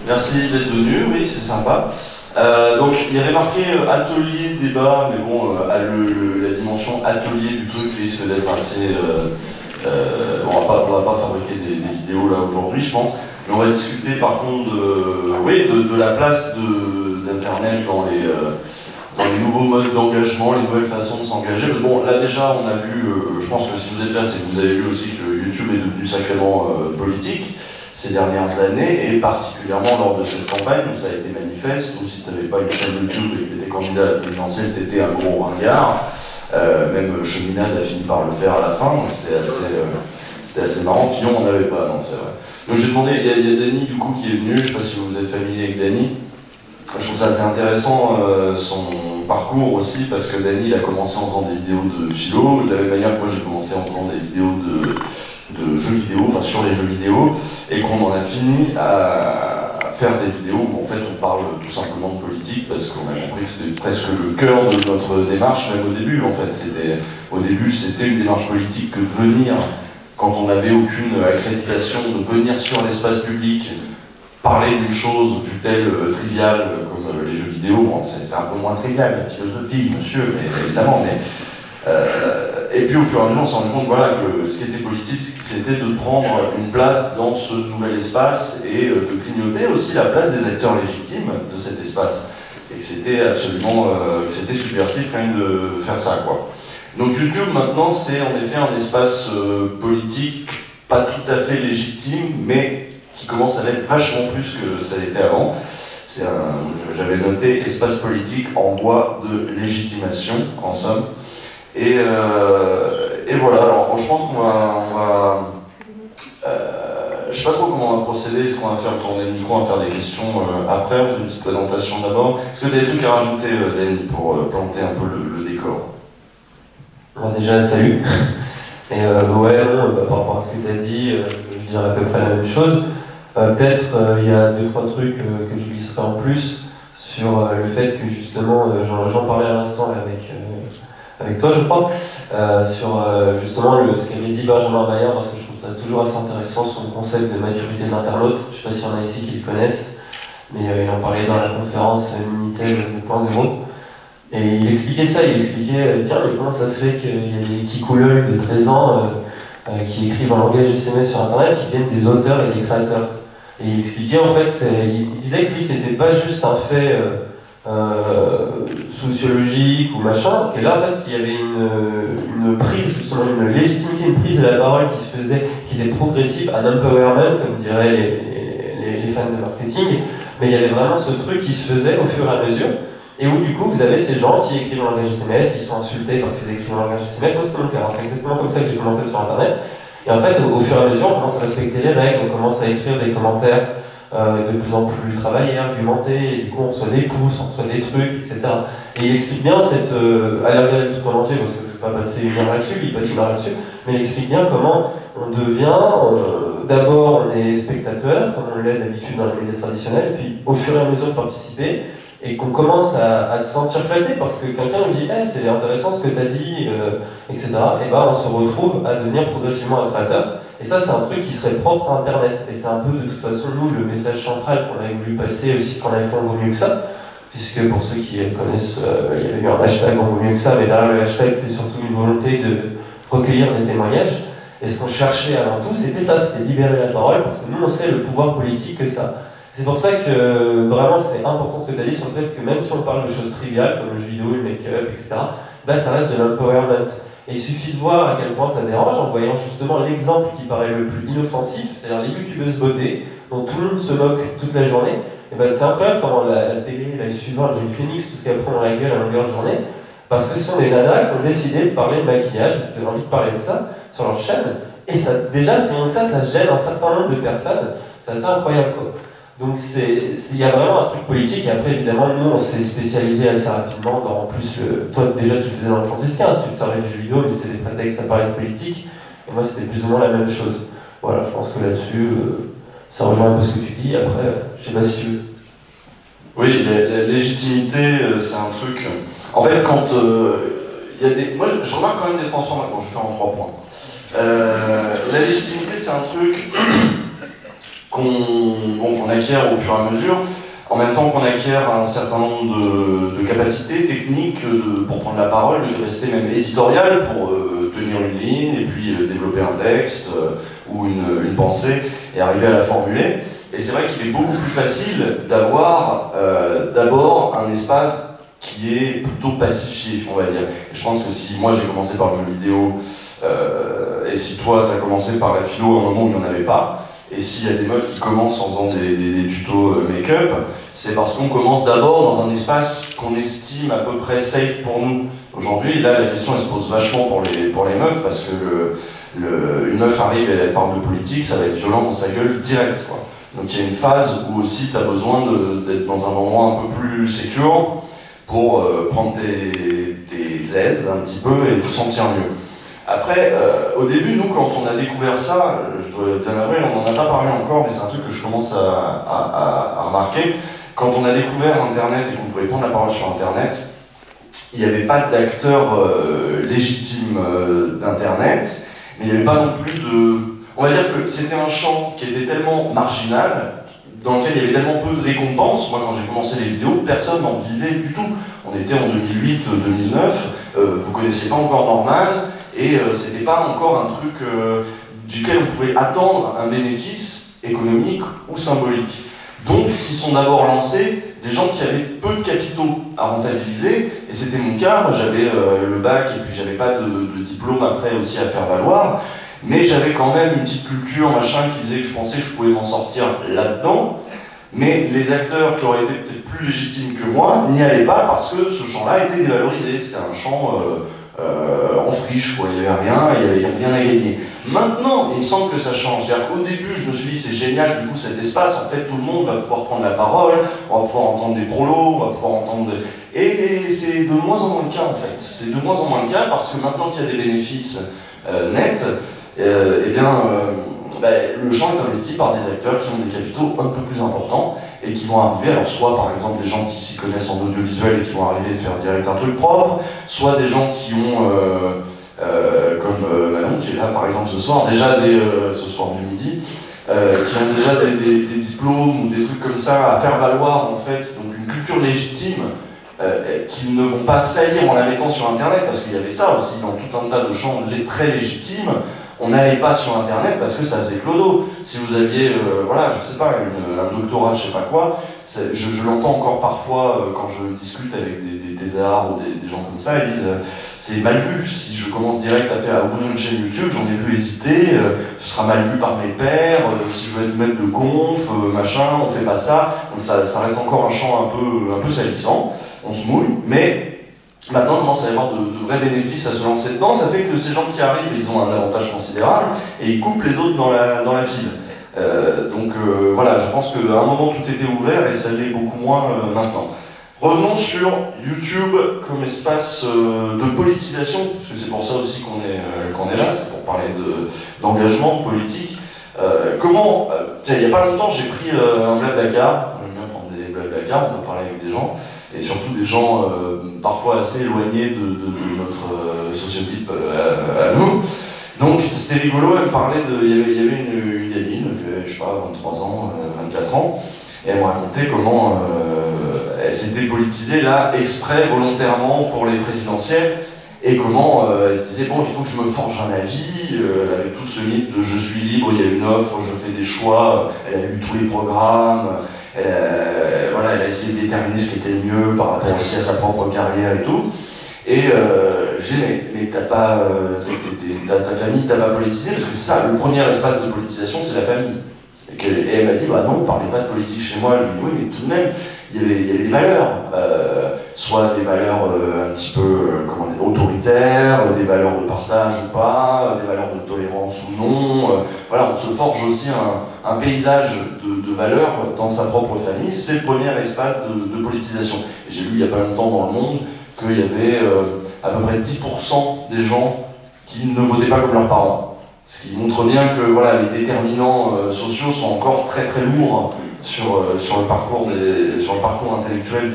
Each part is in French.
Merci d'être venu, oui, c'est sympa. Donc il y avait marqué atelier, débat, mais bon, la dimension atelier du truc risque d'être assez... on va pas fabriquer des vidéos là aujourd'hui, je pense, mais on va discuter par contre de la place d'Internet dans les nouveaux modes d'engagement, les nouvelles façons de s'engager. Bon, là déjà, on a vu, je pense que si vous êtes là, c'est que vous avez vu aussi que YouTube est devenu sacrément politique ces dernières années, et particulièrement lors de cette campagne où ça a été manifeste, où si tu n'avais pas une chaîne YouTube et que tu étais candidat à la présidentielle, tu étais un gros ringard. Même Cheminade a fini par le faire à la fin, donc c'était assez marrant. Fillon n'en avait pas, non, c'est vrai. Donc j'ai demandé, il y a Dany du coup qui est venu, je ne sais pas si vous êtes familier avec Dany. Je trouve ça assez intéressant son parcours aussi, parce que Dany il a commencé en faisant des vidéos de philo, de la même manière que moi j'ai commencé en faisant des vidéos de jeux vidéo, enfin sur les jeux vidéo, et qu'on en a fini à faire des vidéos où en fait on parle tout simplement de politique, parce qu'on a compris que c'était presque le cœur de notre démarche, même au début en fait. Au début c'était une démarche politique que de venir, quand on n'avait aucune accréditation, de venir sur l'espace public, parler d'une chose, fût-elle triviale, comme les jeux vidéo. Bon, c'est un peu moins trivial, la philosophie, monsieur, mais évidemment, mais... et puis au fur et à mesure, on s'est rendu compte voilà, que ce qui était politique, c'était de prendre une place dans ce nouvel espace et de grignoter aussi la place des acteurs légitimes de cet espace. Et que c'était absolument c'était subversif quand même de faire ça, quoi. Donc YouTube maintenant c'est en effet un espace politique pas tout à fait légitime, mais qui commence à l'être vachement plus que ça l'était avant. J'avais noté espace politique en voie de légitimation, en somme. Et voilà, alors je pense qu'on va je sais pas trop comment on va procéder, est-ce qu'on va faire tourner le micro, on va faire des questions après, on fait une petite présentation d'abord. Est-ce que tu as des trucs à rajouter, Dany, pour planter un peu le décor? Bon, déjà, salut. Et ouais, bon, par rapport à ce que tu as dit, je dirais à peu près la même chose. Peut-être il y a 2-3 trucs que je glisserai en plus sur le fait que justement, j'en parlais à l'instant avec toi, je crois, sur justement ce qu'avait dit Benjamin Bayer, parce que je trouve ça toujours assez intéressant, son concept de maturité de l'internaute. Je ne sais pas s'il y en a ici qui le connaissent, mais il en parlait dans la conférence Minitel 2.0. Et il expliquait ça, il expliquait, tiens, mais comment ça se fait qu'il y a des petits couleurs de 13 ans qui écrivent en langage SMS sur Internet, qui viennent des auteurs et des créateurs. Et il expliquait, en fait, il disait que lui, c'était pas juste un fait sociologique ou machin, que là, en fait, il y avait une prise, justement, une légitimité, une prise de la parole qui se faisait, qui était progressive, un empowerment, comme diraient les fans de marketing, mais il y avait vraiment ce truc qui se faisait au fur et à mesure. Et où du coup vous avez ces gens qui écrivent en langage SMS, qui sont insultés parce qu'ils écrivent en langage SMS. Moi c'est mon cas, c'est exactement comme ça que j'ai commencé sur internet. Et en fait au fur et à mesure on commence à respecter les règles, on commence à écrire des commentaires de plus en plus travaillés, argumentés, et du coup on reçoit des pouces, on reçoit des trucs, etc. Et il explique bien cette... allez regarder le truc en entier parce que je ne vais pas passer une heure là-dessus, il passe une heure là-dessus, mais il explique bien comment on devient... d'abord on est spectateur, comme on l'est d'habitude dans les médias traditionnels, et puis au fur et à mesure de participer, et qu'on commence à se sentir flatté parce que quelqu'un nous dit hey, c'est intéressant ce que tu as dit, etc. Et ben on se retrouve à devenir progressivement un créateur. Et ça, c'est un truc qui serait propre à Internet. Et c'est un peu de toute façon, nous, le message central qu'on avait voulu passer aussi quand l'iPhone vaut mieux que ça. Puisque pour ceux qui connaissent, il y avait eu un hashtag on vaut mieux que ça, mais derrière le hashtag, c'est surtout une volonté de recueillir des témoignages. Et ce qu'on cherchait avant tout, c'était ça, c'était libérer la parole, parce que nous, on sait le pouvoir politique que ça. C'est pour ça que vraiment c'est important ce que tu as dit sur le fait que même si on parle de choses triviales comme le jeu vidéo, le make-up, etc., bah, ça reste de l'empowerment. Et il suffit de voir à quel point ça dérange en voyant justement l'exemple qui paraît le plus inoffensif, c'est-à-dire les youtubeuses beauté, dont tout le monde se moque toute la journée. Et bah, c'est incroyable comment la télé, la suivante, Jane Phoenix, tout ce qu'elle prend dans la gueule à longueur de journée, parce que ce sont des nanas qui ont décidé de parler de maquillage, qui ont envie de parler de ça sur leur chaîne, et ça, déjà, rien que ça gêne un certain nombre de personnes, c'est assez incroyable quoi. Donc il y a vraiment un truc politique, et après évidemment nous on s'est spécialisé assez rapidement dans en plus toi déjà tu le faisais dans le 36-15, tu te servais du jeu vidéo mais c'était des prétextes à parler de politique, et moi c'était plus ou moins la même chose. Voilà, je pense que là-dessus ça rejoint un peu ce que tu dis, après je sais pas si tu veux. Oui, la légitimité c'est un truc... En fait quand il y a des... Moi je remarque quand même des transformations, je vais faire en 3 points. La légitimité c'est un truc... qu'on acquiert au fur et à mesure, en même temps qu'on acquiert un certain nombre de capacités techniques pour prendre la parole, de capacités même éditoriales pour tenir une ligne et puis développer un texte ou une pensée et arriver à la formuler. Et c'est vrai qu'il est beaucoup plus facile d'avoir d'abord un espace qui est plutôt pacifié, on va dire. Et je pense que si moi j'ai commencé par le jeu vidéo, et si toi tu as commencé par la philo à un moment où il n'y en avait pas, et s'il y a des meufs qui commencent en faisant des tutos make-up, c'est parce qu'on commence d'abord dans un espace qu'on estime à peu près safe pour nous. Aujourd'hui, là la question elle se pose vachement pour les meufs, parce que une meuf arrive et elle parle de politique, ça va être violent dans sa gueule direct, quoi. Donc il y a une phase où aussi tu as besoin d'être dans un endroit un peu plus sécure pour prendre tes aises un petit peu et te sentir mieux. Après, au début, nous, quand on a découvert ça, je dois bien avouer, on n'en a pas parlé encore, mais c'est un truc que je commence à remarquer. Quand on a découvert Internet et qu'on pouvait prendre la parole sur Internet, il n'y avait pas d'acteurs légitimes d'Internet, mais il n'y avait pas non plus de... On va dire que c'était un champ qui était tellement marginal, dans lequel il y avait tellement peu de récompenses. Moi, quand j'ai commencé les vidéos, personne n'en vivait du tout. On était en 2008-2009, vous connaissiez pas encore Norman, et c'était pas encore un truc duquel on pouvait attendre un bénéfice économique ou symbolique. Donc, s'y sont d'abord lancés des gens qui avaient peu de capitaux à rentabiliser, et c'était mon cas. Moi, j'avais le bac, et puis j'avais pas de diplôme après aussi à faire valoir. Mais j'avais quand même une petite culture, machin, qui faisait que je pensais que je pouvais m'en sortir là-dedans. Mais les acteurs qui auraient été peut-être plus légitimes que moi n'y allaient pas parce que ce champ-là était dévalorisé. C'était un champ en friche, quoi. Il n'y avait rien, il n'y avait rien à gagner. Maintenant, il me semble que ça change. C'est-à-dire qu'au début, je me suis dit, c'est génial, du coup, cet espace, en fait, tout le monde va pouvoir prendre la parole, on va pouvoir entendre des prolos, on va pouvoir entendre... Et c'est de moins en moins le cas, en fait. C'est de moins en moins le cas parce que maintenant qu'il y a des bénéfices nets, le champ est investi par des acteurs qui ont des capitaux un peu plus importants et qui vont arriver, alors soit par exemple des gens qui s'y connaissent en audiovisuel et qui vont arriver à faire direct un truc propre, soit des gens qui ont, comme Manon qui est là par exemple ce soir, ce soir du midi, qui ont déjà des diplômes ou des trucs comme ça à faire valoir en fait, donc une culture légitime qui ne vont pas saillir en la mettant sur Internet, parce qu'il y avait ça aussi dans tout un tas de champs très légitimes. On n'allait pas sur Internet parce que ça faisait clodo. Si vous aviez, je sais pas, un doctorat, je sais pas quoi, je l'entends encore parfois quand je discute avec des thésards ou des gens comme ça, ils disent c'est mal vu. Si je commence direct à ouvrir une chaîne YouTube, j'en ai plus hésité, ce sera mal vu par mes pairs, si je veux être maître de conf, machin, on fait pas ça. Donc ça reste encore un champ un peu salissant, on se mouille, mais maintenant, on commence à y avoir de vrais bénéfices à se lancer dedans. Ça fait que ces gens qui arrivent, ils ont un avantage considérable et ils coupent les autres dans la file. Voilà, je pense qu'à un moment tout était ouvert et ça l'est beaucoup moins maintenant. Revenons sur YouTube comme espace de politisation, parce que c'est pour ça aussi qu'on est là, c'est pour parler d'engagement politique. Il n'y a pas longtemps, j'ai pris un Blablacar. J'aime bien prendre des Blablacar, on peut parler avec des gens. Et surtout des gens parfois assez éloignés de notre sociotype à nous. Donc c'était rigolo, elle me parlait il y avait une gamine, je sais pas, 23 ans, 24 ans, et elle me racontait comment elle s'était politisée là, exprès, volontairement pour les présidentielles, et comment elle se disait, bon, il faut que je me forge un avis, avec tout ce mythe de je suis libre, il y a une offre, je fais des choix, elle a lu tous les programmes, elle a essayé de déterminer ce qui était le mieux par rapport aussi à sa propre carrière et tout. Et je dis, mais ta famille t'a pas politisé, parce que c'est ça, le premier espace de politisation, c'est la famille. Et elle m'a dit, bah non, on parlait pas de politique chez moi. Je lui ai dit, oui, mais tout de même, il y avait des valeurs, soit des valeurs un petit peu autoritaires, des valeurs de partage ou pas, des valeurs de tolérance ou non. Voilà, on se forge aussi un paysage de valeurs dans sa propre famille. C'est le premier espace de politisation. Et j'ai lu il n'y a pas longtemps dans Le Monde qu'il y avait à peu près 10% des gens qui ne votaient pas comme leurs parents. Ce qui montre bien que voilà, les déterminants sociaux sont encore très très lourds sur le parcours intellectuel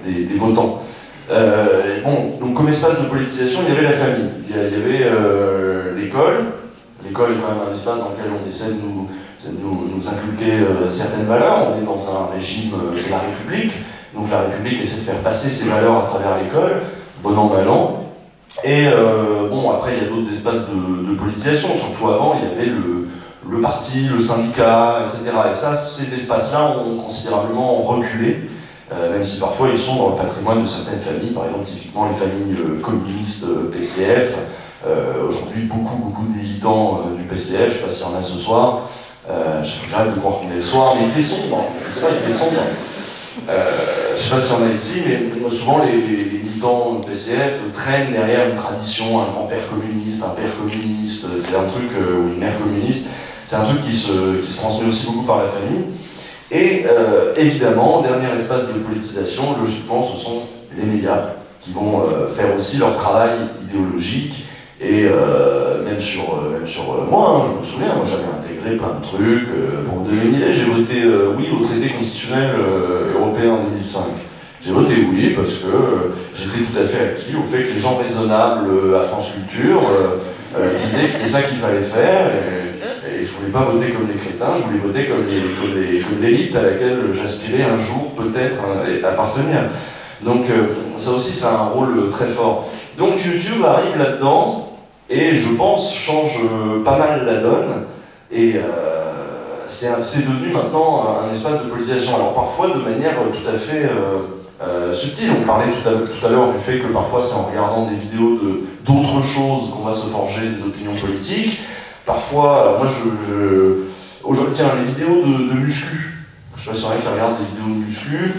des votants. Donc comme espace de politisation, il y avait la famille, il y avait l'école. L'école est quand même un espace dans lequel on essaie de nous nous inculquer certaines valeurs. On est dans un régime, c'est la République, donc la République essaie de faire passer ses valeurs à travers l'école, bon an, mal an. Et bon, après, il y a d'autres espaces de politisation, surtout avant, il y avait le parti, le syndicat, etc. Et ça, ces espaces-là ont considérablement reculé, même si parfois ils sont dans le patrimoine de certaines familles, par exemple typiquement les familles communistes PCF. Aujourd'hui, beaucoup de militants du PCF, je ne sais pas s'il y en a ce soir, j'arrête de croire qu'on est le soir, mais il fait sombre, c'est vrai, il fait sombre. Je ne sais pas s'il y en a ici, mais souvent les militants du PCF traînent derrière une tradition, un grand-père communiste, un père communiste, c'est un truc, ou une mère communiste, c'est un truc qui se transmet aussi beaucoup par la famille. Et évidemment, dernier espace de politisation, logiquement, ce sont les médias qui vont faire aussi leur travail idéologique. Et même sur moi, je me souviens, moi j'avais intégré plein de trucs. Pour vous donner une idée, j'ai voté oui au traité constitutionnel européen en 2005. J'ai voté oui parce que j'étais tout à fait acquis au fait que les gens raisonnables à France Culture disaient que c'était ça qu'il fallait faire. Et je voulais pas voter comme les crétins, je voulais voter comme l'élite à laquelle j'aspirais un jour peut-être appartenir. Donc ça aussi, ça a un rôle très fort. Donc YouTube arrive là-dedans et je pense change pas mal la donne. Et c'est devenu maintenant un espace de politisation. Alors parfois de manière tout à fait subtile. On parlait tout à l'heure du fait que parfois c'est en regardant des vidéos d'autres choses qu'on va se forger des opinions politiques. Parfois, alors moi aujourd'hui, tiens, les vidéos de muscu. Je sais pas si on a qui regarde des vidéos de muscu.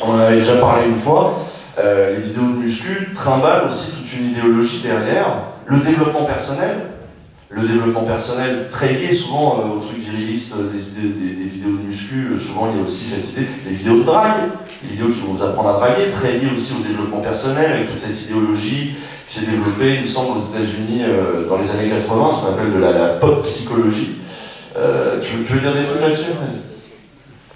On en avait déjà parlé une fois. Les vidéos de muscu trimballent aussi toute une idéologie derrière. Le développement personnel très lié souvent au truc viriliste des vidéos de muscu. Souvent il y a aussi cette idée, les vidéos de drague, les vidéos qui vont vous apprendre à draguer, très liées aussi au développement personnel, avec toute cette idéologie qui s'est développée, il me semble, aux États-Unis dans les années 80, ce qu'on appelle de la pop psychologie. Tu veux dire des trucs là-dessus?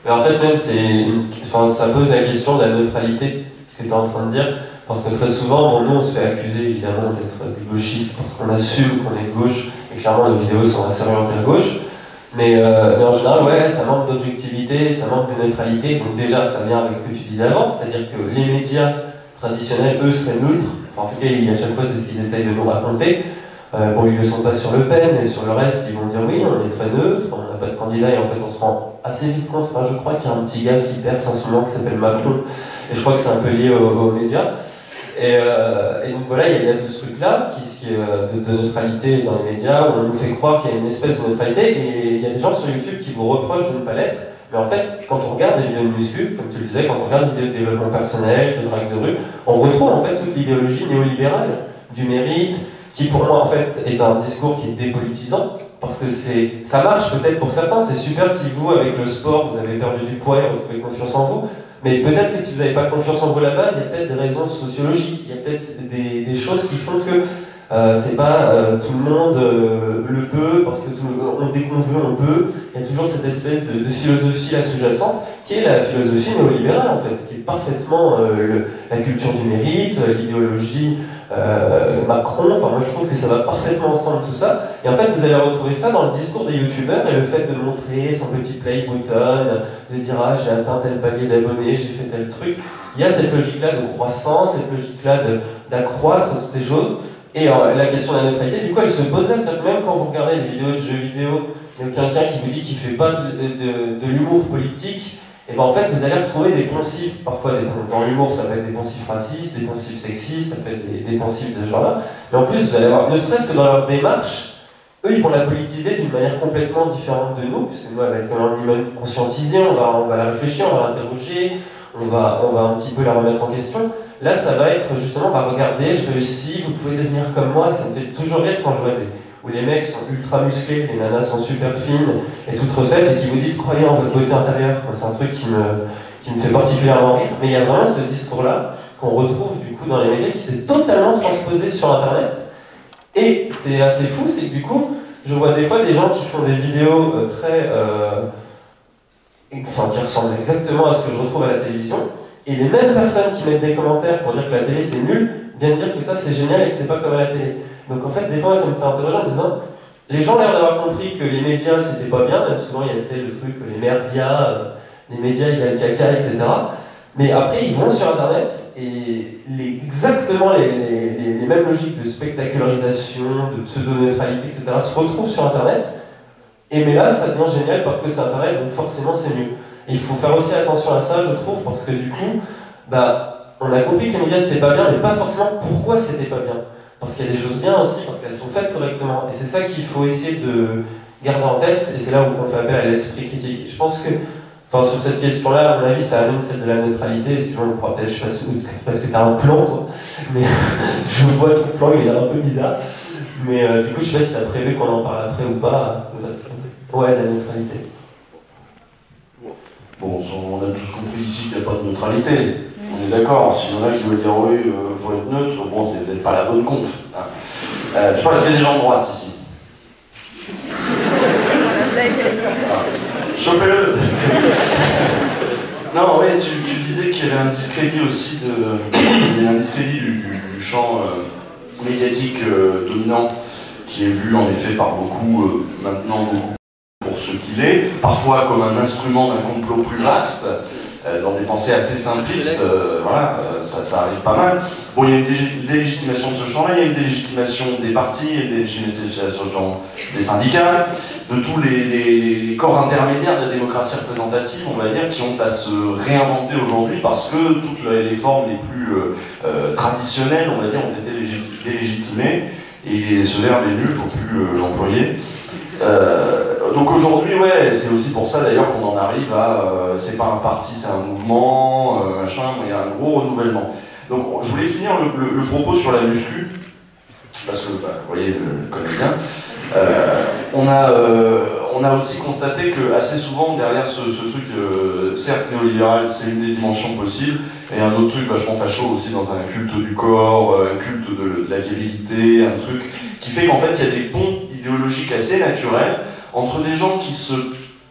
Mais en fait, même, ça pose la question de la neutralité, ce que tu es en train de dire, parce que très souvent, bon, nous, on se fait accuser évidemment d'être des gauchistes parce qu'on assume qu'on est de gauche, et clairement, nos vidéos sont assez orientées à gauche. Mais en général, ouais, ça manque d'objectivité, ça manque de neutralité. Donc déjà, ça vient avec ce que tu disais avant, c'est-à-dire que les médias traditionnels, eux, seraient neutres. Enfin, en tout cas, à chaque fois, c'est ce qu'ils essayent de nous raconter. Bon, ils ne le sont pas sur Le Pen, mais sur le reste, ils vont dire oui, on est très neutre, on n'a pas de candidat, et en fait, on se rend assez vite compte. Enfin, je crois qu'il y a un petit gars qui perce en ce moment qui s'appelle Macron, et je crois que c'est un peu lié aux médias. Et donc voilà, il y a tout ce truc-là de neutralité dans les médias, où on nous fait croire qu'il y a une espèce de neutralité, et il y a des gens sur YouTube qui vous reprochent de ne pas l'être. Mais en fait, quand on regarde des vidéos de muscu, comme tu le disais, quand on regarde des vidéos de développement personnel, de drague de rue, on retrouve en fait toute l'idéologie néolibérale du mérite, qui pour moi en fait est un discours qui est dépolitisant, parce que ça marche peut-être pour certains, c'est super si vous, avec le sport, vous avez perdu du poids et retrouvez confiance en vous, mais peut-être que si vous n'avez pas confiance en vous à la base, il y a peut-être des raisons sociologiques, il y a peut-être des choses qui font que c'est pas tout le monde le peut, parce que dès qu'on veut, on peut. Il y a toujours cette espèce de philosophie là sous-jacente, qui est la philosophie néolibérale en fait, qui est parfaitement la culture du mérite, l'idéologie Macron. Enfin, moi je trouve que ça va parfaitement ensemble tout ça. Et en fait, vous allez retrouver ça dans le discours des youtubeurs, et le fait de montrer son petit play button, de dire ah j'ai atteint tel palier d'abonnés, j'ai fait tel truc. Il y a cette logique-là de croissance, cette logique-là d'accroître toutes ces choses. Et la question de la neutralité, du coup, elle se pose là, c'est-à-dire que même quand vous regardez des vidéos de jeux vidéo, il y a quelqu'un qui vous dit qu'il ne fait pas de l'humour politique, et ben en fait, vous allez retrouver des poncifs, parfois dans l'humour, ça peut être des poncifs racistes, des poncifs sexistes, ça peut être des poncifs de ce genre-là, mais en plus, vous allez avoir, ne serait-ce que dans leur démarche, eux, ils vont la politiser d'une manière complètement différente de nous, puisque nous, elle va être quand même conscientisée, on va la réfléchir, on va l'interroger, on va un petit peu la remettre en question. Là, ça va être justement, regardez, je réussis, vous pouvez devenir comme moi, et ça me fait toujours rire quand je vois où les mecs sont ultra musclés, les nanas sont super fines et toutes refaites, et qui vous disent croyez en votre beauté intérieure. C'est un truc qui me fait particulièrement rire, mais il y a vraiment ce discours-là qu'on retrouve du coup dans les médias qui s'est totalement transposé sur Internet. Et c'est assez fou, c'est que du coup, je vois des fois des gens qui font des vidéos qui ressemblent exactement à ce que je retrouve à la télévision, et les mêmes personnes qui mettent des commentaires pour dire que la télé c'est nul, viennent dire que ça c'est génial et que c'est pas comme à la télé. Donc en fait, des fois ça me fait interroger en me disant les gens ont l'air d'avoir compris que les médias c'était pas bien, même souvent il y a le truc, les merdias, les médias égale caca, etc. Mais après ils vont sur internet et exactement les mêmes logiques de spectacularisation, de pseudo-neutralité, etc. se retrouvent sur internet. Et mais là ça devient génial parce que c'est internet, donc forcément c'est mieux. Et il faut faire aussi attention à ça, je trouve, parce que du coup, on a compris que les médias c'était pas bien, mais pas forcément pourquoi c'était pas bien. Parce qu'il y a des choses bien aussi, parce qu'elles sont faites correctement. Et c'est ça qu'il faut essayer de garder en tête, et c'est là où on fait appel à l'esprit critique. Je pense que, sur cette question-là, à mon avis, ça amène celle de la neutralité. Si tu veux, on pourra peut-être, je sais pas si, parce que t'as un plan, toi, mais je vois ton plan, il est un peu bizarre. Mais du coup, je sais pas si t'as prévu qu'on en parle après ou pas. Ouais, la neutralité. Bon, on a tous compris ici qu'il n'y a pas de neutralité. On est d'accord, s'il y en a qui veulent dire oui, faut être neutre, bon, c'est peut-être pas la bonne conf. Hein. Je pense qu'il y a des gens de droite ici. Chopez-le. Non, ouais, tu disais qu'il y avait un discrédit aussi il y a un discrédit du champ médiatique dominant qui est vu en effet par beaucoup, maintenant beaucoup pour ce qu'il est, parfois comme un instrument d'un complot plus vaste, dans des pensées assez simplistes, ça arrive pas mal. Bon, il y a une délégitimation de ce champ-là, il y a une délégitimation des partis, il y a une délégitimation des syndicats, de tous les corps intermédiaires de la démocratie représentative, on va dire, qui ont à se réinventer aujourd'hui parce que toutes les formes les plus traditionnelles, on va dire, ont été délégitimées, et ce verbe est nul, il ne faut plus l'employer. Donc aujourd'hui, ouais, c'est aussi pour ça d'ailleurs qu'on en arrive à c'est pas un parti, c'est un mouvement, machin, il y a un gros renouvellement. Donc je voulais finir le propos sur la muscu, parce que, vous voyez, je le connais bien. On a aussi constaté que assez souvent derrière ce truc, certes néolibéral, c'est une des dimensions possibles, et un autre truc vachement facho aussi dans un culte du corps, un culte de la virilité, un truc qui fait qu'en fait il y a des ponts idéologiques assez naturels entre des gens qui se...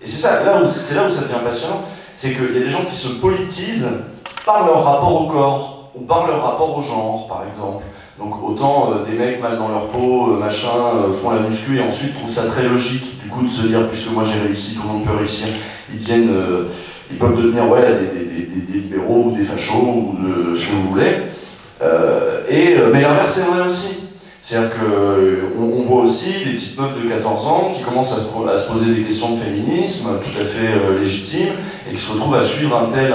Et c'est là où ça devient passionnant, c'est qu'il y a des gens qui se politisent par leur rapport au corps, ou par leur rapport au genre, par exemple. Donc autant des mecs mal dans leur peau, font la muscu et ensuite trouvent ça très logique, du coup, de se dire, puisque moi j'ai réussi, tout le monde peut réussir, ils peuvent devenir des libéraux ou des fachos ou de ce que vous voulez. Mais l'inverse est vrai aussi. C'est-à-dire qu'on voit aussi des petites meufs de 14 ans qui commencent à se poser des questions de féminisme tout à fait légitimes et qui se retrouvent à suivre un tel,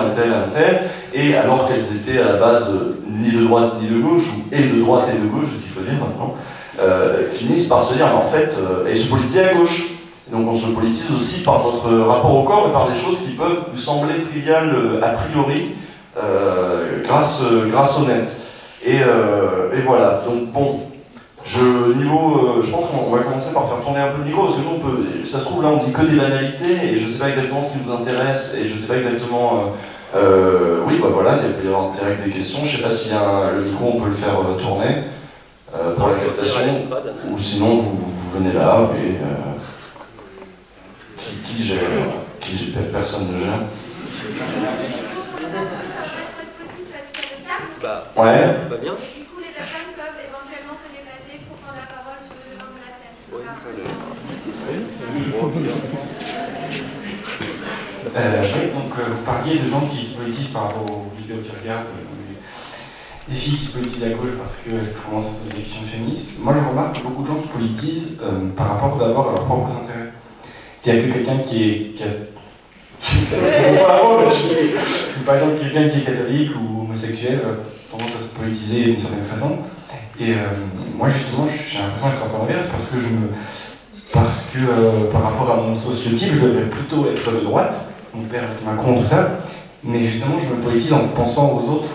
et alors qu'elles étaient à la base ni de droite ni de gauche, ou et de droite et de gauche, s'il faut dire maintenant, finissent par se dire, en fait, et se politiser à gauche. Et donc on se politise aussi par notre rapport au corps et par des choses qui peuvent nous sembler triviales a priori, grâce au net. Et voilà, donc bon. Je pense qu'on va commencer par faire tourner un peu le micro, parce que nous, ça se trouve, là, on dit que des banalités, et je sais pas exactement ce qui nous intéresse, et je sais pas exactement... oui, voilà, il peut y avoir direct des questions. Je sais pas si le micro, on peut le faire tourner pour la captation, ou sinon, vous venez là, et... qui gère? Personne ne gère. Ouais. Pas bien. Oui, donc vous parliez de gens qui se politisent par rapport aux vidéos qu'ils regardent, des filles qui se politisent à gauche parce qu'elles commencent à se poser des questions féministes. Moi je remarque que beaucoup de gens se politisent par rapport d'abord à leurs propres intérêts. Il y a que quelqu'un par exemple quelqu'un qui est catholique ou homosexuel tendance à se politiser d'une certaine façon. Et moi justement j'ai l'impression d'être un peu l'inverse parce que par rapport à mon sociotype, je devrais plutôt être de droite, mon père avec Macron, tout ça, mais justement je me politise en pensant aux autres,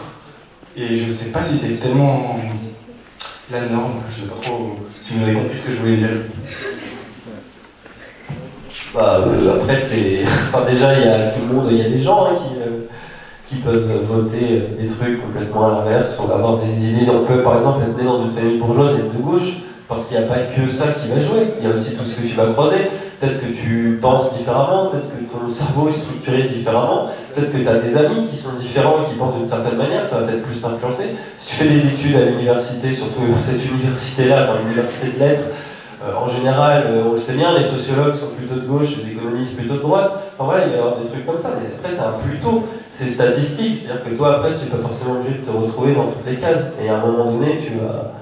et je sais pas si c'est tellement la norme, je sais pas trop si vous avez compris ce que je voulais dire. Après, déjà, il y a tout le monde, il y a des gens qui peuvent voter des trucs complètement à l'inverse, on va avoir des idées, on peut par exemple être né dans une famille bourgeoise et être de gauche, parce qu'il n'y a pas que ça qui va jouer, il y a aussi tout ce que tu vas croiser. Peut-être que tu penses différemment, peut-être que ton cerveau est structuré différemment, peut-être que tu as des amis qui sont différents et qui pensent d'une certaine manière, ça va peut-être plus t'influencer. Si tu fais des études à l'université, surtout cette université-là, dans l'université de lettres, En général, on le sait bien, les sociologues sont plutôt de gauche, les économistes plutôt de droite. Enfin voilà, il va y avoir des trucs comme ça, mais après c'est un plutôt, c'est statistique, c'est-à-dire que toi après tu n'es pas forcément obligé de te retrouver dans toutes les cases, et à un moment donné tu vas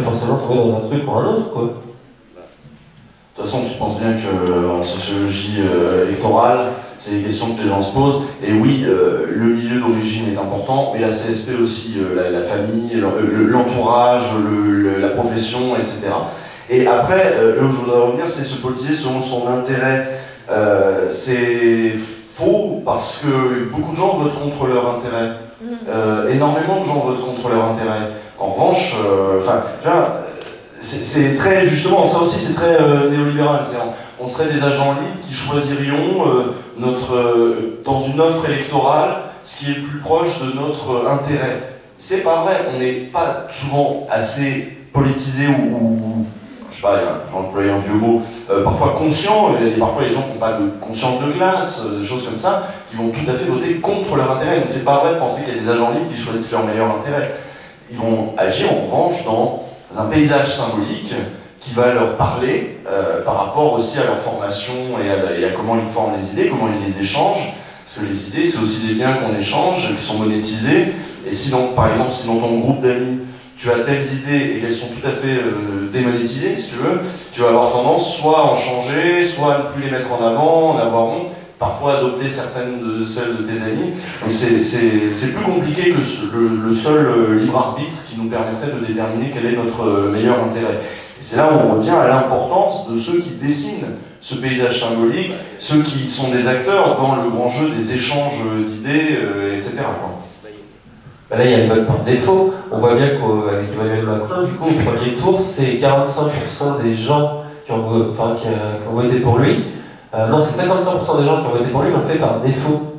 forcément tomber dans un truc ou un autre, quoi. De toute façon, tu penses bien qu'en sociologie électorale, c'est des questions que les gens se posent. Et oui, le milieu d'origine est important, mais la CSP aussi, la famille, l'entourage, la profession, etc. Et après, là où je voudrais revenir, c'est se politiser selon son intérêt. C'est faux parce que beaucoup de gens votent contre leur intérêt. Énormément de gens votent contre leur intérêt. En revanche, c'est très, justement, ça aussi c'est très néolibéral. On serait des agents libres qui choisirions dans une offre électorale ce qui est le plus proche de notre intérêt. C'est pas vrai, on n'est pas souvent assez politisé ou je sais pas, j'emploie un vieux mot, parfois conscient, et parfois les gens qui n'ont pas de conscience de classe, des choses comme ça, qui vont tout à fait voter contre leur intérêt. Donc c'est pas vrai de penser qu'il y a des agents libres qui choisissent leur meilleur intérêt. Ils vont agir en revanche dans un paysage symbolique qui va leur parler par rapport aussi à leur formation et à comment ils forment les idées, comment ils les échangent. Parce que les idées, c'est aussi des biens qu'on échange, qui sont monétisés. Et si par exemple, si dans ton groupe d'amis, tu as telles idées et qu'elles sont tout à fait démonétisées, si tu veux, tu vas avoir tendance soit à en changer, soit à ne plus les mettre en avant, en avoir honte, parfois adopter certaines de celles de tes amis. Donc c'est plus compliqué que le seul libre arbitre qui nous permettrait de déterminer quel est notre meilleur intérêt. Et c'est là où on revient à l'importance de ceux qui dessinent ce paysage symbolique, ceux qui sont des acteurs dans le grand jeu des échanges d'idées, etc. Là, il y a le vote par défaut. On voit bien qu'avec Emmanuel Macron, du coup, au premier tour, c'est 45% des gens qui ont voté pour lui. Non, c'est 55% des gens qui ont voté pour lui, l'ont fait par défaut.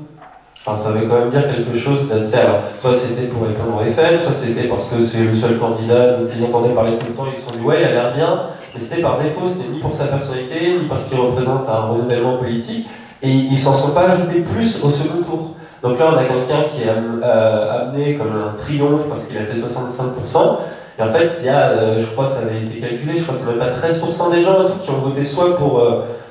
Enfin, ça veut quand même dire quelque chose d'assez... Alors, soit c'était pour répondre au FN, soit c'était parce que c'est le seul candidat dont ils entendaient parler tout le temps, ils se sont dit « ouais, il a l'air bien », mais c'était par défaut, c'était ni pour sa personnalité, ni parce qu'il représente un renouvellement politique, et ils s'en sont pas ajoutés plus au second tour. Donc là, on a quelqu'un qui est amené comme un triomphe parce qu'il a fait 65%, et en fait, il y a, je crois que ça avait été calculé, je crois que c'est même pas 13% des gens qui ont voté soit pour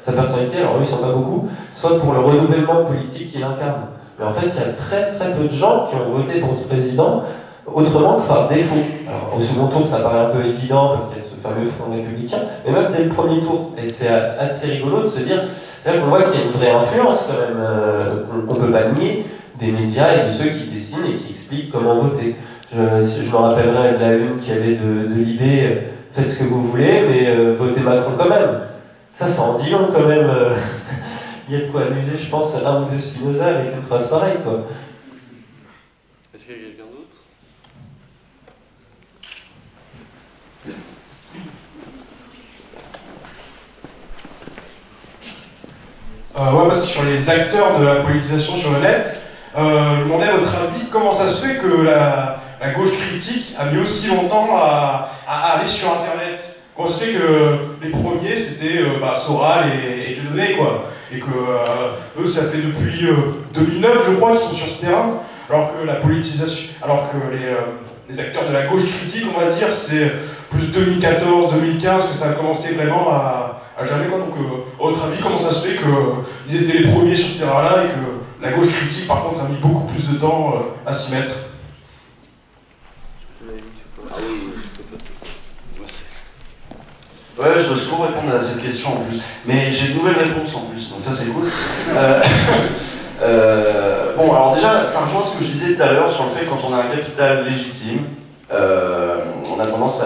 sa personnalité, alors eux ils sont pas beaucoup, soit pour le renouvellement politique qu'il incarne. Mais en fait, il y a très très peu de gens qui ont voté pour ce président autrement que par défaut. Alors, au second tour, ça paraît un peu évident parce qu'il y a ce fameux front républicain, mais même dès le premier tour. Et c'est assez rigolo de se dire, c'est-à-dire qu'on voit qu'il y a une vraie influence quand même, qu'on ne peut pas nier, des médias et de ceux qui dessinent et qui expliquent comment voter. Je me rappellerai de la une qui avait de Libé, faites ce que vous voulez, mais votez Macron quand même. Ça en dit long quand même. Il y a de quoi amuser, je pense, un ou deux Spinoza avec une phrase pareille, quoi. Est-ce qu'il y a quelqu'un d'autre ? Ouais, c'est sur les acteurs de la politisation sur le net. Je me demandais à votre avis comment ça se fait que la gauche critique a mis aussi longtemps à aller sur Internet. Comment ça se fait que les premiers c'était Soral et Dieudonné, quoi. Et que eux, ça fait depuis 2009, je crois, qu'ils sont sur ce terrain, alors que la politisation, alors que les acteurs de la gauche critique, on va dire, c'est plus 2014-2015 que ça a commencé vraiment à jamais, quoi. Donc, à votre avis, comment ça se fait qu'ils étaient les premiers sur ce terrain-là et que la gauche critique, par contre, a mis beaucoup plus de temps à s'y mettre? Ouais, je dois souvent répondre à cette question en plus. Mais j'ai de nouvelles réponses en plus, donc ça c'est cool. Bon, alors déjà, ça rejoint ce que je disais tout à l'heure sur le fait que quand on a un capital légitime, on a tendance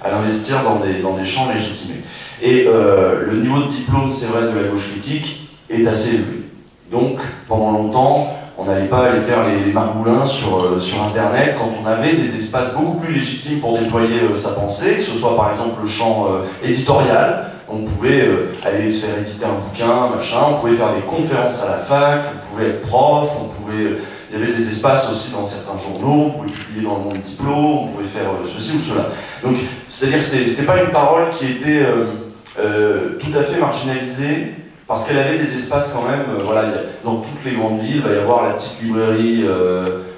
à l'investir dans des champs légitimés. Et le niveau de diplôme, c'est vrai, de la gauche critique est assez élevé. Donc, pendant longtemps, on n'allait pas aller faire les margoulins sur Internet quand on avait des espaces beaucoup plus légitimes pour déployer sa pensée, que ce soit par exemple le champ éditorial. On pouvait aller se faire éditer un bouquin, machin, on pouvait faire des conférences à la fac, on pouvait être prof, il y avait des espaces aussi dans certains journaux, on pouvait publier dans le Monde Diplo, on pouvait faire ceci ou cela. Donc, c'est-à-dire que c'était pas une parole qui était tout à fait marginalisée, parce qu'elle avait des espaces quand même, voilà, dans toutes les grandes villes, il va y avoir la petite librairie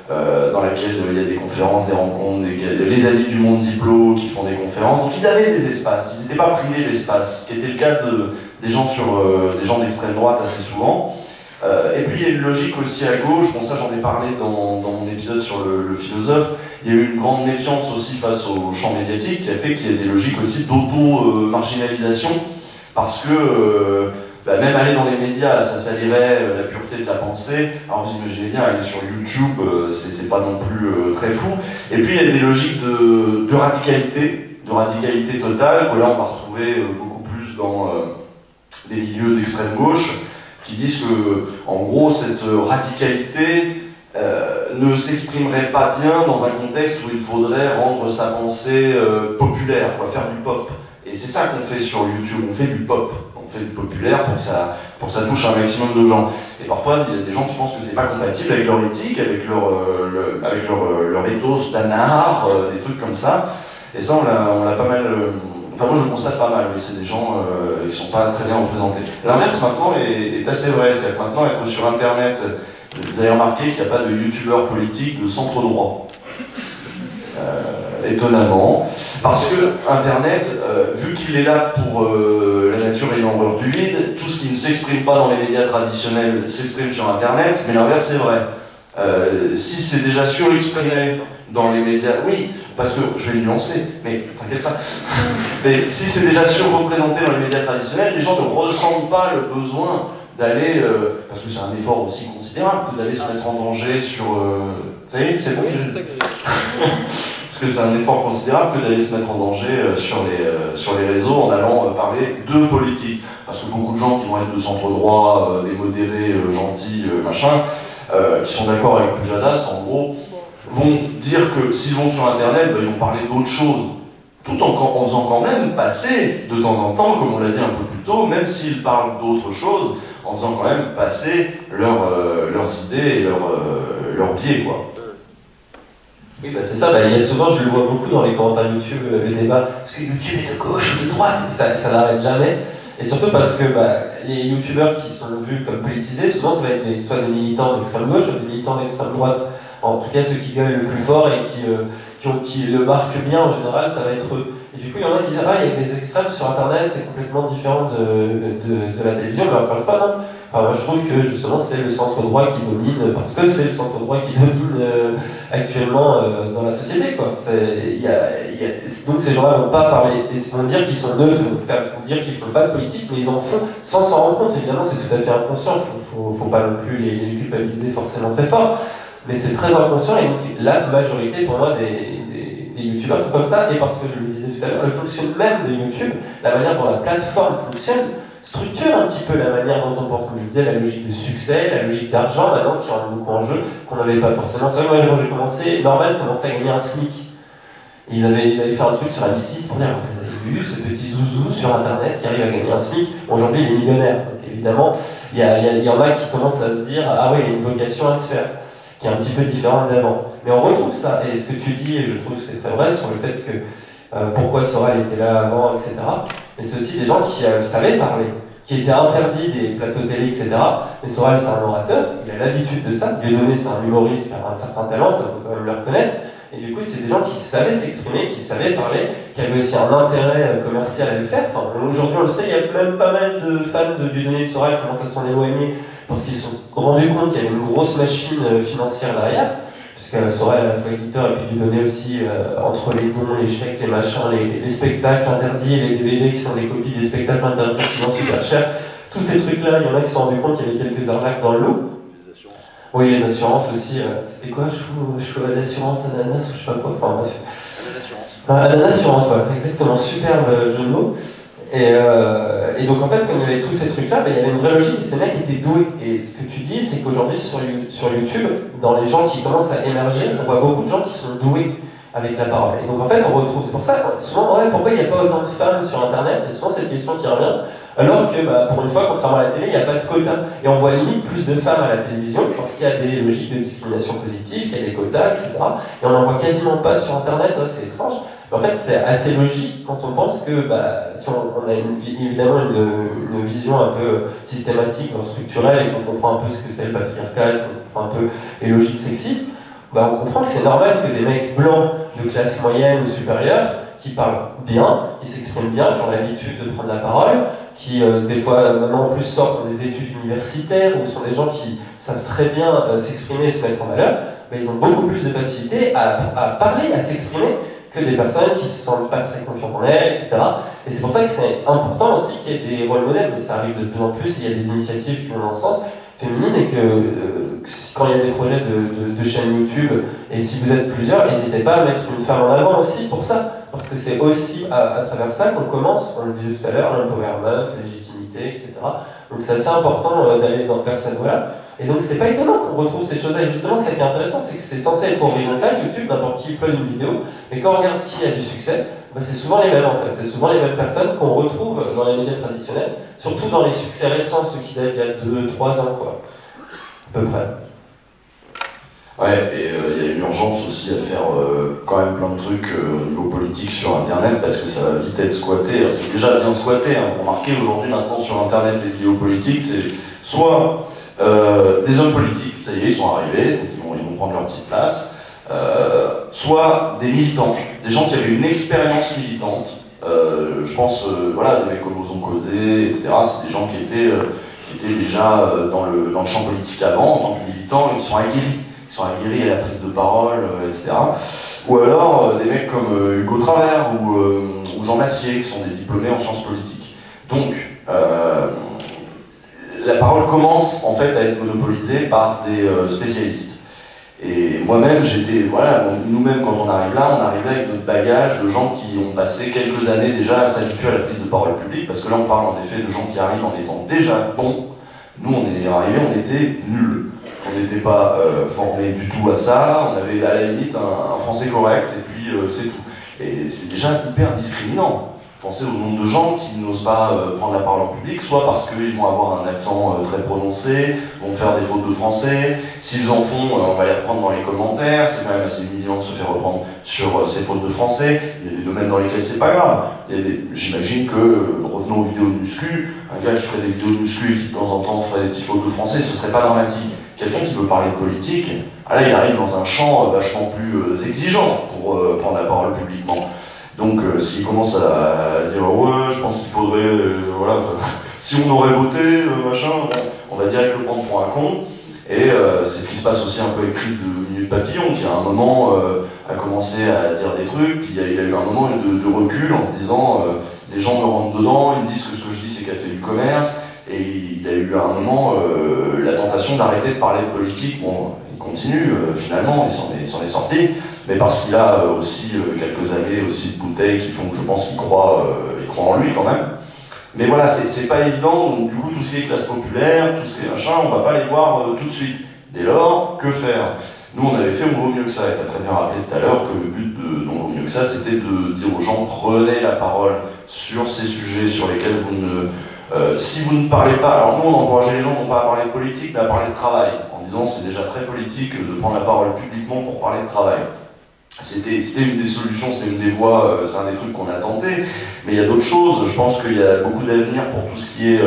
dans laquelle il y a des conférences, des rencontres, les amis du monde diplo qui font des conférences. Donc ils avaient des espaces, ils n'étaient pas privés d'espace, ce qui était le cas des gens d'extrême droite assez souvent. Et puis il y a une logique aussi à gauche, bon ça j'en ai parlé dans mon épisode sur le philosophe, il y a eu une grande méfiance aussi face au champ médiatique qui a fait qu'il y a des logiques aussi d'auto-marginalisation, parce que même aller dans les médias, ça salirait la pureté de la pensée. Alors vous imaginez bien, aller sur YouTube, c'est pas non plus très fou. Et puis il y a des logiques de radicalité totale, que là on va retrouver beaucoup plus dans des milieux d'extrême gauche, qui disent que, en gros, cette radicalité ne s'exprimerait pas bien dans un contexte où il faudrait rendre sa pensée populaire, faire du pop. Et c'est ça qu'on fait sur YouTube, on fait du pop. On fait du populaire pour que ça touche un maximum de gens. Et parfois, il y a des gens qui pensent que c'est pas compatible avec leur éthique, avec leur ethos d'anard, des trucs comme ça. Et ça, on l'a pas mal... Enfin, moi, je le constate pas mal, mais c'est des gens qui sont pas très bien représentés. L'inverse, maintenant, est assez vrai. C'est-à-dire que maintenant, être sur Internet, vous avez remarqué qu'il n'y a pas de youtubeurs politiques de centre droit. Étonnamment. Parce que Internet, vu qu'il est là pour la nature ayant horreur du vide, tout ce qui ne s'exprime pas dans les médias traditionnels s'exprime sur Internet, mais l'inverse est vrai. Si c'est déjà surexprimé dans les médias, oui, parce que je vais le nuancer, mais t'inquiète pas. Mais si c'est déjà surreprésenté dans les médias traditionnels, les gens ne ressentent pas le besoin d'aller, parce que c'est un effort aussi considérable, d'aller se mettre en danger sur... ça y est, c'est bon. Parce que c'est un effort considérable que d'aller se mettre en danger sur les réseaux en allant parler de politique. Parce que beaucoup de gens qui vont être de centre droit, des modérés gentils, machin, qui sont d'accord avec Pujadas, en gros, vont dire que s'ils vont sur Internet, ils vont parler d'autre chose. Tout en faisant quand même passer, de temps en temps, comme on l'a dit un peu plus tôt, même s'ils parlent d'autre chose, en faisant quand même passer leurs idées et leurs biais, quoi. Oui, bah c'est ça, il y a souvent, je le vois beaucoup dans les commentaires YouTube, le débat, est-ce que YouTube est de gauche ou de droite? Ça n'arrête jamais. Et surtout parce que les youtubeurs qui sont vus comme politisés, souvent ça va être soit des militants d'extrême gauche, soit des militants d'extrême droite. En tout cas, ceux qui gueulent le plus fort et qui le marquent bien en général, ça va être eux. Et du coup, il y en a qui disent « Ah, il y a des extrêmes sur Internet, c'est complètement différent de la télévision. » Mais encore une fois, non. Enfin, moi, je trouve que justement, c'est le centre droit qui domine, parce que c'est le centre droit qui domine actuellement dans la société, quoi. Donc ces gens-là vont pas parler, vont dire qu'ils sont neutres, vont dire qu'ils font pas de politique, mais ils en font sans s'en rendre compte. Évidemment, c'est tout à fait inconscient, faut pas non plus les culpabiliser forcément très fort. Mais c'est très inconscient, et donc la majorité pour moi des youtubeurs sont comme ça, et parce que je le disais tout à l'heure, le fonctionnement même de YouTube, la manière dont la plateforme fonctionne, structure un petit peu la manière dont on pense, comme je disais, la logique de succès, la logique d'argent maintenant qui rentre beaucoup en jeu, qu'on n'avait pas forcément. C'est vrai que moi quand j'ai commencé, Normal commençait à gagner un SMIC. Ils avaient fait un truc sur M6 pour dire, vous avez vu ce petit zouzou sur Internet qui arrive à gagner un SMIC, aujourd'hui il est millionnaire. Donc évidemment, il y en a qui commencent à se dire, ah oui, il y a une vocation à se faire, qui est un petit peu différente d'avant. Mais on retrouve ça, et ce que tu dis, et je trouve que c'est très vrai, sur le fait que pourquoi Soral était là avant, etc. Mais c'est aussi des gens qui savaient parler, qui étaient interdits des plateaux télé, etc. Mais Soral, c'est un orateur, il a l'habitude de ça. Dieudonné, c'est un humoriste qui a un certain talent, ça faut quand même le reconnaître. Et du coup, c'est des gens qui savaient s'exprimer, qui savaient parler, qui avaient aussi un intérêt commercial à le faire. Enfin, aujourd'hui, on le sait, il y a même pas mal de fans de Dieudonné et de Soral qui commencent à s'en éloigner parce qu'ils se sont rendus compte qu'il y avait une grosse machine financière derrière. Puisque Sorel à la fois éditeur et puis Dieudonné aussi, entre les dons, les chèques, les machins, les spectacles interdits, les DVD qui sont des copies des spectacles interdits qui vendent super cher, tous ces trucs-là, il y en a qui se sont rendus compte qu'il y avait quelques arnaques dans le lot. Les assurances. Oui, les assurances aussi. C'était quoi, je fous l'assurance ananas ou je sais pas quoi, enfin bref. L'assurance, voilà, exactement, superbe jeu de mots. Et donc en fait, comme il y avait tous ces trucs-là, il y avait une vraie logique, ces mecs étaient doués. Et ce que tu dis, c'est qu'aujourd'hui sur YouTube, dans les gens qui commencent à émerger, on voit beaucoup de gens qui sont doués avec la parole. Et donc en fait, on retrouve, c'est pour ça, souvent, pourquoi il n'y a pas autant de femmes sur Internet? Il y a souvent cette question qui revient, alors que pour une fois, contrairement à la télé, il n'y a pas de quota. Et on voit limite plus de femmes à la télévision, parce qu'il y a des logiques de discrimination positive, qu'il y a des quotas, etc. Et on n'en voit quasiment pas sur Internet, c'est étrange. En fait, c'est assez logique quand on pense que si on a évidemment une vision un peu systématique, structurelle, et qu'on comprend un peu ce que c'est le patriarcat, qu'on comprend un peu les logiques sexistes, bah on comprend que c'est normal que des mecs blancs de classe moyenne ou supérieure, qui parlent bien, qui s'expriment bien, qui ont l'habitude de prendre la parole, qui des fois maintenant en plus sortent des études universitaires, ou sont des gens qui savent très bien s'exprimer et se mettre en valeur, mais ils ont beaucoup plus de facilité à parler, à s'exprimer, que des personnes qui se sentent pas très confiantes en elles, etc. Et c'est pour ça que c'est important aussi qu'il y ait des rôles modèles, mais ça arrive de plus en plus, il y a des initiatives qui vont dans ce sens, féminines, et que quand il y a des projets de chaînes YouTube, et si vous êtes plusieurs, n'hésitez pas à mettre une femme en avant aussi pour ça, parce que c'est aussi à travers ça qu'on commence, on le disait tout à l'heure, l'empowerment, la légitimité, etc. Donc c'est assez important d'aller vers cette voie-là. Et donc c'est pas étonnant qu'on retrouve ces choses-là, et justement ce qui est intéressant, c'est que c'est censé être horizontal, YouTube, n'importe qui upload une vidéo, mais quand on regarde qui a du succès, bah, c'est souvent les mêmes en fait, c'est souvent les mêmes personnes qu'on retrouve dans les médias traditionnels, surtout dans les succès récents, ceux qui datent il y a 2-3 ans, quoi, à peu près. Ouais, et il y a une urgence aussi à faire quand même plein de trucs au niveau politique sur Internet, parce que ça va vite être squatté. Alors, c'est déjà bien squatté, hein. Vous remarquez aujourd'hui maintenant sur Internet les vidéos politiques, c'est soit des hommes politiques, ça y est, ils sont arrivés, donc ils vont prendre leur petite place, soit des militants, des gens qui avaient une expérience militante, je pense, voilà, des mecs comme Osons Causer, etc. C'est des gens qui étaient déjà dans le champ politique avant, en tant que militants, et qui sont aguerris à la prise de parole, etc. Ou alors des mecs comme Hugo Travers ou Jean Massier, qui sont des diplômés en sciences politiques. Donc, la parole commence en fait à être monopolisée par des spécialistes. Et moi-même, nous-mêmes quand on arrive là avec notre bagage de gens qui ont passé quelques années déjà à s'habituer à la prise de parole publique, parce que là on parle en effet de gens qui arrivent en étant déjà bons. Nous on est arrivés, on était nuls. On n'était pas formés du tout à ça, on avait à la limite un français correct, et puis c'est tout. Et c'est déjà hyper discriminant. Pensez au nombre de gens qui n'osent pas prendre la parole en public, soit parce qu'ils vont avoir un accent très prononcé, vont faire des fautes de français. S'ils en font, on va les reprendre dans les commentaires. C'est quand même assez humiliant de se faire reprendre sur ces fautes de français. Il y a des domaines dans lesquels c'est pas grave. J'imagine que, revenons aux vidéos de muscu, un gars qui ferait des vidéos de muscu et qui de temps en temps ferait des petites fautes de français, ce serait pas dramatique. Quelqu'un qui veut parler de politique, là il arrive dans un champ vachement plus exigeant pour prendre la parole publiquement. Donc s'il commence à dire ouais, je pense qu'il faudrait, voilà, si on aurait voté, machin, on va direct le prendre pour un con. Et c'est ce qui se passe aussi un peu avec Chris de Minute Papillon, qui à un moment a commencé à dire des trucs, puis il a eu un moment de recul en se disant les gens me rentrent dedans, ils me disent que ce que je dis c'est qu'elle fait du commerce, et il a eu à un moment la tentation d'arrêter de parler de politique. Bon, il continue finalement, il s'en est sorti. Mais parce qu'il a aussi quelques années aussi de bouteilles qui font que je pense qu'il croit en lui quand même. Mais voilà, c'est pas évident, donc du coup tout ce qui est classe populaire, tout ce qui est machin, on va pas les voir tout de suite. Dès lors, que faire? Nous on avait fait On vaut mieux que ça, et t'as très bien rappelé tout à l'heure que le but de On vaut mieux que ça, c'était de dire aux gens, prenez la parole sur ces sujets sur lesquels vous ne... si vous ne parlez pas, alors nous on encourageait les gens non pas à parler de politique, mais à parler de travail, en disant c'est déjà très politique de prendre la parole publiquement pour parler de travail. C'était une des solutions, c'était une des voies, c'est un des trucs qu'on a tenté, mais il y a d'autres choses. Je pense qu'il y a beaucoup d'avenir pour tout ce qui est,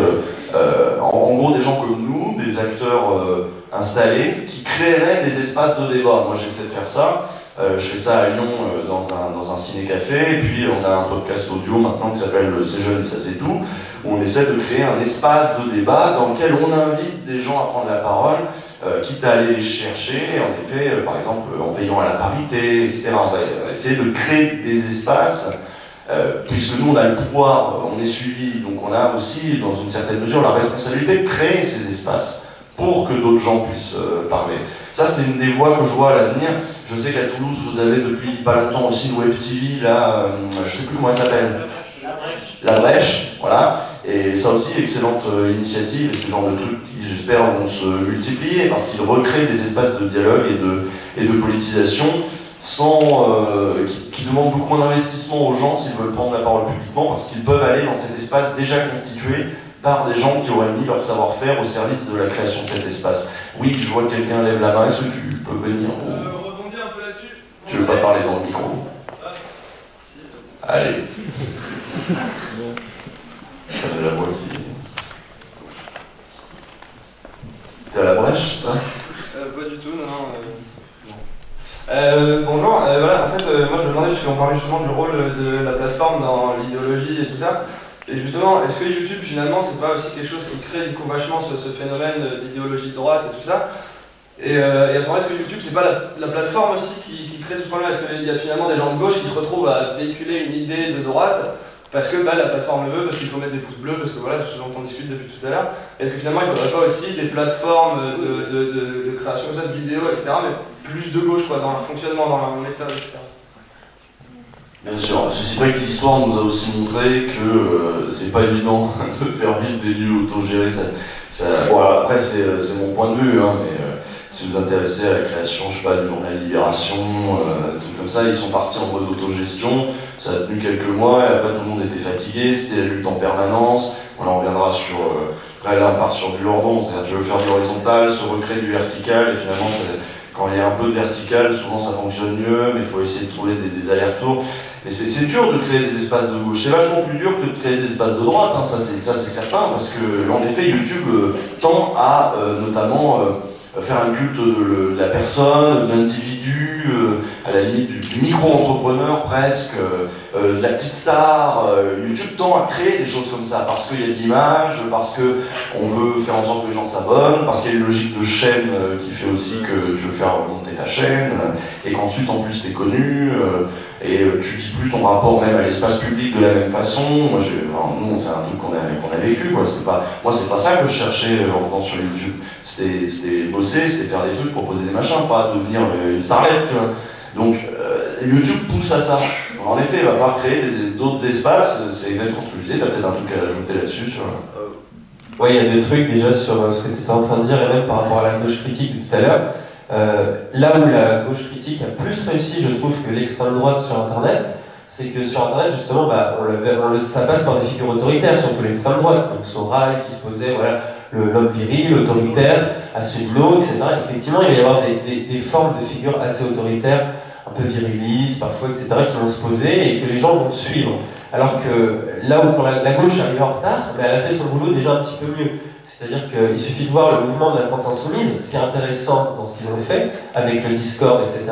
en gros, des gens comme nous, des acteurs installés, qui créeraient des espaces de débat. Moi, j'essaie de faire ça. Je fais ça à Lyon dans un ciné-café, et puis on a un podcast audio maintenant qui s'appelle C'est jeune et ça c'est tout, où on essaie de créer un espace de débat dans lequel on invite des gens à prendre la parole, quitte à aller les chercher, en effet, par exemple en veillant à la parité, etc. On va essayer de créer des espaces, puisque nous on a le pouvoir, on est suivi, donc on a aussi dans une certaine mesure la responsabilité de créer ces espaces pour que d'autres gens puissent parler. Ça c'est une des voies que je vois à l'avenir. Je sais qu'à Toulouse vous avez depuis pas longtemps aussi une web TV, là, je sais plus comment elle s'appelle. La Brèche, voilà. Et ça aussi, excellente initiative, et c'est le genre de trucs qui, j'espère, vont se multiplier, parce qu'ils recréent des espaces de dialogue et de politisation qui demandent beaucoup moins d'investissement aux gens s'ils veulent prendre la parole publiquement, parce qu'ils peuvent aller dans cet espace déjà constitué par des gens qui auraient mis leur savoir-faire au service de la création de cet espace. Oui, je vois que quelqu'un lève la main, est-ce que tu peux venir Rebondir un peu là-dessus. Tu veux pas parler dans le micro? Allez. T'as de la voix qui... T'es à la brèche, c'est ça? Pas du tout, non. Bonjour, voilà, en fait, moi je me demandais, parce qu'on parlait justement du rôle de la plateforme dans l'idéologie et tout ça, et justement, est-ce que YouTube finalement c'est pas aussi quelque chose qui crée du coup vachement ce phénomène d'idéologie de droite et tout ça, et à ce moment-là, est-ce que YouTube c'est pas la plateforme aussi qui crée tout ce problème? Est-ce qu'il y a finalement des gens de gauche qui se retrouvent à véhiculer une idée de droite parce que la plateforme le veut, parce qu'il faut mettre des pouces bleus, parce que voilà, tout ce dont on discute depuis tout à l'heure. Est-ce que finalement il ne faudrait pas aussi des plateformes de création de vidéos, etc., mais plus de gauche quoi, dans leur fonctionnement, dans leur méthode, etc. Bien sûr, ceci vrai que l'histoire nous a aussi montré que c'est pas évident de faire vivre des lieux autogérés. Voilà, après c'est mon point de vue, hein, mais si vous vous intéressez à la création, je sais pas, du journal Libération, des trucs comme ça, ils sont partis en mode autogestion, ça a tenu quelques mois, et après tout le monde était fatigué, c'était la lutte en permanence. Voilà, on reviendra sur... après là on part sur du Lordon, c'est-à-dire tu veux faire du horizontal, se recréer du vertical, et finalement quand il y a un peu de vertical, souvent ça fonctionne mieux, mais il faut essayer de trouver des allers-retours. Mais c'est dur de créer des espaces de gauche, c'est vachement plus dur que de créer des espaces de droite, hein, ça c'est certain, parce que en effet YouTube tend à notamment faire un culte de la personne, de l'individu, à la limite du micro-entrepreneur presque, de la petite star. YouTube tend à créer des choses comme ça, parce qu'il y a de l'image, parce qu'on veut faire en sorte que les gens s'abonnent, parce qu'il y a une logique de chaîne qui fait aussi que tu veux faire monter ta chaîne, et qu'ensuite en plus t'es connu, et tu vis plus ton rapport même à l'espace public de la même façon. Moi, nous, c'est un truc qu'on a vécu, quoi. Moi, c'est pas ça que je cherchais en venant sur YouTube. C'était bosser, c'était faire des trucs, proposer des machins, pas devenir une starlet, tu vois. Donc, YouTube pousse à ça. En effet, il va falloir créer d'autres espaces, c'est exactement ce que je disais, t'as peut-être un truc à ajouter là-dessus sur... Oui, il y a deux trucs déjà sur ce que tu étais en train de dire, et même par rapport à la gauche critique de tout à l'heure. Là où la gauche critique a plus réussi, je trouve, que l'extrême droite sur Internet, c'est que sur Internet, justement, ça passe par des figures autoritaires, surtout l'extrême droite. Donc Soral qui se posait, voilà, l'homme viril, autoritaire, Asselineau, etc. Effectivement, il va y avoir des formes de figures assez autoritaires, un peu virilistes, parfois, etc., qui vont se poser et que les gens vont suivre. Alors que là où quand la gauche est arrivée en retard, elle a fait son boulot déjà un petit peu mieux. C'est-à-dire qu'il suffit de voir le mouvement de la France Insoumise. Ce qui est intéressant dans ce qu'ils ont fait, avec le Discord, etc.,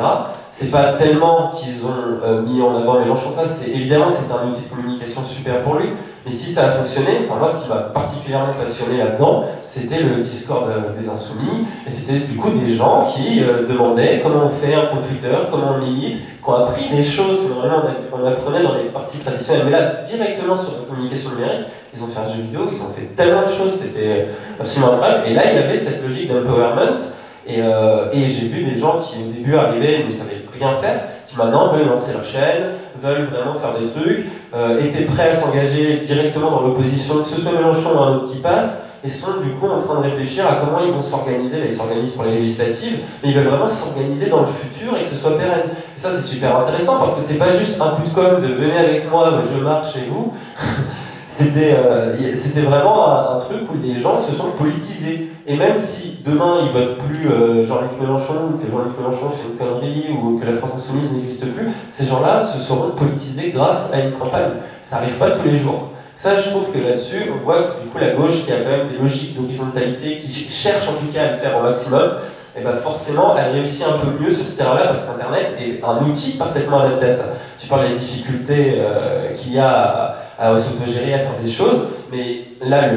c'est pas tellement qu'ils ont mis en avant Mélenchon, ça c'est évidemment que c'est un outil de communication super pour lui, mais si ça a fonctionné, moi ce qui m'a particulièrement passionné là-dedans, c'était le Discord des Insoumis, et c'était du coup des gens qui demandaient comment on fait un compte Twitter, comment on milite, qui ont appris des choses que normalement on apprenait dans les partis traditionnels, mais là directement sur la communication numérique. Ils ont fait un jeu vidéo, ils ont fait tellement de choses, c'était absolument incroyable. Et là, il y avait cette logique d'empowerment. Et j'ai vu des gens qui, au début, arrivaient et ne savaient rien faire, qui maintenant veulent lancer leur chaîne, veulent vraiment faire des trucs, étaient prêts à s'engager directement dans l'opposition, que ce soit Mélenchon ou un autre qui passe, et sont du coup en train de réfléchir à comment ils vont s'organiser. Là, ils s'organisent pour les législatives, mais ils veulent vraiment s'organiser dans le futur et que ce soit pérenne. Et ça, c'est super intéressant parce que c'est pas juste un coup de com' de venez avec moi, je marche chez vous. C'était vraiment un truc où les gens se sont politisés. Et même si demain ils votent plus Jean-Luc Mélenchon, ou que Jean-Luc Mélenchon fait une connerie, ou que la France Insoumise n'existe plus, ces gens-là se seront politisés grâce à une campagne. Ça n'arrive pas tous les jours. Ça, je trouve que là-dessus, on voit que du coup la gauche, qui a quand même des logiques d'horizontalité, qui cherche en tout cas à le faire au maximum, et ben forcément, elle réussit un peu mieux sur ce terrain-là parce qu'Internet est un outil parfaitement adapté à ça. Tu parles des difficultés qu'il y a à s'autogérer, à faire des choses, mais là,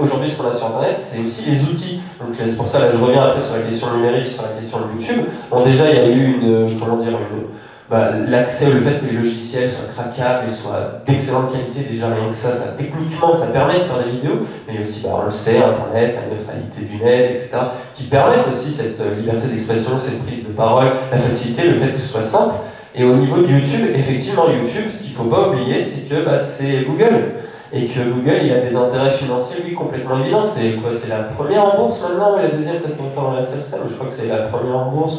aujourd'hui, ce qu'on a sur Internet, c'est aussi les outils. Donc c'est pour ça, là, je reviens après sur la question numérique, sur la question de YouTube. Bon, déjà, il y a eu l'accès, le fait que les logiciels soient craquables et soient d'excellente qualité, déjà rien que ça, techniquement, ça permet de faire des vidéos, mais il y a aussi, on le sait, Internet, la neutralité du net, etc., qui permettent aussi cette liberté d'expression, cette prise de parole, la facilité, le fait que ce soit simple. Et au niveau de YouTube, effectivement, YouTube, ce qu'il ne faut pas oublier, c'est que c'est Google. Et que Google, il a des intérêts financiers, lui, complètement évidents. C'est quoi? C'est la première en bourse maintenant, ou la deuxième, peut-être encore dans la salle, mais je crois que c'est la première en bourse.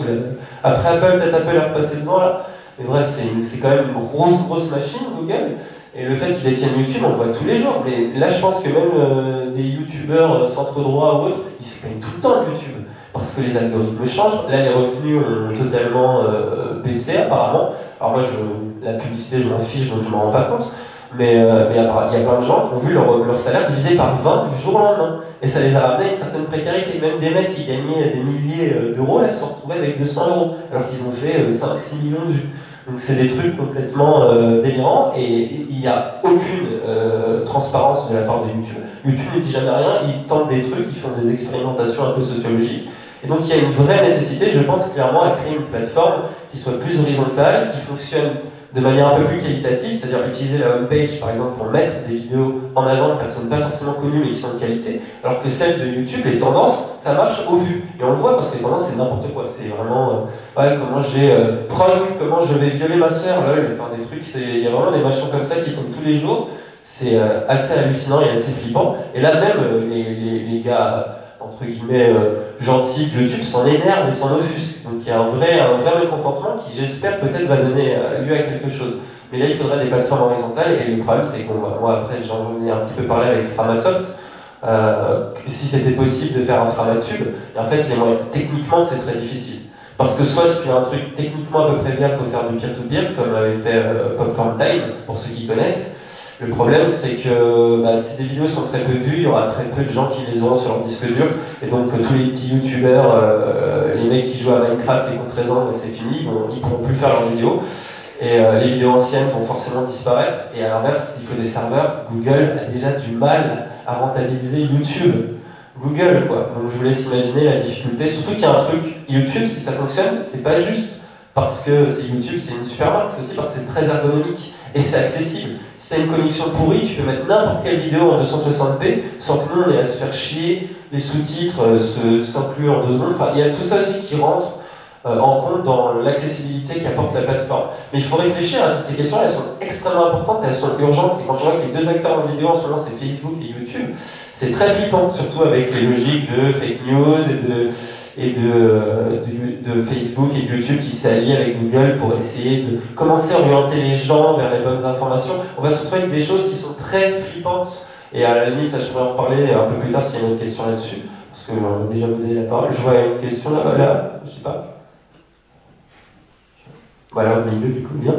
Après Apple, peut-être Apple est repassé devant, là. Mais bref, c'est quand même une grosse machine, Google. Et le fait qu'ils détiennent YouTube, on le voit tous les jours. Mais là, je pense que même des youtubeurs centre droit ou autres, ils se plaignent tout le temps de YouTube. Parce que les algorithmes changent. Là, les revenus ont totalement baissé, apparemment. Alors moi, la publicité, je m'en fiche, donc je ne m'en rends pas compte. mais il y a plein de gens qui ont vu leur salaire divisé par 20 du jour au lendemain. Et ça les a ramenés à une certaine précarité. Même des mecs qui gagnaient des milliers d'euros, là, se sont retrouvés avec 200 euros, alors qu'ils ont fait 5-6 millions de vues. Donc c'est des trucs complètement délirants, et il n'y a aucune transparence de la part de YouTube. YouTube ne dit jamais rien, ils tentent des trucs, ils font des expérimentations un peu sociologiques. Et donc il y a une vraie nécessité, je pense clairement, à créer une plateforme qui soit plus horizontale, qui fonctionne de manière un peu plus qualitative, c'est-à-dire utiliser la homepage par exemple pour mettre des vidéos en avant de personnes pas forcément connues mais qui sont de qualité, alors que celle de YouTube, les tendances, ça marche au vu. Et on le voit parce que les tendances c'est n'importe quoi, c'est vraiment ouais, comment j'ai comment je vais violer ma soeur, lol, enfin des trucs, il y a vraiment des machins comme ça qui tombent tous les jours, c'est assez hallucinant et assez flippant. Et là même les gars entre guillemets gentils de YouTube s'en énervent et s'en offusquent. Donc il y a un vrai mécontentement qui, j'espère, peut-être va donner lieu à quelque chose. Mais là, il faudrait des plateformes horizontales, et le problème, c'est que moi, après, j'en venais un petit peu parler avec Framasoft, si c'était possible de faire un Framatube, et en fait, les moyens, techniquement, c'est très difficile. Parce que soit, si tu as un truc techniquement à peu près viable, il faut faire du peer-to-peer, comme avait fait Popcorn Time, pour ceux qui connaissent. Le problème, c'est que si des vidéos sont très peu vues, il y aura très peu de gens qui les auront sur leur disque dur. Et donc, tous les petits youtubeurs, les mecs qui jouent à Minecraft et qui ont 13 ans, c'est fini, ils ne pourront plus faire leurs vidéos. Et les vidéos anciennes vont forcément disparaître. Et à l'inverse, il faut des serveurs. Google a déjà du mal à rentabiliser YouTube. Google, quoi. Donc, je vous laisse imaginer la difficulté. Surtout qu'il y a un truc, YouTube, si ça fonctionne, c'est pas juste parce que c'est YouTube, c'est une super marque, c'est aussi parce que c'est très ergonomique et c'est accessible. Si tu as une connexion pourrie, tu peux mettre n'importe quelle vidéo en 260p sans que le monde ait à se faire chier, les sous-titres s'incluent en 2 secondes. Enfin, il y a tout ça aussi qui rentre en compte dans l'accessibilité qu'apporte la plateforme. Mais il faut réfléchir à toutes ces questions, elles sont extrêmement importantes et elles sont urgentes. Et quand on voit que les 2 acteurs en vidéo en ce moment, c'est Facebook et YouTube, c'est très flippant, surtout avec les logiques de fake news et de Facebook et de YouTube qui s'allient avec Google pour essayer de commencer à orienter les gens vers les bonnes informations. On va se retrouver avec des choses qui sont très flippantes. Et à la limite, ça, je pourrais en reparler un peu plus tard s'il y a une autre question là-dessus. Parce que on a déjà donné la parole. Je vois une question là-bas, là, je sais pas. Voilà, au milieu du coup, bien.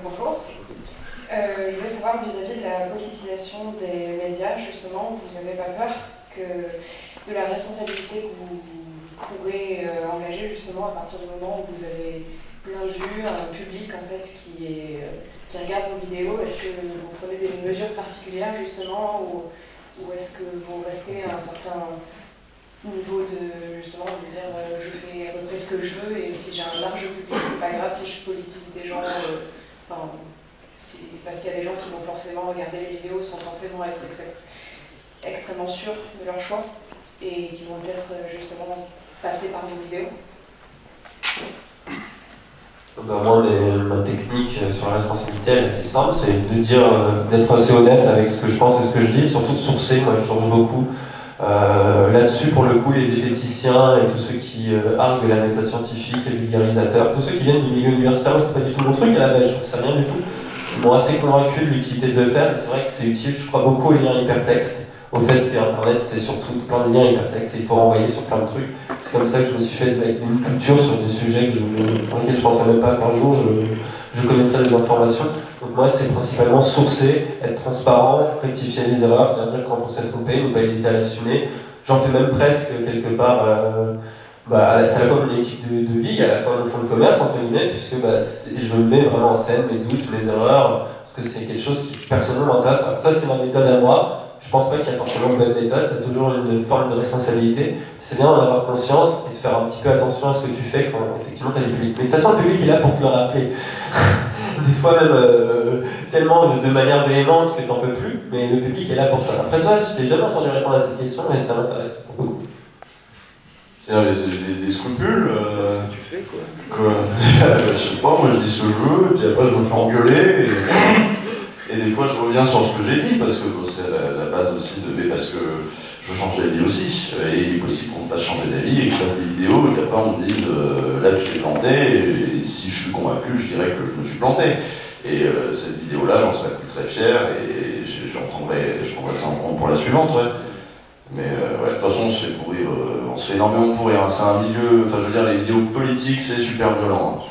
Bonjour. Je voulais savoir vis-à-vis de la politisation des médias, justement, vous n'avez pas peur de la responsabilité que vous pourrez engager justement à partir du moment où vous avez plein de vues, un public en fait qui regarde vos vidéos. Est-ce que vous prenez des mesures particulières justement ou est-ce que vous restez à un certain niveau de justement de dire je fais à peu près ce que je veux et si j'ai un large public c'est pas grave si je politise des gens parce qu'il y a des gens qui vont forcément regarder les vidéos sans forcément être extrêmement sûrs de leur choix et qui vont peut-être justement passer par vos vidéos. Moi, ma technique sur la responsabilité, elle est assez simple, c'est de dire, d'être assez honnête avec ce que je pense et ce que je dis, surtout de sourcer. Moi, je source beaucoup. Là-dessus, pour le coup, les zététiciens et tous ceux qui arguent la méthode scientifique, les vulgarisateurs, tous ceux qui viennent du milieu universitaire, c'est pas du tout mon truc à la base, je trouve ça rien du tout. Ils m'ont assez convaincu de l'utilité de le faire, et c'est vrai que c'est utile. Je crois beaucoup aux liens hypertextes, au fait que Internet c'est surtout plein de liens hypertextes et il faut renvoyer sur plein de trucs. C'est comme ça que je me suis fait une culture sur des sujets pour lesquels je pensais même pas qu'un jour je connaîtrais des informations. Donc moi c'est principalement sourcer, être transparent, rectifier les erreurs, c'est-à-dire quand on s'est trompé, ne pas hésiter à l'assumer. J'en fais même presque quelque part, c'est à la fois mon éthique de vie, à la fois mon fond de commerce entre guillemets, puisque je mets vraiment en scène mes doutes, mes erreurs, parce que c'est quelque chose qui personnellement m'intéresse. Ça c'est ma méthode à moi. Je pense pas qu'il y a forcément une bonne méthode, tu as toujours une forme de responsabilité. C'est bien d'en avoir conscience et de faire un petit peu attention à ce que tu fais quand effectivement tu as du public. Mais de toute façon, le public est là pour te le rappeler. Des fois même tellement de manière véhémente que tu n'en peux plus, mais le public est là pour ça. Après toi, je t'ai jamais entendu répondre à cette question, mais ça m'intéresse beaucoup. C'est-à-dire, j'ai des scrupules. Tu fais quoi Je sais pas, moi je dis ce que je veux, et puis après je me fais engueuler. Et des fois, je reviens sur ce que j'ai dit, parce que c'est la base aussi de... Mais parce que je change d'avis aussi. Et il est possible qu'on me fasse changer d'avis et que je fasse des vidéos et qu'après on me dise là tu t'es planté, et si je suis convaincu, je dirais que je me suis planté. Et cette vidéo-là, j'en serais plus très fier et je prendrais ça en compte pour la suivante. Ouais. Mais ouais, de toute façon, on se fait pourrir, on se fait énormément pourrir. Hein. C'est un milieu, enfin je veux dire, les vidéos politiques, c'est super violent. Hein.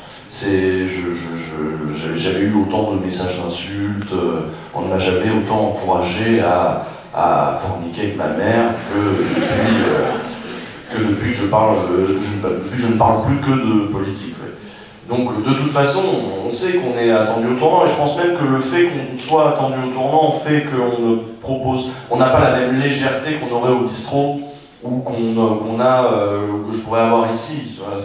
J'avais jamais eu autant de messages d'insultes, on ne m'a jamais autant encouragé à forniquer avec ma mère que depuis que je ne parle plus que de politique. Ouais. Donc de toute façon, on sait qu'on est attendu au tournant, et je pense même que le fait qu'on soit attendu au tournant fait qu'on n'a pas la même légèreté qu'on aurait au bistrot ou que je pourrais avoir ici. Tu vois,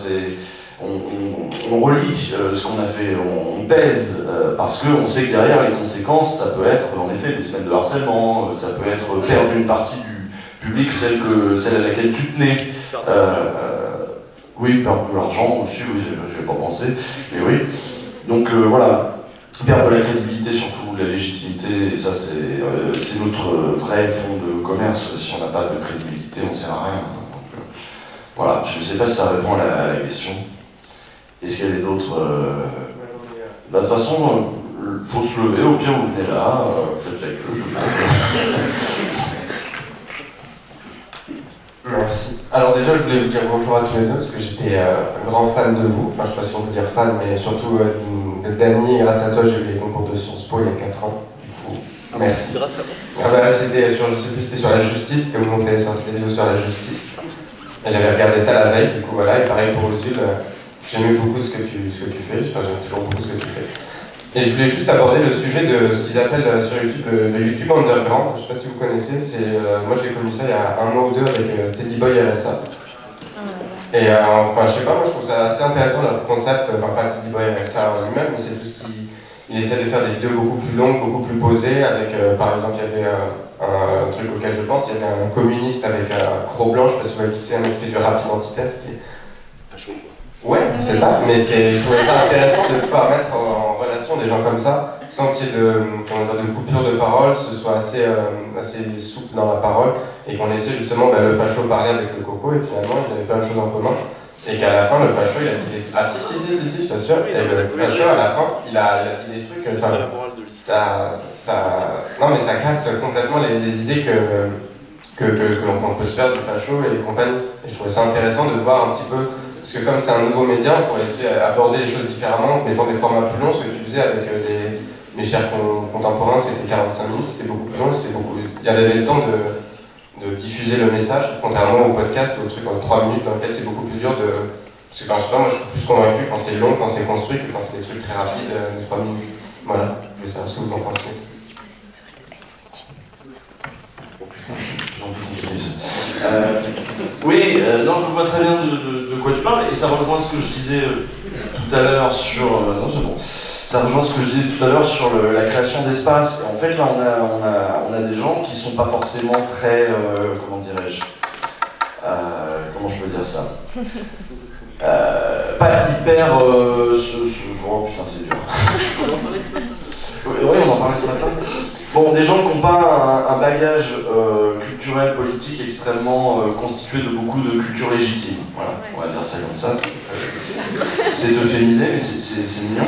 on relie ce qu'on a fait, on pèse, parce qu'on sait que derrière les conséquences, ça peut être en effet des semaines de harcèlement, ça peut être perdre une partie du public, celle à laquelle tu tenais. Oui, perdre de l'argent aussi, oui, j'y avais pas pensé, mais oui. Donc voilà, perdre de la crédibilité, surtout de la légitimité, et ça c'est notre vrai fond de commerce. Si on n'a pas de crédibilité, on ne sert à rien. Donc, voilà, je ne sais pas si ça répond à la question. Est-ce qu'il y avait d'autres... de toute façon, il faut se lever, au pire vous venez là, faites la queue, je pense. Merci. Alors déjà, je voulais vous dire bonjour à tous les deux, parce que j'étais un grand fan de vous. Enfin, je ne sais pas si on peut dire fan, mais surtout de Dany. Grâce à toi, j'ai eu les concours de Sciences Po il y a 4 ans. Du coup, merci. Grâce à moi. C'était sur, je sais plus, c'était sur la justice, c'était vous montez sorti des vidéos sur la justice. Et j'avais regardé ça la veille, du coup voilà, et pareil pour Usul, j'aimais beaucoup ce que tu fais, enfin j'aime toujours beaucoup ce que tu fais. Et je voulais juste aborder le sujet de ce qu'ils appellent sur YouTube le YouTube Underground. Je ne sais pas si vous connaissez, moi j'ai connu ça il y a un mois ou deux avec Teddy Boy RSA. Et enfin je sais pas, moi je trouve ça assez intéressant le concept, enfin pas Teddy Boy RSA en lui-même, mais c'est tout ce qu'il essaie de faire des vidéos beaucoup plus longues, beaucoup plus posées, avec par exemple il y avait un truc auquel je pense, il y avait un communiste avec un croc blanc, je sais pas si vous voyez qui c'est, un mec qui fait du rap identitaire. Ouais, c'est ça, mais je trouvais ça intéressant de pouvoir mettre en relation des gens comme ça, sans qu'il y ait de coupure de parole, ce soit assez souple dans la parole, et qu'on laissait justement le facho parler avec le coco, et finalement ils avaient plein de choses en commun, et qu'à la fin le facho il a dit « Ah si, je t'assure », et le facho à la fin il a dit des trucs, c'est ça la morale de l'histoire. non mais ça casse complètement les idées qu'on peut se faire du facho et compagnie, et je trouvais ça intéressant de voir un petit peu. Parce que comme c'est un nouveau média, on pourrait essayer d'aborder les choses différemment, en mettant des formats plus longs. Ce que tu faisais avec mes chers contemporains, c'était 45 minutes, c'était beaucoup plus long, il y avait le temps de diffuser le message, contrairement au podcast ou au truc en 3 minutes, dans lequel c'est beaucoup plus dur de... Parce que, enfin, je sais pas, moi je suis plus convaincu quand c'est long, quand c'est construit, que quand c'est des trucs très rapides, 3 minutes. Voilà, je voulais savoir ce que vous en pensez. Oui, non, je vois très bien de quoi tu parles, et ça rejoint ce que je disais tout à l'heure sur... non, c'est bon. Ça rejoint ce que je disais tout à l'heure sur la création d'espace. En fait, là, on a des gens qui sont pas forcément très... comment dirais-je comment je peux dire ça pas hyper... oh putain, c'est dur. Oui, on en parlait ce matin. Bon, des gens qui n'ont pas un bagage culturel, politique extrêmement constitué de beaucoup de culture légitime. Voilà, on va dire ça comme ça. C'est euphémisé, mais c'est mignon.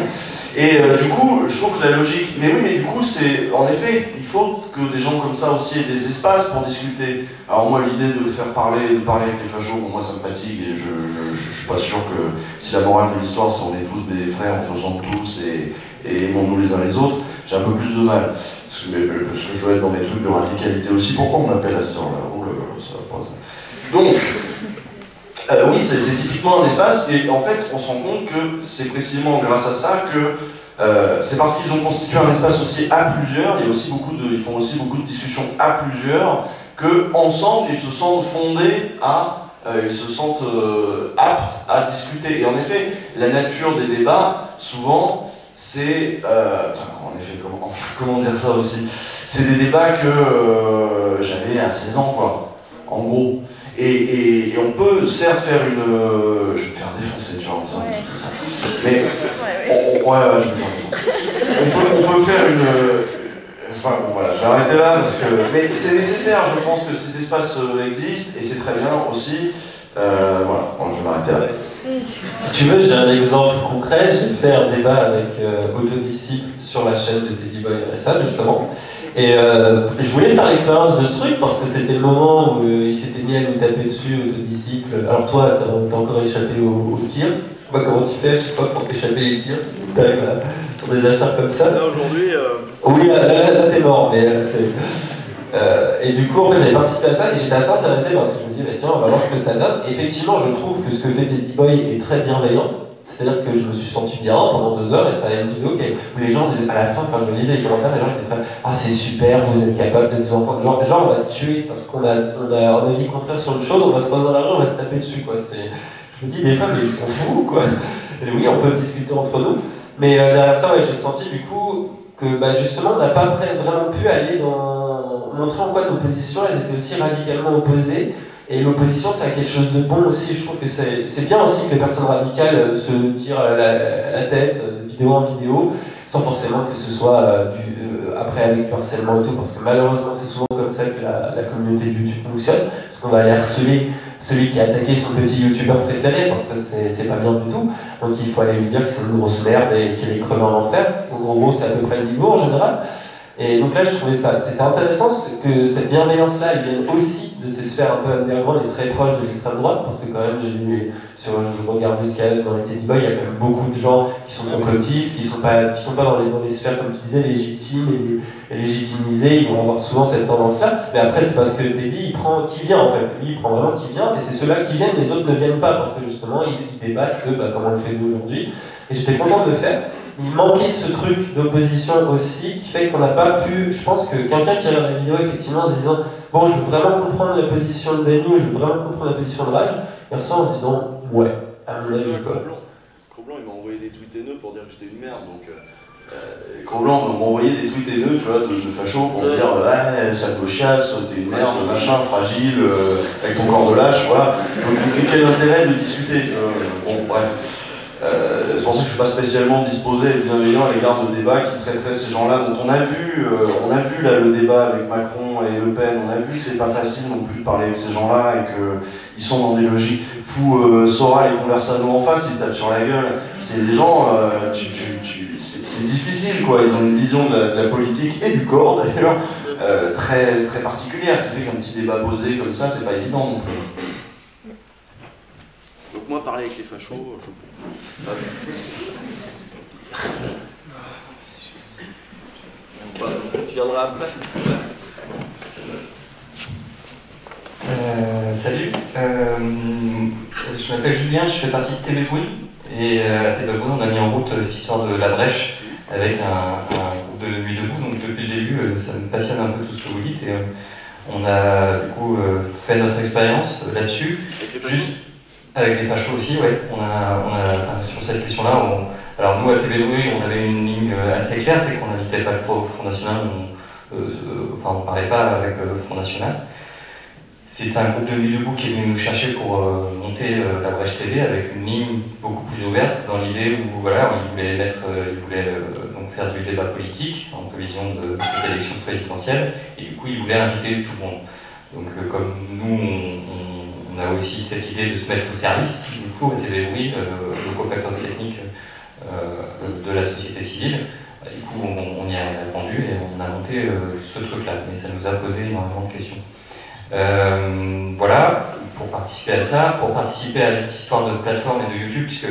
Et du coup, je trouve que la logique... Mais oui, mais du coup, c'est... En effet, il faut que des gens comme ça aussi aient des espaces pour discuter. Alors moi, l'idée de parler avec les fachos, bon, moi ça me fatigue, et je suis pas sûr que si la morale de l'histoire, c'est on est tous des frères, on se ressemble tous, et aimons-nous les uns les autres, j'ai un peu plus de mal. Parce que je dois être dans mes trucs de radicalité aussi. Pourquoi on m'appelle à cette heure-là? Oh là là, ça va pas ça. Donc, oui, c'est typiquement un espace, et en fait, on se rend compte que c'est précisément grâce à ça que c'est parce qu'ils ont constitué un espace aussi à plusieurs, ils font aussi beaucoup de discussions à plusieurs, qu'ensemble, ils se sentent fondés ils se sentent aptes à discuter. Et en effet, la nature des débats, souvent, c'est... en effet, comment dire ça aussi? C'est des débats que j'avais à 16 ans, quoi, en gros. Et on peut certes faire une... je vais me faire défoncer, tu vois, en disant ça. Mais... ouais, je vais me faire défoncer. On peut faire Enfin bon voilà, je vais arrêter là parce que. Mais c'est nécessaire, je pense que ces espaces existent et c'est très bien aussi. Voilà, bon, je vais m'arrêter là. Si tu veux, j'ai un exemple concret. J'ai fait un débat avec Autodisciple sur la chaîne de Teddy Boy RSA justement. Et je voulais faire l'expérience de ce truc parce que c'était le moment où il s'était mis à nous taper dessus, Autodisciple. Alors toi, t'as encore échappé au tir. Bah, comment tu fais, je sais pas, pour échapper les tirs. T'arrives sur des affaires comme ça. Là aujourd'hui. Oui, là t'es mort, mais c'est. Et du coup, en fait, j'avais participé à ça et j'étais assez intéressé parce que je me dis, bah, tiens, on va voir ce que ça donne. Et effectivement, je trouve que ce que fait Teddy Boy est très bienveillant. C'est-à-dire que je me suis senti bien pendant 2 heures et ça a une vidéo où les gens disaient, à la fin, quand je lisais les commentaires, les gens étaient très, ah c'est super, vous êtes capable de vous entendre. Genre on va se tuer parce qu'on a un avis contraire sur une chose, on va se poser dans la rue, on va se taper dessus, quoi. Je me dis, des fois, mais ils sont fous, quoi. Et oui, on peut discuter entre nous. Mais derrière ça, ouais, j'ai senti du coup que bah, justement, on n'a pas vraiment pu aller montrer en quoi nos positions, elles étaient aussi radicalement opposées. Et l'opposition, c'est quelque chose de bon aussi. Je trouve que c'est bien aussi que les personnes radicales se tirent la tête, de vidéo en vidéo, sans forcément que ce soit après avec du harcèlement et tout, parce que malheureusement, c'est souvent comme ça que la communauté de YouTube fonctionne, parce qu'on va aller harceler celui qui a attaqué son petit youtubeur préféré, parce que c'est pas bien du tout. Donc il faut aller lui dire que c'est une grosse merde et qu'il est crevé en enfer. En gros, c'est à peu près le niveau en général. Et donc là, je trouvais ça, c'était intéressant que cette bienveillance-là, elle vienne aussi de ces sphères un peu underground et très proches de l'extrême droite, parce que quand même, je regardais ce qu'il y a dans les Teddy Boy, il y a quand même beaucoup de gens qui sont complotistes, qui sont pas dans les sphères, comme tu disais, légitimes et légitimisées, ils vont avoir souvent cette tendance-là, mais après, c'est parce que Teddy, qui vient en fait, lui, il prend vraiment qui vient, et c'est ceux-là qui viennent, les autres ne viennent pas, parce que justement, ils débattent que, comme on le fait nous aujourd'hui, et j'étais content de le faire. Il manquait ce truc d'opposition aussi qui fait qu'on n'a pas pu. Je pense que quelqu'un qui regarde la vidéo effectivement en se disant bon, je veux vraiment comprendre la position de Benny, je veux vraiment comprendre la position de Rage, il ressort en se disant ouais, à mon avis quoi. Cro-Blanc, il m'a envoyé des tweets haineux pour dire que j'étais une merde, donc. Cro-Blanc m'a envoyé des tweets haineux, tu vois, de facho pour me dire ouais, ça gauchiasse, t'es une merde, machin, fragile, avec ton corps de lâche, voilà. Donc quel intérêt de discuter, tu vois. Bon, bref. C'est pour ça que je ne suis pas spécialement disposé et bienveillant à l'égard de débats qui traiteraient ces gens-là, dont on a vu là, le débat avec Macron et Le Pen, on a vu que c'est pas facile non plus de parler avec ces gens-là et qu'ils sont dans des logiques fous. Soral et Conversano en face, ils se tapent sur la gueule. C'est des gens, c'est difficile quoi, ils ont une vision de la politique et du corps d'ailleurs très, très particulière qui fait qu'un petit débat posé comme ça, c'est pas évident non plus. Donc moi, parler avec les fachos, tu viendras après. Salut, je m'appelle Julien, je fais partie de TV Bruit et à TV Bruit on a mis en route cette histoire de la brèche avec un groupe de Nuit debout, donc depuis le début ça me passionne un peu tout ce que vous dites et on a du coup fait notre expérience là-dessus. Avec les fachos aussi, ouais. On a sur cette question-là, alors nous à TV Bruit, on avait une ligne assez claire, c'est qu'on n'invitait pas le Front National, on parlait pas avec le Front National. C'est un groupe de Nuit debout qui est venu nous chercher pour monter la Brèche TV avec une ligne beaucoup plus ouverte, dans l'idée où voilà, il voulait donc faire du débat politique en prévision de cette élection présidentielle, et du coup il voulait inviter tout le monde. Donc comme nous on a aussi cette idée de se mettre au service, du coup, à TV Bruit, le compétence technique de la société civile. Du coup, on y a répondu et on a monté ce truc-là, mais ça nous a posé énormément de questions. Voilà, pour participer à ça, pour participer à cette histoire de plateforme et de YouTube, puisque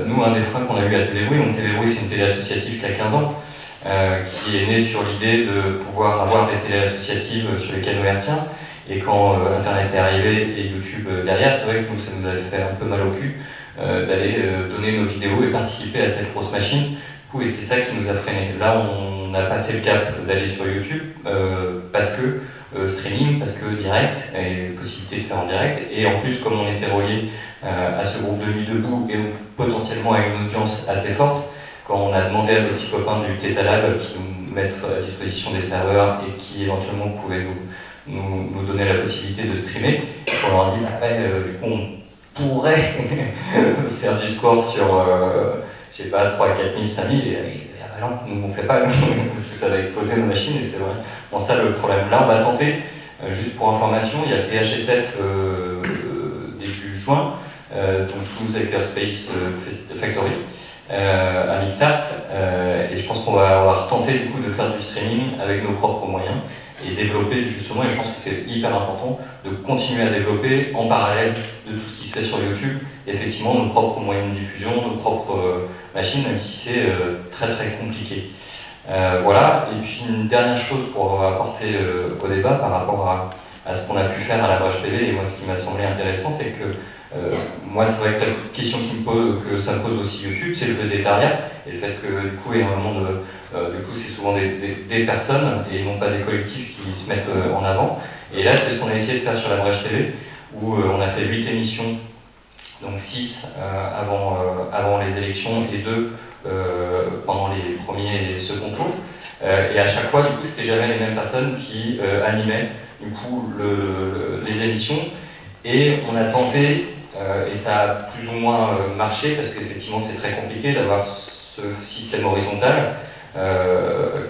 nous, un des freins qu'on a eu à TV Bruit, donc TV Bruit, c'est une télé associative qui a 15 ans, qui est née sur l'idée de pouvoir avoir des télés associatives sur les canaux hertziens. Et quand Internet est arrivé et YouTube derrière, c'est vrai que nous, ça nous avait fait un peu mal au cul d'aller donner nos vidéos et participer à cette grosse machine. Et c'est ça qui nous a freinés. Là, on a passé le cap d'aller sur YouTube parce que streaming, parce que direct, et possibilité de faire en direct. Et en plus, comme on était relié à ce groupe de Nuit debout et donc potentiellement à une audience assez forte, quand on a demandé à nos petits copains du Theta Lab qui nous mettent à disposition des serveurs et qui éventuellement pouvaient nous donner la possibilité de streamer, on leur a dit du coup on pourrait faire du score sur je sais pas 3 000, 4 000, 5 000 et bah non, nous on fait pas, parce que ça va exploser nos machines, et c'est vraiment ça le problème. Là, on va tenter, juste pour information, il y a THSF début juin, donc Toulouse Hackerspace Factory, à Mixart, et je pense qu'on va tenter du coup de faire du streaming avec nos propres moyens et développer justement, et je pense que c'est hyper important de continuer à développer en parallèle de tout ce qui se fait sur YouTube, effectivement nos propres moyens de diffusion, nos propres machines, même si c'est très très compliqué. Voilà, et puis une dernière chose pour apporter au débat par rapport à ce qu'on a pu faire à la Brèche TV, et moi ce qui m'a semblé intéressant, c'est que moi c'est vrai que la question que ça me pose aussi YouTube, c'est le végétariat, et le fait que du coup énormément du coup c'est souvent des personnes et non pas des collectifs qui se mettent en avant. Et là c'est ce qu'on a essayé de faire sur la Brèche TV, où on a fait 8 émissions, donc 6 avant les élections et 2 pendant les premiers et seconds tours. Et à chaque fois, du coup, c'était jamais les mêmes personnes qui animaient du coup les émissions. Et on a tenté, et ça a plus ou moins marché, parce qu'effectivement c'est très compliqué d'avoir ce système horizontal,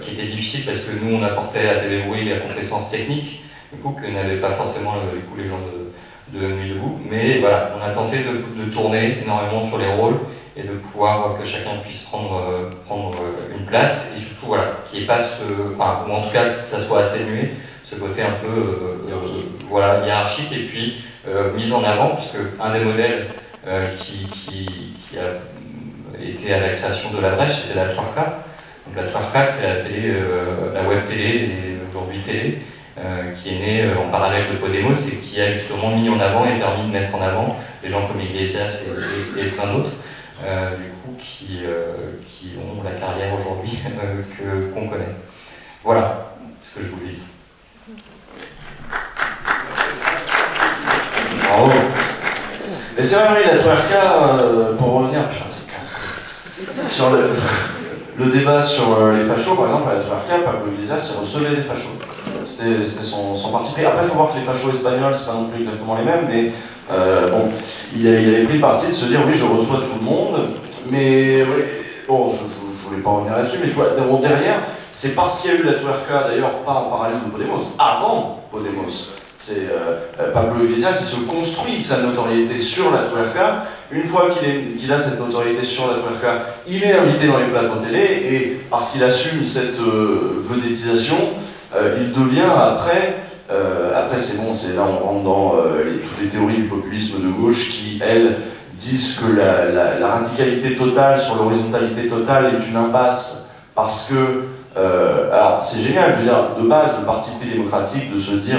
qui était difficile parce que nous on apportait à TV Bruit la compétence technique, du coup que n'avaient pas forcément du coup, les gens de Nuit debout. Mais voilà, on a tenté de tourner énormément sur les rôles et de pouvoir que chacun puisse prendre une place, et surtout voilà, qu'il n'y ait pas ou en tout cas que ça soit atténué, ce côté un peu voilà, hiérarchique, et puis mise en avant, puisque un des modèles qui a été à la création de la Brèche, c'était la Twerka. Donc la Twerka, qui est la web télé, et aujourd'hui télé, qui est née en parallèle de Podemos, et qui a justement mis en avant et permis de mettre en avant des gens comme Iglesias et plein d'autres, du coup, qui ont la carrière aujourd'hui qu'on connaît. Voilà ce que je voulais dire. Bravo. Mais c'est vrai, oui, la Twerka, pour revenir, putain, c'est casse-couille. Sur le débat sur les fachos, par exemple, à la Twerka, Pablo Iglesias, il recevait des fachos. C'était son parti pris. Après, il faut voir que les fachos espagnols, c'est pas non plus exactement les mêmes, mais bon, il avait pris le parti de se dire, oui, je reçois tout le monde, mais oui, bon, je voulais pas revenir là-dessus, mais tu vois, derrière, c'est parce qu'il y a eu la Twerka, d'ailleurs, pas en parallèle de Podemos, avant Podemos. C'est Pablo Iglesias, il se construit sa notoriété sur la Twerka. Une fois qu'il a cette notoriété sur la Twerka, il est invité dans les plateaux télé, et parce qu'il assume cette vedettisation, il devient après c'est bon, là on rentre dans toutes les théories du populisme de gauche qui, elles, disent que la radicalité totale sur l'horizontalité totale est une impasse, parce que, alors c'est génial, je veux dire, de base, le parti pris démocratique, de se dire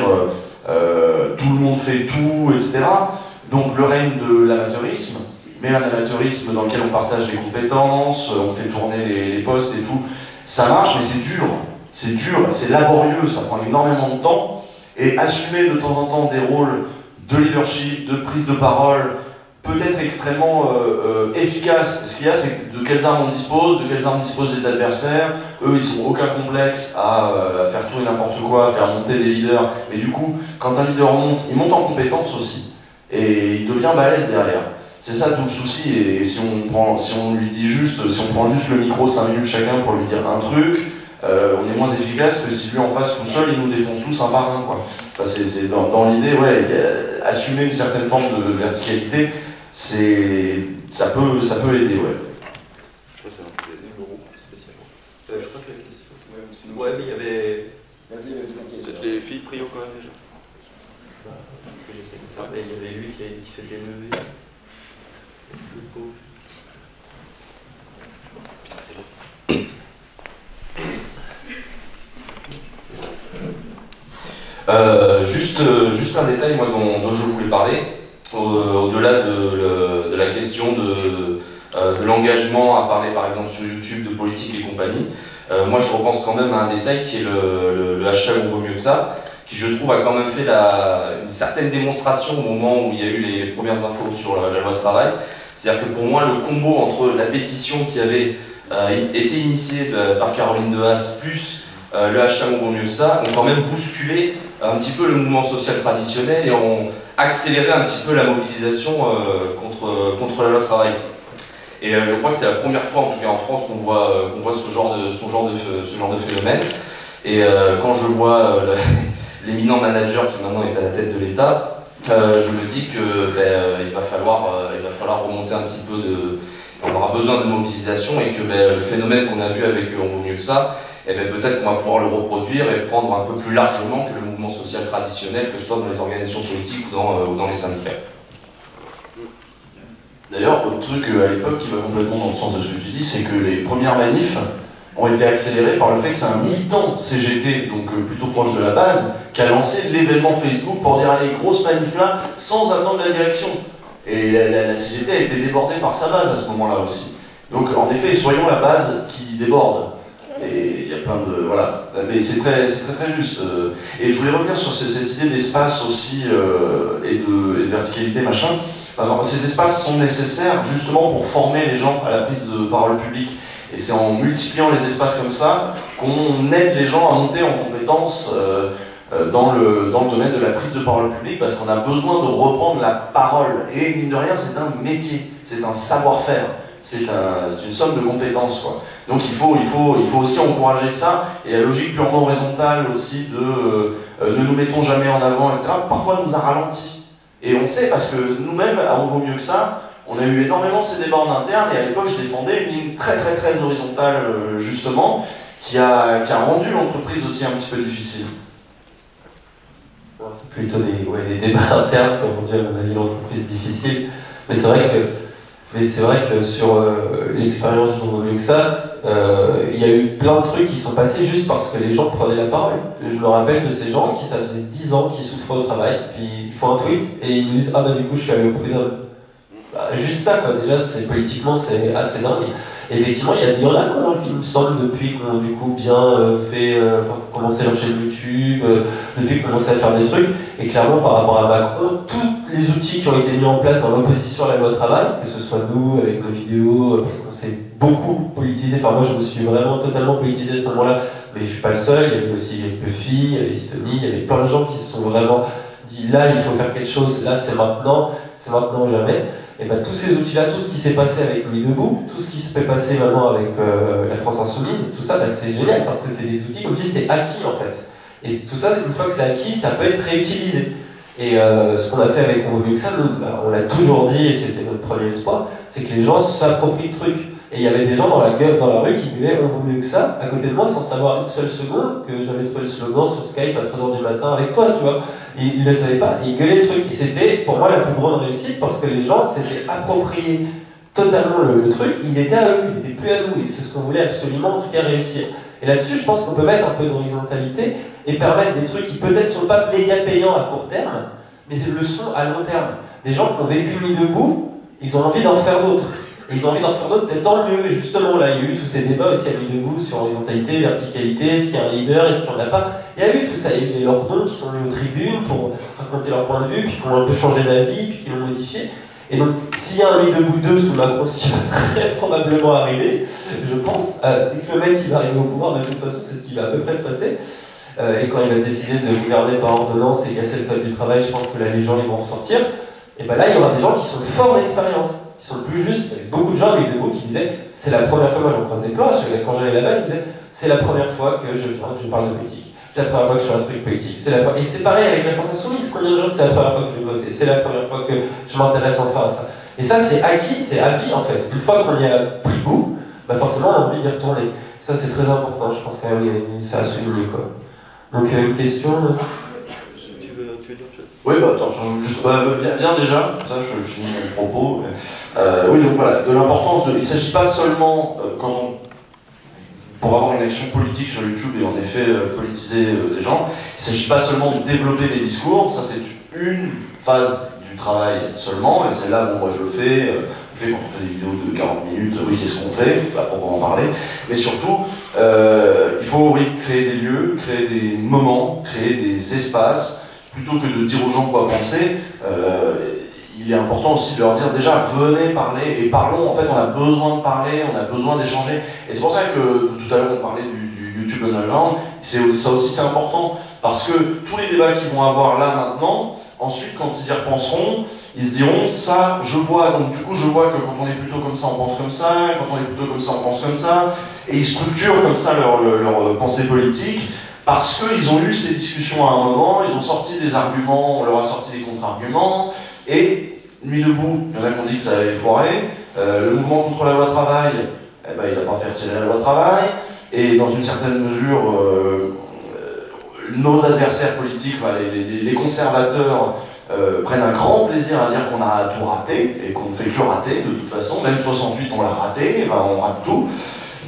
tout le monde fait tout, etc. Donc le règne de l'amateurisme, mais un amateurisme dans lequel on partage les compétences, on fait tourner les postes et tout, ça marche, mais c'est dur, c'est laborieux, ça prend énormément de temps, et assumer de temps en temps des rôles de leadership, de prise de parole, peut-être extrêmement efficace. Ce qu'il y a, c'est de quelles armes on dispose, de quelles armes disposent les adversaires. Eux, ils n'ont aucun complexe à faire tout et n'importe quoi, à faire monter des leaders. Mais du coup, quand un leader monte, il monte en compétence aussi. Et il devient balèze derrière. C'est ça tout le souci. Et si on prend juste le micro 5 minutes chacun pour lui dire un truc, on est moins efficace que si lui en face tout seul, il nous défonce tous un par un, quoi. Enfin, c'est dans l'idée, ouais, assumer une certaine forme de verticalité, ça peut aider, ouais. Je crois que ça va aider l'euro spécialement. Je crois que la question. Ouais, mais il y avait. Peut-être les filles prio quand même déjà. C'est ce que j'essaie de faire. Mais il y avait lui qui s'était levé. Le pauvre. Putain, c'est l'autre. Juste un détail moi, dont je voulais parler, au-delà de la question de l'engagement à parler par exemple sur YouTube de politique et compagnie, moi je repense quand même à un détail qui est le hashtag on vaut mieux que ça, qui je trouve a quand même fait une certaine démonstration au moment où il y a eu les premières infos sur la loi travail. C'est-à-dire que pour moi le combo entre la pétition qui avait été initiée par Caroline Dehaas plus le hashtag on vaut mieux que ça ont quand même bousculé un petit peu le mouvement social traditionnel et ont accéléré un petit peu la mobilisation contre la loi travail. Et je crois que c'est la première fois, en tout cas en France, qu'on voit ce genre de phénomène. Et quand je vois l'éminent manager qui maintenant est à la tête de l'État, je me dis que il va falloir remonter un petit peu on aura besoin de mobilisation et que le phénomène qu'on a vu avec On vaut mieux que ça, peut-être qu'on va pouvoir le reproduire et prendre un peu plus largement que le mouvement social traditionnel, que ce soit dans les organisations politiques ou dans les syndicats. D'ailleurs, autre truc à l'époque qui va complètement dans le sens de ce que tu dis, c'est que les premières manifs ont été accélérées par le fait que c'est un militant CGT, donc plutôt proche de la base, qui a lancé l'événement Facebook pour dire allez, grosse manif là, sans attendre la direction. Et la CGT a été débordée par sa base à ce moment-là aussi. Donc en effet, soyons la base qui déborde. Et il y a plein de... Voilà. Mais c'est très juste. Et je voulais revenir sur cette idée d'espace aussi et de verticalité, machin. Parce que ces espaces sont nécessaires justement pour former les gens à la prise de parole publique. Et c'est en multipliant les espaces comme ça qu'on aide les gens à monter en compétences dans le domaine de la prise de parole publique, parce qu'on a besoin de reprendre la parole. Et mine de rien, c'est un métier, c'est un savoir-faire, c'est une somme de compétences, quoi. Donc il faut aussi encourager ça, et la logique purement horizontale aussi de ne nous mettons jamais en avant, etc., parfois nous a ralenti. Et on sait, parce que nous-mêmes, On vaut mieux que ça, on a eu énormément ces débats en interne, et à l'époque je défendais une ligne très horizontale, justement, qui a rendu l'entreprise aussi un petit peu difficile. C'est plutôt des débats internes, comme on dit, à mon avis, l'entreprise difficile. Mais c'est vrai que sur l'expérience d'On vaut mieux que ça, il y a eu plein de trucs qui sont passés juste parce que les gens prenaient la parole. Je me rappelle de ces gens qui, ça faisait 10 ans qu'ils souffraient au travail, puis ils font un tweet et ils nous disent « Ah bah du coup je suis allé au prud'homme ». Juste ça, quoi. Déjà, politiquement, c'est assez dingue. Et effectivement, il y en a, il me semble, depuis qu'on du coup bien commencé leur chaîne YouTube, depuis qu'on commençait à faire des trucs. Et clairement, par rapport à Macron, tous les outils qui ont été mis en place dans l'opposition à la loi travail, que ce soit nous, avec nos vidéos, parce qu'on s'est beaucoup politisé, enfin moi je me suis vraiment totalement politisé à ce moment-là, mais je suis pas le seul, il y avait aussi Buffy, il y avait Stony, il y avait plein de gens qui se sont vraiment dit là il faut faire quelque chose, là c'est maintenant ou jamais. Et ben tous ces outils-là, tout ce qui s'est passé avec Nuit debout, tout ce qui se fait passer maintenant avec la France Insoumise, tout ça, c'est génial parce que c'est des outils, comme je dis, c'est acquis en fait. Et tout ça, une fois que c'est acquis, ça peut être réutilisé. Et ce qu'on a fait avec On vaut mieux que ça, on l'a toujours dit, et c'était notre premier espoir, c'est que les gens s'approprient le truc. Et il y avait des gens dans la rue qui disaient On vaut mieux que ça, à côté de moi, sans savoir une seule seconde que j'avais trouvé le slogan sur Skype à 3h du matin avec toi, tu vois. Et ils ne le savaient pas, et ils gueulaient le truc. Et c'était pour moi la plus grande réussite parce que les gens s'étaient appropriés totalement le truc, il était à eux, il n'était plus à nous, et c'est ce qu'on voulait absolument en tout cas réussir. Et là-dessus, je pense qu'on peut mettre un peu d'horizontalité et permettre des trucs qui peut-être sont pas méga payants à court terme, mais le sont à long terme. Des gens qui ont vécu Nuit debout, ils ont envie d'en faire d'autres. Et ils ont envie d'en faire d'autres, peut-être tant mieux. Et justement, là, il y a eu tous ces débats aussi à Nuit debout sur horizontalité, verticalité, est-ce qu'il y a un leader, est-ce qu'il n'y en a pas. Il y a eu tout ça, il y a eu des lordons qui sont venus aux tribunes pour raconter leur point de vue, puis qui ont un peu changé d'avis, puis qui l'ont modifié. Et donc, s'il y a un Nuit debout 2 sous Macron, ce qui va très probablement arriver, je pense, dès que le mec il va arriver au pouvoir, de toute façon, c'est ce qui va à peu près se passer. Et quand il va décider de gouverner par ordonnance et casser le code du travail, je pense que là, les gens ils vont ressortir. Et ben là, il y aura des gens qui sont forts d'expérience, qui sont plus justes. Il y a beaucoup de gens à Nuit debout qui disaient c'est la première fois, moi j'en croise des plans, quand j'allais là-bas, ils disaient c'est la première fois que je parle de politique. C'est la première fois que je fais un truc politique. Et c'est pareil avec la France Insoumise. Combien de gens c'est la première fois que je vais voter? C'est la première fois que je m'intéresse enfin à ça. Et ça, c'est acquis, c'est à vie en fait. Une fois qu'on y a pris goût, bah forcément on a envie d'y retourner. Ça, c'est très important, je pense quand même, c'est à souligner quoi. Donc, une question. Tu veux dire autre chose? Oui, bah attends, viens déjà, ça je finis mon propos. Oui, donc voilà, de l'importance de. Il ne s'agit pas seulement, pour avoir une action politique sur YouTube et en effet politiser des gens, il ne s'agit pas seulement de développer des discours, ça c'est une phase du travail seulement, et c'est là, bon, moi je le fais, quand on fait des vidéos de 40 minutes, oui c'est ce qu'on fait, à proprement parler, mais surtout, il faut créer des lieux, créer des moments, créer des espaces, plutôt que de dire aux gens quoi penser. Il est important aussi de leur dire déjà venez parler et parlons, en fait on a besoin de parler, on a besoin d'échanger, et c'est pour ça que tout à l'heure on parlait du YouTube Underground, ça aussi c'est important, parce que tous les débats qu'ils vont avoir là maintenant, ensuite, quand ils y repenseront, ils se diront, ça, je vois, donc du coup, je vois que quand on est plutôt comme ça, on pense comme ça, quand on est plutôt comme ça, on pense comme ça, et ils structurent comme ça leur pensée politique, parce qu'ils ont eu ces discussions à un moment, ils ont sorti des arguments, on leur a sorti des contre-arguments, et Nuit debout, il y en a qui ont dit que ça allait foirer, le mouvement contre la loi travail, eh ben, il n'a pas fait retirer la loi travail, et dans une certaine mesure, nos adversaires politiques, les conservateurs, prennent un grand plaisir à dire qu'on a tout raté, et qu'on ne fait que rater de toute façon, même 68 on l'a raté, ben on rate tout.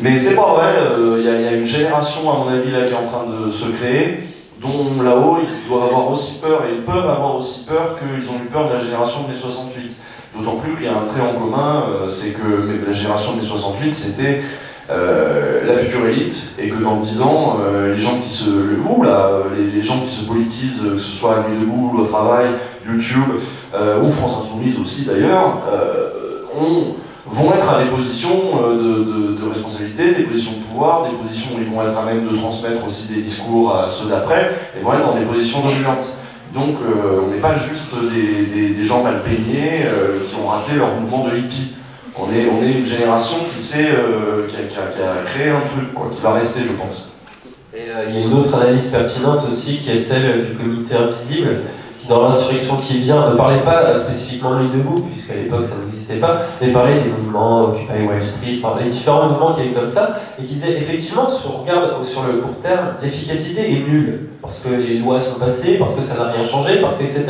Mais c'est pas vrai, il y a une génération à mon avis là qui est en train de se créer, dont là-haut ils doivent avoir aussi peur, et ils peuvent avoir aussi peur qu'ils ont eu peur de la génération de mai 68. D'autant plus qu'il y a un trait en commun, c'est que la génération de mai 68 c'était la future élite, et que dans 10 ans, les gens qui se... Vous là, les gens qui se politisent, que ce soit Nuit debout, Le Travail, YouTube, ou France Insoumise aussi d'ailleurs, vont être à des positions de responsabilité, des positions de pouvoir, des positions où ils vont être à même de transmettre aussi des discours à ceux d'après, et vont être dans des positions dominantes. Donc on n'est pas juste des gens mal peignés qui ont raté leur mouvement de hippie. On est une génération qui a créé un truc, quoi, qui va rester, je pense. Et il y a une autre analyse pertinente aussi, qui est celle du comité invisible, qui dans l'insurrection qui vient ne parlait pas spécifiquement de Nuit debout, puisqu'à l'époque ça n'existait pas, mais parlait des mouvements Occupy Wall Street, enfin les différents mouvements qui étaient comme ça, et qui disaient effectivement, si on regarde sur le court terme, l'efficacité est nulle, parce que les lois sont passées, parce que ça n'a rien changé, parce que etc.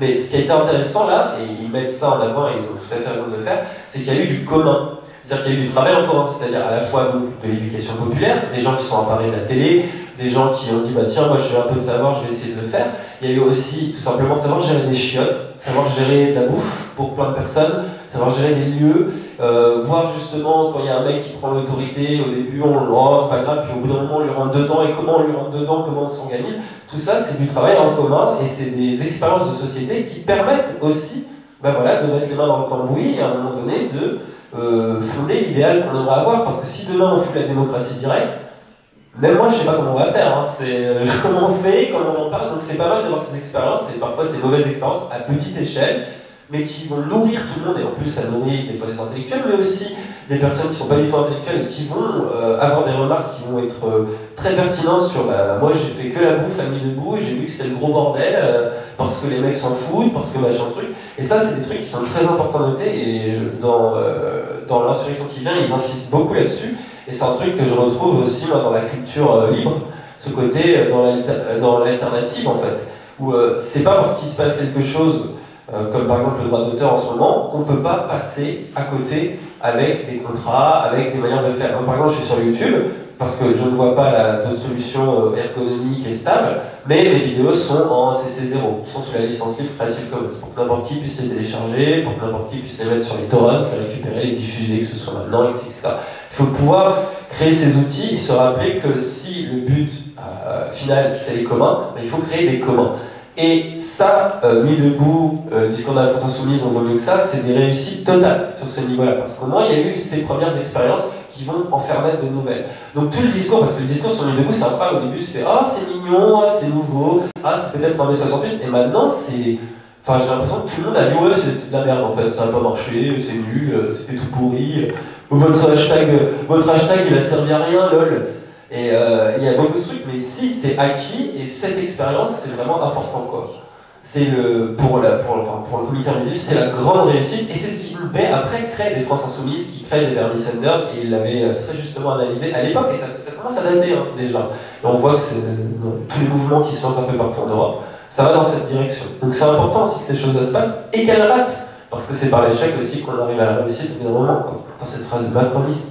Mais ce qui a été intéressant là, et ils mettent ça en avant et ils ont tout à fait raison de le faire, c'est qu'il y a eu du commun. C'est-à-dire qu'il y a eu du travail en commun, c'est-à-dire à la fois de l'éducation populaire, des gens qui sont emparés de la télé, des gens qui ont dit bah tiens moi je veux un peu de savoir, je vais essayer de le faire. Il y a eu aussi tout simplement savoir gérer des chiottes, savoir gérer de la bouffe pour plein de personnes, savoir gérer des lieux, voir justement quand il y a un mec qui prend l'autorité, au début on oh c'est pas grave, puis au bout d'un moment on lui rentre dedans, et comment on lui rentre dedans, comment on s'organise. Tout ça c'est du travail en commun et c'est des expériences de société qui permettent aussi ben voilà, de mettre les mains dans le cambouis et à un moment donné de fonder l'idéal qu'on aimerait avoir, parce que si demain on fout la démocratie directe, même moi je sais pas comment on va faire, hein. C'est comment on fait, comment on en parle, donc c'est pas mal d'avoir ces expériences, et parfois ces mauvaises expériences à petite échelle, mais qui vont nourrir tout le monde, et en plus ça nourrit des fois des intellectuels, mais aussi des personnes qui sont pas du tout intellectuelles et qui vont avoir des remarques qui vont être très pertinentes sur moi j'ai fait que la bouffe à Nuit debout et j'ai vu que c'était le gros bordel parce que les mecs s'en foutent, parce que machin truc, et ça c'est des trucs qui sont très importants à noter, et dans l'insurrection qui vient ils insistent beaucoup là-dessus, et c'est un truc que je retrouve aussi moi, dans la culture libre, ce côté dans l'alternative en fait, où c'est pas parce qu'il se passe quelque chose comme par exemple le droit d'auteur en ce moment, qu'on ne peut pas passer à côté avec des contrats, avec des manières de faire. Donc, par exemple, je suis sur YouTube, parce que je ne vois pas d'autres solutions ergonomiques et stables, mais mes vidéos sont en CC0, sont sous la licence libre Creative Commons, pour que n'importe qui puisse les télécharger, pour que n'importe qui puisse les mettre sur les torrents, les récupérer, les diffuser, que ce soit maintenant, etc. Il faut pouvoir créer ces outils et se rappeler que si le but final c'est les communs, il faut créer des communs. Et ça, Nuit debout, discours de la France Insoumise, on voit mieux que ça, c'est des réussites totales sur ce niveau-là. Parce qu'au moins, il y a eu ces premières expériences qui vont en faire naître de nouvelles. Donc tout le discours, parce que le discours sur Nuit debout, c'est incroyable. Au début, c'était « Ah, c'est mignon, ah, c'est nouveau, ah, c'est peut-être un mai 68 », et maintenant, c'est... Enfin, j'ai l'impression que tout le monde a dit « Ouais, c'est de la merde, en fait, ça n'a pas marché, c'est nul, c'était tout pourri, votre hashtag, il a servi à rien, lol ». Et il y a beaucoup de trucs, mais si c'est acquis, et cette expérience, c'est vraiment important, quoi. C'est pour le comité invisible, c'est la grande réussite, et c'est ce qui nous paie après créer des France Insoumises, qui créent des Bernie Sanders, et il l'avait très justement analysé à l'époque, et ça commence à dater hein, déjà. Et on voit que c'est tous les mouvements qui se lancent un peu partout en Europe, ça va dans cette direction. Donc c'est important aussi que ces choses-là se passent, et qu'elles ratent, parce que c'est par l'échec aussi qu'on arrive à la réussite au bout d'un moment, quoi. Dans cette phrase de macroniste.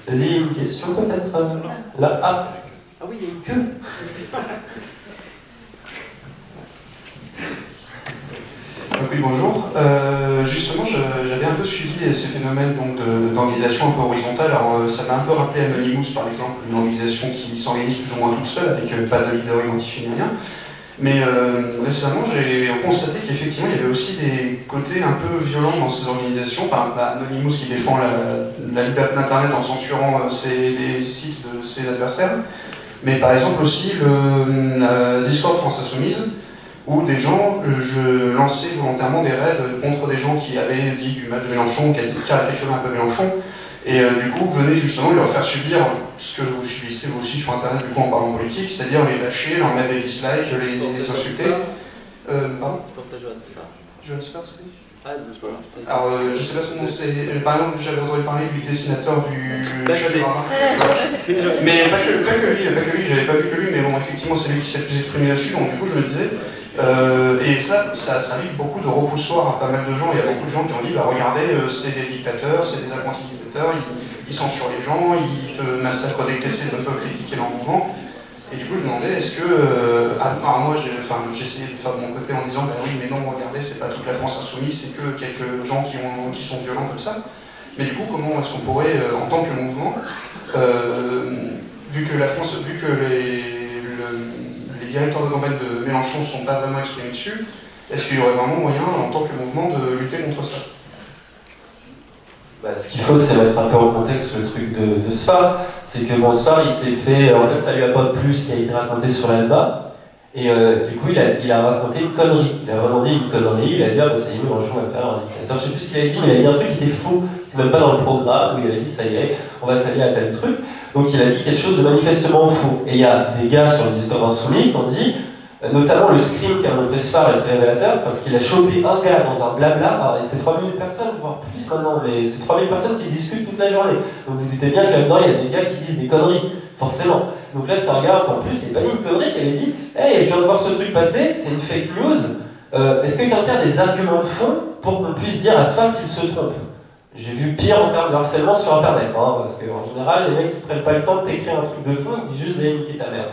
Vas-y, une question peut-être là. Ah oui, il y a une queue. Oui, bonjour. Justement, j'avais un peu suivi ces phénomènes d'organisation un peu horizontale. Alors, ça m'a un peu rappelé Anonymous, par exemple, une organisation qui s'organise plus ou moins toute seule, avec pas de leader identifié ni rien. Mais récemment, j'ai constaté qu'effectivement, il y avait aussi des côtés un peu violents dans ces organisations. Anonymous qui défend la liberté d'Internet en censurant les sites de ses adversaires. mais par exemple aussi le Discord France Insoumise, où des gens lançaient volontairement des raids contre des gens qui avaient dit du mal de Mélenchon, qui caricaturaient un peu Mélenchon, et du coup venaient justement leur faire subir ce que vous subissez vous aussi sur internet du coup en parlant politique, c'est-à-dire les lâcher, leur mettre des dislikes, les insulter. Pardon ? Je pense à Johan Sfar. Johan Sfar, c'est dit ? Ah, c'est pas grave. Alors, je sais pas son nom, c'est. Par exemple, j'avais entendu parler du dessinateur du chef mais pas que lui, j'avais pas vu que lui, mais bon, effectivement, c'est lui qui s'est plus exprimé là-dessus, donc du coup, je me disais. Et ça arrive beaucoup de repoussoirs à pas mal de gens. Il y a beaucoup de gens qui ont dit bah, regardez, c'est des dictateurs, c'est des apprentis dictateurs, ils censurent les gens, ils te massacrent dès que tu essaies d'un peu critiquer leur mouvement. Et du coup, je me demandais, est-ce que. Alors, moi, j'ai essayé de faire de mon côté en disant, bah oui, mais non, regardez, c'est pas toute la France insoumise, c'est que quelques gens qui sont violents comme ça. Mais du coup, comment est-ce qu'on pourrait, en tant que mouvement, vu que les directeurs de campagne de Mélenchon ne sont pas vraiment exprimés dessus, est-ce qu'il y aurait vraiment moyen, en tant que mouvement, de lutter contre ça ? Bah, ce qu'il faut, c'est mettre un peu en contexte le truc de Sfar. C'est que bon, Sfar, il s'est fait. En fait, ça lui a pas plu ce qui a été raconté sur l'Alba. Et du coup, il a raconté une connerie. Il a vraiment dit une connerie. Il a dit, ah bah ça y est, Mélenchon va faire un dictateur. Je sais plus ce qu'il a dit, mais il a dit un truc qui était faux, qui était même pas dans le programme, où il avait dit, ça y est, on va s'allier à tel truc. Donc il a dit quelque chose de manifestement faux. Et il y a des gars sur le Discord insoumis qui ont dit. Notamment le screen qu'a montré Sfar est très révélateur parce qu'il a chopé un gars dans un blabla, et c'est 3000 personnes, voire plus maintenant, mais c'est 3000 personnes qui discutent toute la journée. Donc vous doutez bien que là-dedans il y a des gars qui disent des conneries, forcément. Donc là c'est un gars en plus qui n'a pas dit une connerie, qui avait dit hey, je viens de voir ce truc passer, c'est une fake news, est-ce que quelqu'un a des arguments de fond pour qu'on puisse dire à Sfar qu'il se trompe? J'ai vu pire en termes de harcèlement sur internet, hein, parce qu'en général les mecs ils prennent pas le temps de t'écrire un truc de fond, ils disent juste d'aller niquer ta mère.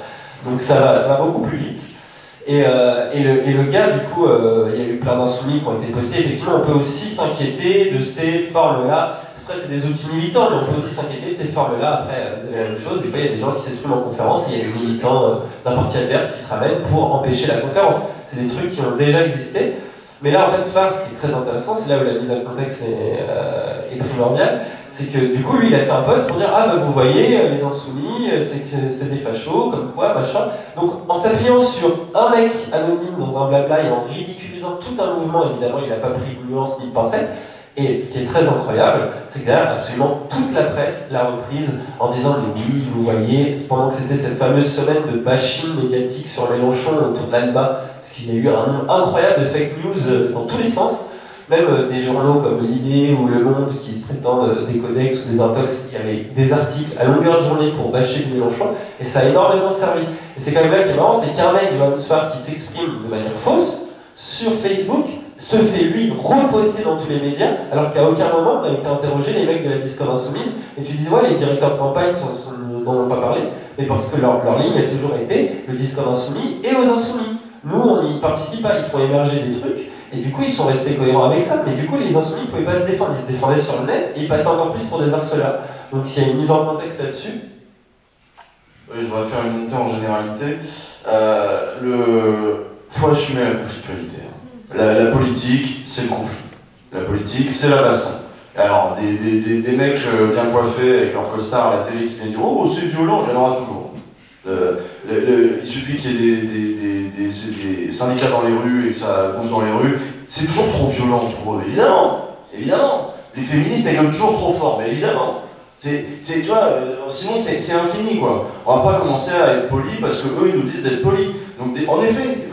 Donc ça va beaucoup plus vite. Et le gars, du coup, il y a eu plein d'insoumis qui ont été postés. Effectivement, on peut aussi s'inquiéter de ces formes-là. Après, c'est des outils militants, mais on peut aussi s'inquiéter de ces formes-là. Après, vous avez la même chose. Des fois, il y a des gens qui s'expriment en conférence et il y a des militants d'un parti adverse qui se ramènent pour empêcher la conférence. C'est des trucs qui ont déjà existé. Mais là, en fait, ce qui est très intéressant, c'est là où la mise en contexte est primordiale. C'est que du coup, lui, il a fait un post pour dire ah bah vous voyez, les insoumis, c'est des fachos, comme quoi, machin. Donc, en s'appuyant sur un mec anonyme dans un blabla et en ridiculisant tout un mouvement, évidemment, il n'a pas pris de nuance ni de pincette. Et ce qui est très incroyable, c'est que derrière, absolument toute la presse l'a reprise en disant mais oui, vous voyez, pendant que c'était cette fameuse semaine de bashing médiatique sur Mélenchon autour de l'Alba, parce qu'il y a eu un nombre incroyable de fake news dans tous les sens. Même des journaux comme Libé ou Le Monde qui se prétendent des codex ou des intox, il y avait des articles à longueur de journée pour bâcher Mélenchon, et ça a énormément servi. Et c'est quand même là qui est marrant, c'est qu'un mec, Johan Sfar, qui s'exprime de manière fausse sur Facebook, se fait lui reposter dans tous les médias, alors qu'à aucun moment on a été interrogé les mecs de la Discord insoumise, et tu disais ouais, les directeurs de campagne n'en ont pas parlé, mais parce que leur ligne a toujours été le Discord insoumis et aux insoumis. Nous, on n'y participe pas, ils font émerger des trucs. Et du coup, ils sont restés cohérents avec ça, mais du coup, les insoumis ne pouvaient pas se défendre. Ils se défendaient sur le net et ils passaient encore plus pour des harceleurs. Donc, il y a une mise en contexte là-dessus. Oui, je vais faire une montée en généralité. Faut assumer la conflictualité. La politique, c'est le conflit. La politique, c'est la baston. Alors, des mecs bien coiffés avec leur costard à la télé qui viennent dire oh, c'est violent, il y en aura toujours. Il suffit qu'il y ait des syndicats dans les rues et que ça bouge dans les rues, c'est toujours trop violent pour eux, évidemment. Les féministes, elles gueulent toujours trop fort, mais évidemment. Tu vois, sinon c'est infini, quoi. On va pas commencer à être poli parce que eux, ils nous disent d'être polis. Donc, en effet,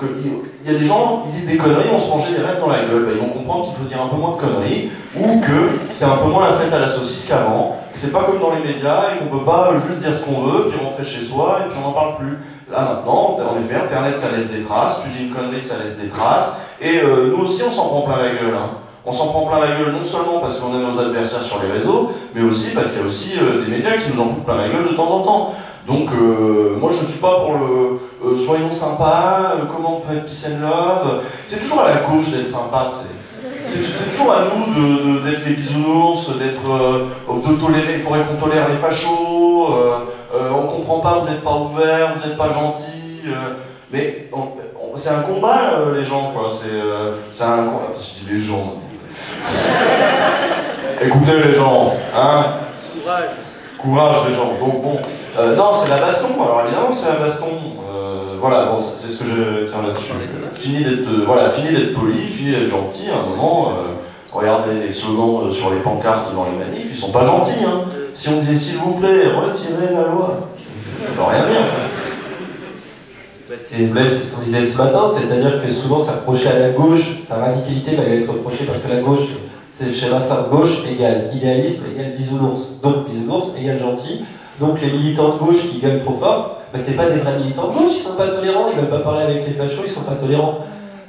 il y a des gens qui disent des conneries, on se mangeait des rêves dans la gueule, bah, ils vont comprendre qu'il faut dire un peu moins de conneries, ou que c'est un peu moins la fête à la saucisse qu'avant, que c'est pas comme dans les médias et qu'on peut pas juste dire ce qu'on veut, puis rentrer chez soi et puis on n'en parle plus. Là maintenant, en effet, Internet ça laisse des traces, tu dis une connerie ça laisse des traces, et nous aussi on s'en prend plein la gueule. Hein. On s'en prend plein la gueule non seulement parce qu'on a nos adversaires sur les réseaux, mais aussi parce qu'il y a aussi des médias qui nous en foutent plein la gueule de temps en temps. Donc moi je suis pas pour le soyons sympas, comment on peut être peace and love. C'est toujours à la gauche d'être sympa, c'est toujours à nous d'être les bisounours, de tolérer, il faudrait qu'on tolère les fachos, on comprend pas, vous êtes pas ouverts, vous êtes pas gentils, mais c'est un combat les gens quoi, c'est un combat, je dis les gens. Écoutez les gens, hein. Courage les gens. Donc bon, non, c'est la baston. Alors évidemment, c'est la baston. Voilà, bon, c'est ce que je tiens là-dessus. Fini d'être poli, fini d'être gentil. À un moment, regardez les slogans sur les pancartes dans les manifs, ils sont pas gentils. Hein. Si on disait s'il vous plaît, retirez la loi, ça ne veut rien dire. Même ce qu'on disait ce matin, c'est-à-dire que souvent s'approcher à la gauche, sa radicalité va lui être reprochée parce que la gauche, c'est le schéma simple, gauche égale idéalisme égale bisounours. Donc bisounours égale gentil. Donc les militants de gauche qui gueulent trop fort, c'est pas des vrais militants de gauche, ils sont pas tolérants, ils veulent pas parler avec les fachos, ils sont pas tolérants.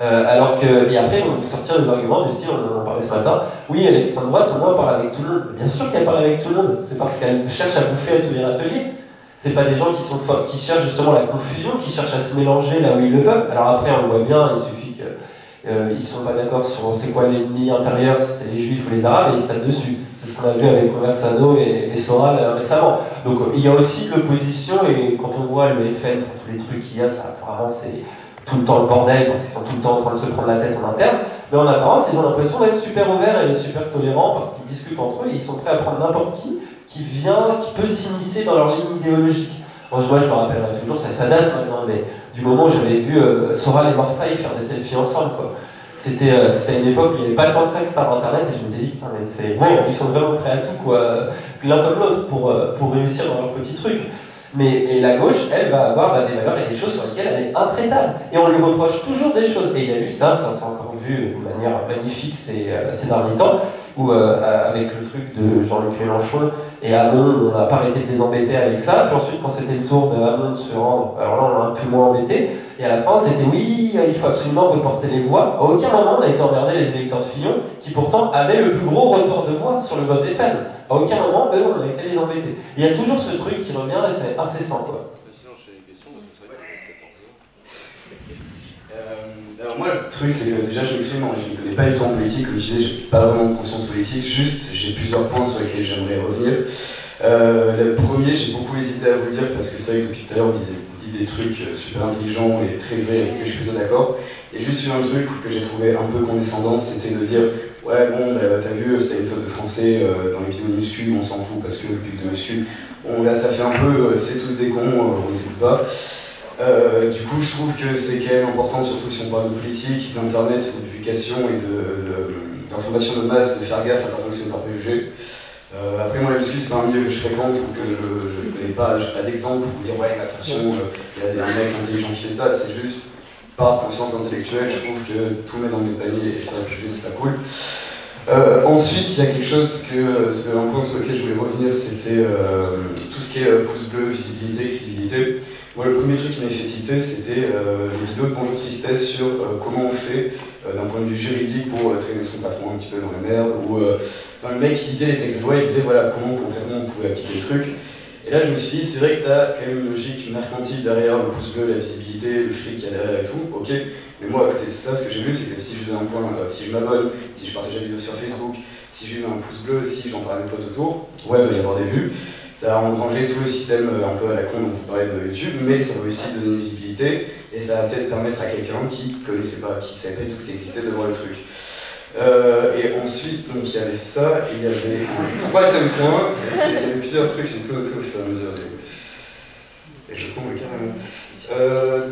Alors que, et après, on va vous sortir des arguments du style, on en parlait ce matin, oui, l'extrême droite, au moins, parle avec tout le monde. Bien sûr qu'elle parle avec tout le monde, c'est parce qu'elle cherche à bouffer à tous les râteliers. C'est pas des gens qui cherchent justement la confusion, qui cherchent à se mélanger là où ils le peuvent. Alors après, on le voit bien, il suffit qu'ils sont pas d'accord sur c'est quoi l'ennemi intérieur, si c'est les juifs ou les arabes, et ils se tapent dessus. C'est ce qu'on a vu avec Conversano et Soral récemment. Donc il y a aussi de l'opposition, et quand on voit le FN, tous les trucs qu'il y a, ça apparemment c'est tout le temps le bordel, parce qu'ils sont tout le temps en train de se prendre la tête en interne, mais en apparence, ils ont l'impression d'être super ouverts et super tolérants, parce qu'ils discutent entre eux, et ils sont prêts à prendre n'importe qui peut s'immiscer dans leur ligne idéologique. Moi, je me rappellerai toujours, ça date maintenant, mais du moment où j'avais vu Soral et Marseille faire des selfies ensemble, quoi. C'était une époque où il n'y avait pas tant de sexe par internet, et je me dis, putain, mais c'est bon, ils sont vraiment prêts à tout, quoi, l'un comme l'autre, pour réussir dans leur petit truc. Et la gauche, elle va avoir des valeurs et des choses sur lesquelles elle est intraitable. Et on lui reproche toujours des choses. Et il y a eu ça s'est encore vu de manière magnifique ces derniers temps, où avec le truc de Jean-Luc Mélenchon et Hamon, on n'a pas arrêté de les embêter avec ça. Puis ensuite, quand c'était le tour de Hamon de se rendre, alors là, on l'a un peu moins embêté. Et à la fin, c'était oui, il faut absolument reporter les voix. À aucun moment, on a été emmerdé les électeurs de Fillon, qui pourtant avaient le plus gros report de voix sur le vote FN. À aucun moment, eux, on a été les embêter. Il y a toujours ce truc qui revient et c'est incessant, quoi. Sinon, j'ai une question, alors moi, le truc, c'est que déjà, je m'exprime, je ne connais pas du tout en politique, comme je disais, j'ai pas vraiment de conscience politique, juste, j'ai plusieurs points sur lesquels j'aimerais revenir. Le premier, j'ai beaucoup hésité à vous le dire, parce que c'est vrai que depuis tout à l'heure, vous dit des trucs super intelligents et très vrais, avec lesquels je suis plutôt d'accord. Et juste un truc que j'ai trouvé un peu condescendant, c'était de dire ouais, bon, t'as vu, c'était une faute de français dans les vidéos de muscu, on s'en fout parce que le public de muscu, là ça fait un peu, c'est tous des cons, on les écoute pas. Du coup, je trouve que c'est quand même important, surtout si on parle de politique, d'internet, de publication et d'information de masse, de faire gaffe à pas fonctionner par préjugés. Après, moi, la muscu, c'est pas un milieu que je fréquente ou que je connais pas, j'ai pas d'exemple pour dire ouais, mais attention, il y a un mec intelligent qui fait ça, c'est juste par conscience intellectuelle, je trouve que tout mettre dans le même panier et faire un préjugé, c'est pas cool. Ensuite, il y a quelque chose un point sur lequel je voulais revenir, c'était tout ce qui est pouce bleu, visibilité, crédibilité. Moi, le premier truc qui m'avait fait tilter, c'était les vidéos de Bonjour Tristesse sur comment on fait d'un point de vue juridique pour traîner son patron un petit peu dans la merde, ou le mec qui lisait les textes de loi, il disait voilà comment concrètement on pouvait appliquer le truc. Et là, je me suis dit, c'est vrai que t'as quand même une logique mercantile derrière le pouce bleu, la visibilité, le fric qu'il y a derrière et tout, ok. Mais moi, à côté de ça, ce que j'ai vu, c'est que si je donne un point, si je m'abonne, si je partage la vidéo sur Facebook, si je mets un pouce bleu, si j'en parle à mes potes autour, ouais, il va y avoir des vues. Ça va engranger tout le système un peu à la con dont vous parlez de YouTube, mais ça va aussi donner une visibilité, et ça va peut-être permettre à quelqu'un qui connaissait pas, qui savait pas du tout que ça existait, de voir le truc. Et ensuite, donc il y avait ça, et il y avait un troisième point, il y avait plusieurs trucs, j'ai tout noté au fur et à mesure, et je trouve carrément.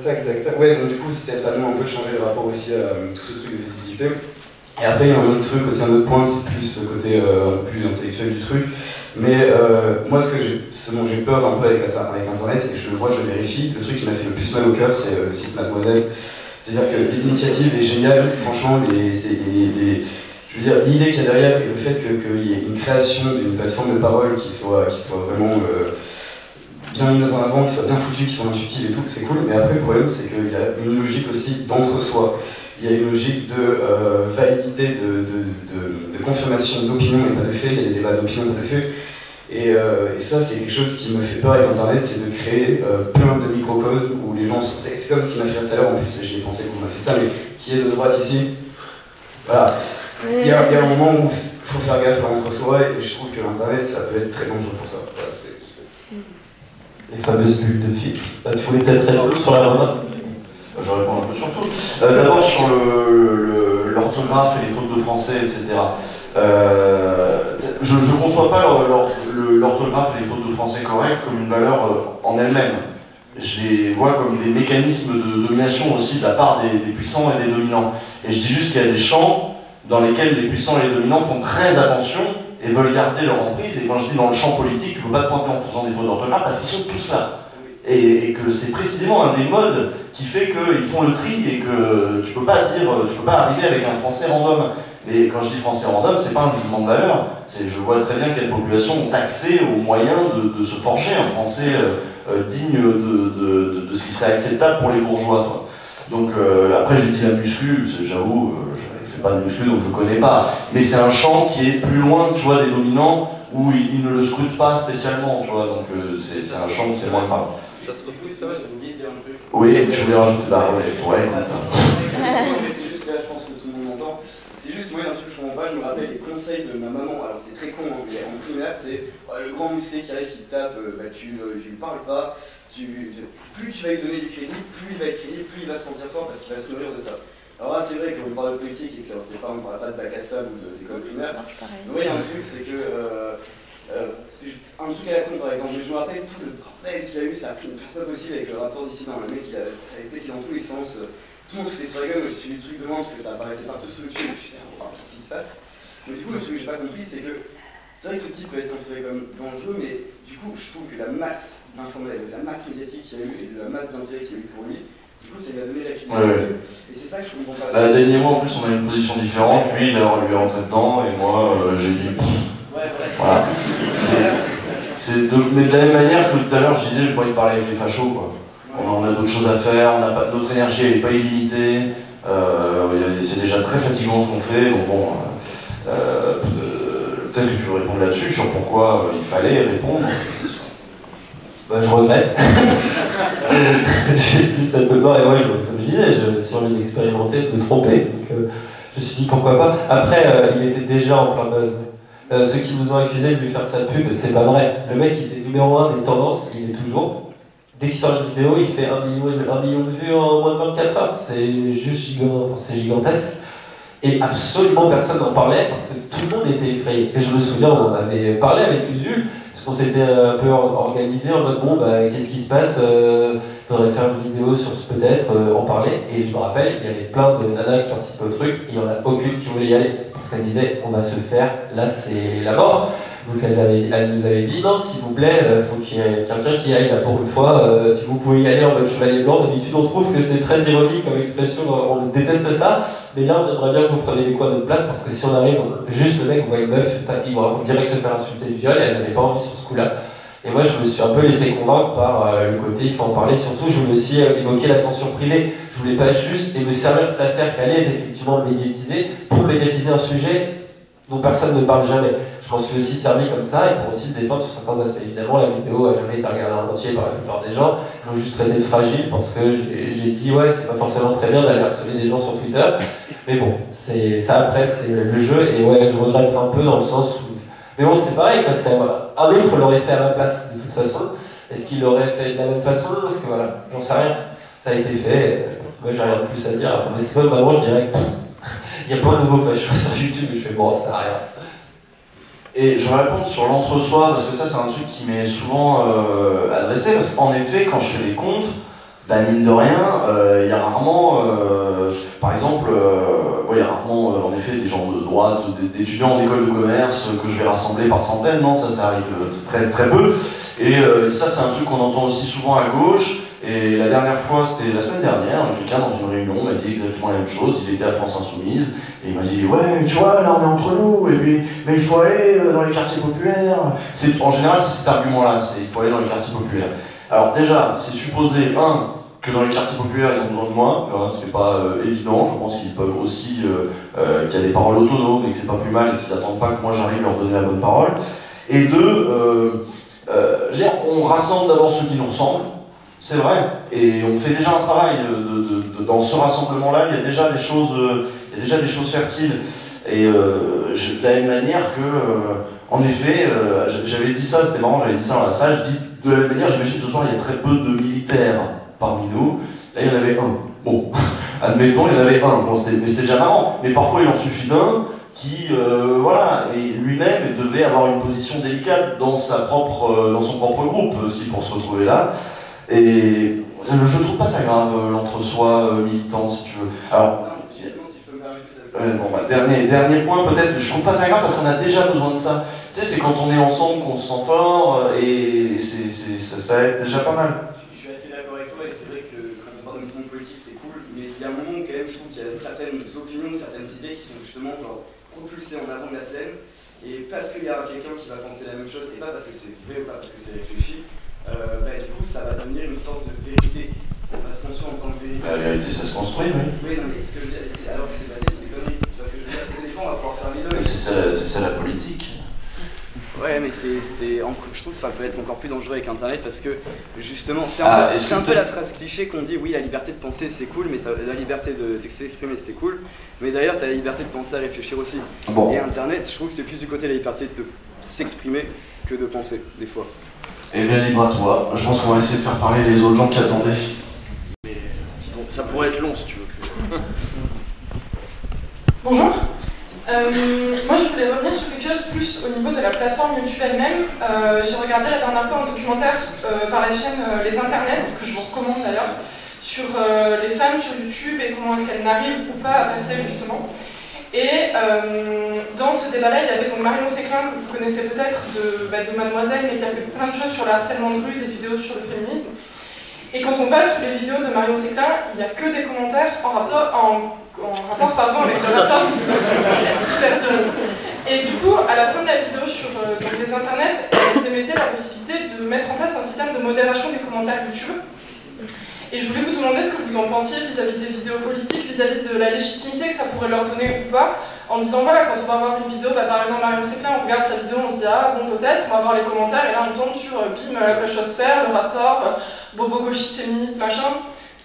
Tac. Ouais, donc du coup, c'était vraiment un peu changer le rapport aussi à tout ce truc de visibilité. Et après, il y a un autre truc, aussi un autre point, c'est plus ce côté un peu plus intellectuel du truc. Mais moi, ce dont j'ai peur un peu avec Internet, et je le vois, je vérifie, le truc qui m'a fait le plus mal au cœur, c'est le site Mademoiselle. C'est-à-dire que les initiatives est géniales, franchement, je veux dire, l'idée qu'il y a derrière et le fait qu'il y ait une création d'une plateforme de parole qui soit vraiment bien mise en avant, qui soit bien foutue, qui soit intuitive et tout, c'est cool. Mais après, le problème, c'est qu'il y a une logique aussi d'entre-soi. Il y a une logique de validité, de confirmation d'opinion et pas de fait. Il y a des débats d'opinion, pas de fait. Et ça, c'est quelque chose qui me fait peur avec Internet, c'est de créer plein de microcosmes où les gens sont... C'est comme ce qu'il m'a fait tout à l'heure, en plus j'y ai pensé qu'on m'a fait ça, mais qui est de droite ici. Voilà. Il y a un moment où il faut faire gaffe à entre-soi, et je trouve que l'Internet, ça peut être très dangereux pour ça. Voilà, les fameuses bulles de filtre. Tu voulais peut-être répondre sur la remarque? Je réponds un peu sur tout. D'abord sur l'orthographe et les fautes de français, etc. Je ne conçois pas l'orthographe et les fautes de français correct comme une valeur en elle-même. Je les vois comme des mécanismes de domination aussi de la part des puissants et des dominants. Et je dis juste qu'il y a des champs dans lesquels les puissants et les dominants font très attention et veulent garder leur emprise. Et quand je dis dans le champ politique, tu ne peux pas te pointer en faisant des fautes d'orthographe parce qu'ils sont tous là. Et que c'est précisément un des modes qui fait qu'ils font le tri et que tu peux pas arriver avec un français random. Et quand je dis français random, c'est pas un jugement de valeur. Je vois très bien quelles populations ont accès aux moyens de se forger un français digne de ce qui serait acceptable pour les bourgeois. Quoi. Donc après j'ai dit la muscu, j'avoue, je fais pas de muscu donc je connais pas. Mais c'est un champ qui est plus loin, tu vois, des dominants où ils ne le scrutent pas spécialement, tu vois. Donc c'est un champ où c'est moins grave. Ça se retrouve, ça va, j'ai oublié de dire un truc. Oui, tu voulais rajouter la relève, ouais, écoute. Mais c'est juste, là, je pense que tout le monde m'entend. C'est juste, moi, il y a un truc que je comprends pas, je me rappelle les conseils de ma maman. Alors, c'est très con, hein, mais en primaire, c'est le grand musclé qui arrive, qui te tape, tu lui parles pas. Plus tu vas lui donner du crédit, plus il va être crédible, plus il va se sentir fort parce qu'il va se nourrir de ça. Alors là, c'est vrai qu'on parle de politique et que on ne parle pas de bac à sable ou d'école primaire. Mais oui, il y a un truc, c'est que. Un truc à la con par exemple, je me rappelle tout le bordel qu'il a eu, ça a pris une place pas possible avec le rapport dissident. Le mec, ça avait pété dans tous les sens. Tout le monde se foutait sur la gueule, moi j'ai suivi le truc de loin parce que ça apparaissait partout sur YouTube. Et puis j'étais qu'est-ce qui se passe? Mais du coup, le truc que j'ai pas compris, c'est que c'est vrai que ce type peut être considéré comme dangereux, mais du coup, je trouve que la masse d'informations, la masse médiatique qu'il y a eu et de la masse d'intérêt qu'il y a eu pour lui, du coup, ça lui a donné la crédibilité. Et c'est ça que je comprends pas. Dany et moi, en plus, on a une position différente. Lui, il est rentré dedans, et moi, j'ai dit. Voilà. Mais de la même manière que tout à l'heure, je disais, je pourrais parler avec les fachos, quoi. On a d'autres choses à faire, notre énergie n'est pas illimitée, c'est déjà très fatigant ce qu'on fait, donc bon, peut-être que tu veux répondre là-dessus, sur pourquoi il fallait répondre. Bah, je regrette. J'ai plus un peu peur, et moi, comme je disais, j'ai aussi envie d'expérimenter, de me tromper, donc je me suis dit pourquoi pas. Après, il était déjà en plein buzz. Ceux qui nous ont accusé de lui faire sa pub, c'est pas vrai. Le mec, il était numéro 1 des tendances, il est toujours. Dès qu'il sort une vidéo, il fait 1 million de vues en moins de 24 heures. C'est juste gigantesque. Et absolument personne n'en parlait parce que tout le monde était effrayé. Et je me souviens, on avait parlé avec Usul, parce qu'on s'était un peu organisé en mode bon, bah, qu'est-ce qui se passe, faudrait faire une vidéo sur ce peut-être, en parler. Et je me rappelle, il y avait plein de nanas qui participaient au truc, et il n'y en a aucune qui voulait y aller. Parce qu'elle disait, on va se faire, là c'est la mort. Donc elle nous avait dit, non, s'il vous plaît, faut qu'il y ait quelqu'un qui aille là pour une fois, si vous pouvez y aller en mode chevalier blanc. D'habitude on trouve que c'est très ironique comme expression, on déteste ça, mais là on aimerait bien que vous preniez des coins de notre place, parce que si on arrive, juste le mec voit une meuf, il va direct se faire insulter du viol, et elles n'avaient pas envie sur ce coup-là. Et moi je me suis un peu laissé convaincre par le côté il faut en parler, surtout je voulais aussi évoquer la censure privée. Je voulais pas juste me servir de cette affaire qui allait être effectivement médiatisée pour médiatiser un sujet dont personne ne parle jamais. Je m'en suis aussi servi comme ça, et pour aussi le défendre sur certains aspects. Évidemment, la vidéo n'a jamais été regardée en entier par la plupart des gens. Ils l'ont juste traité de fragile parce que j'ai dit ouais, c'est pas forcément très bien d'aller harceler des gens sur Twitter. Mais bon, ça après, c'est le jeu, et ouais, je regrette un peu dans le sens où. Mais bon, c'est pareil, quoi, un autre l'aurait fait à ma place de toute façon. Est-ce qu'il l'aurait fait de la même façon? Parce que voilà, j'en sais rien. Ça a été fait, moi j'ai rien de plus à dire. Mais c'est pas vraiment, je dirais que il y a plein de nouveaux fachos sur YouTube, et je fais bon, ça sert à rien. Et je réponds sur l'entre-soi, parce que ça c'est un truc qui m'est souvent adressé, parce qu'en effet, quand je fais des confs, bah mine de rien, il y a rarement, par exemple, il y a rarement en effet des gens de droite, d'étudiants en école de commerce que je vais rassembler par centaines, non, ça arrive très, très peu. Et ça c'est un truc qu'on entend aussi souvent à gauche. Et la dernière fois, c'était la semaine dernière, quelqu'un dans une réunion m'a dit exactement la même chose. Il était à France Insoumise, et il m'a dit ouais, tu vois, là on est entre nous, et puis, mais il faut aller dans les quartiers populaires. En général, c'est cet argument-là, c'est il faut aller dans les quartiers populaires. Alors déjà, c'est supposé, que dans les quartiers populaires, ils ont besoin de moi, ce qui n'est pas évident. Je pense qu'ils peuvent aussi, qu'il y a des paroles autonomes, et que c'est pas plus mal, et qu'ils n'attendent pas que moi j'arrive leur donner la bonne parole. Et deux, on rassemble d'abord ceux qui nous ressemblent. C'est vrai, et on fait déjà un travail dans ce rassemblement-là. Il y a déjà des choses fertiles. Et de la même manière que, en effet, j'avais dit ça, c'était marrant, j'avais dit ça dans la salle. Je dis de la même manière, j'imagine que ce soir il y a très peu de militaires parmi nous. Là, il y en avait un. Bon, admettons, il y en avait un. Bon, mais c'était déjà marrant. Mais parfois, il en suffit d'un qui, voilà, et lui-même devait avoir une position délicate dans son propre groupe aussi pour se retrouver là. Et je trouve pas ça grave, l'entre-soi militant, si tu veux. Alors, dernier point peut-être, je trouve pas ça grave parce qu'on a déjà besoin de ça. Tu sais, c'est quand on est ensemble qu'on se sent fort et ça aide déjà pas mal. Je suis assez d'accord avec toi et c'est vrai que quand on parle de mouvement politique c'est cool, mais il y a un moment où quand même je trouve qu'il y a certaines opinions, certaines idées qui sont justement genre propulsées en avant de la scène et parce qu'il y a quelqu'un qui va penser la même chose et pas parce que c'est vrai ou pas parce que c'est réfléchi, du coup ça va devenir une sorte de vérité. Ça va se construire en tant que vérité. La vérité ça se construit, oui. Oui, non mais ce que je veux dire, alors que c'est basé sur des conneries. Tu vois ce que je veux dire, c'est que des fois on va pouvoir faire les deux. C'est ça la politique. Ouais, mais je trouve que ça peut être encore plus dangereux avec Internet parce que justement, c'est un peu la phrase cliché qu'on dit oui, la liberté de penser c'est cool, mais la liberté de s'exprimer c'est cool, mais d'ailleurs t'as la liberté de penser à réfléchir aussi. Bon. Et Internet, je trouve que c'est plus du côté de la liberté de s'exprimer que de penser, des fois. Eh bien, libre à toi. Je pense qu'on va essayer de faire parler les autres gens qui attendaient. Mais bon, ça pourrait être long si tu veux. Bonjour. Moi je voulais revenir sur quelque chose plus au niveau de la plateforme YouTube elle-même. J'ai regardé la dernière fois un documentaire par la chaîne Les Internets, que je vous recommande d'ailleurs, sur les femmes sur YouTube et comment est-ce qu'elles n'arrivent ou pas à percer justement. Et dans ce débat-là, il y avait donc Marion Séclin, que vous connaissez peut-être de Mademoiselle, mais qui a fait plein de choses sur le harcèlement de rue, des vidéos sur le féminisme. Et quand on va sur les vidéos de Marion Séclin, il n'y a que des commentaires en rapport avec le rapport Et du coup, à la fin de la vidéo sur les internets, elles émettaient la possibilité de mettre en place un système de modération des commentaires YouTube. Et je voulais vous demander ce que vous en pensiez vis-à-vis des vidéos politiques, vis-à-vis de la légitimité que ça pourrait leur donner ou pas, en disant voilà, quand on va voir une vidéo, par exemple Marion Séclin, on regarde sa vidéo, on se dit ah bon peut-être, on va voir les commentaires, et là on tombe sur bim, la flashosphère, le raptor, bobo gauchiste féministe machin,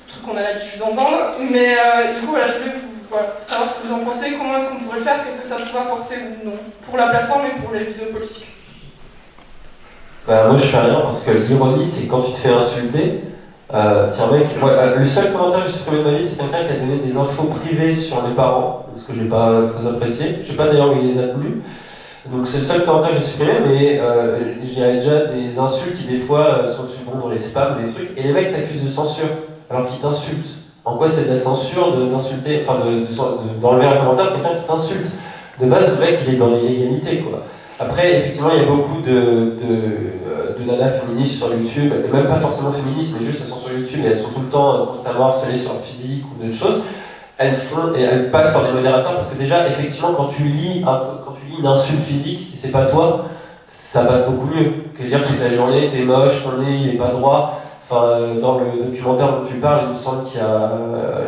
truc qu'on a l'habitude d'entendre, mais du coup voilà, je voulais savoir ce que vous en pensez, comment est-ce qu'on pourrait le faire, qu'est-ce que ça pourrait apporter ou non, pour la plateforme et pour les vidéos politiques. Moi je fais rien parce que l'ironie c'est quand tu te fais insulter, c'est un mec, le seul commentaire que j'ai supprimé de ma vie c'est quelqu'un qui a donné des infos privées sur mes parents, ce que j'ai pas très apprécié, je sais pas d'ailleurs où il les a tenus, donc c'est le seul commentaire que j'ai supprimé, mais j'ai déjà des insultes qui des fois sont souvent dans les spams, des trucs, et les mecs t'accusent de censure alors qu'ils t'insultent. En quoi c'est de la censure d'insulter, enfin d'enlever un commentaire de quelqu'un qui t'insulte? De base le mec il est dans l'illégalité quoi. Après, effectivement, il y a beaucoup de nanas féministes sur YouTube, et même pas forcément féministes, mais juste elles sont sur YouTube et elles sont tout le temps constamment harcelées sur leur physique ou d'autres choses. Elles passent par des modérateurs parce que déjà, effectivement, quand tu lis une insulte physique, si c'est pas toi, ça passe beaucoup mieux que dire toute la journée t'es moche, ton nez il est pas droit. Enfin, dans le documentaire dont tu parles, il me semble qu'il y a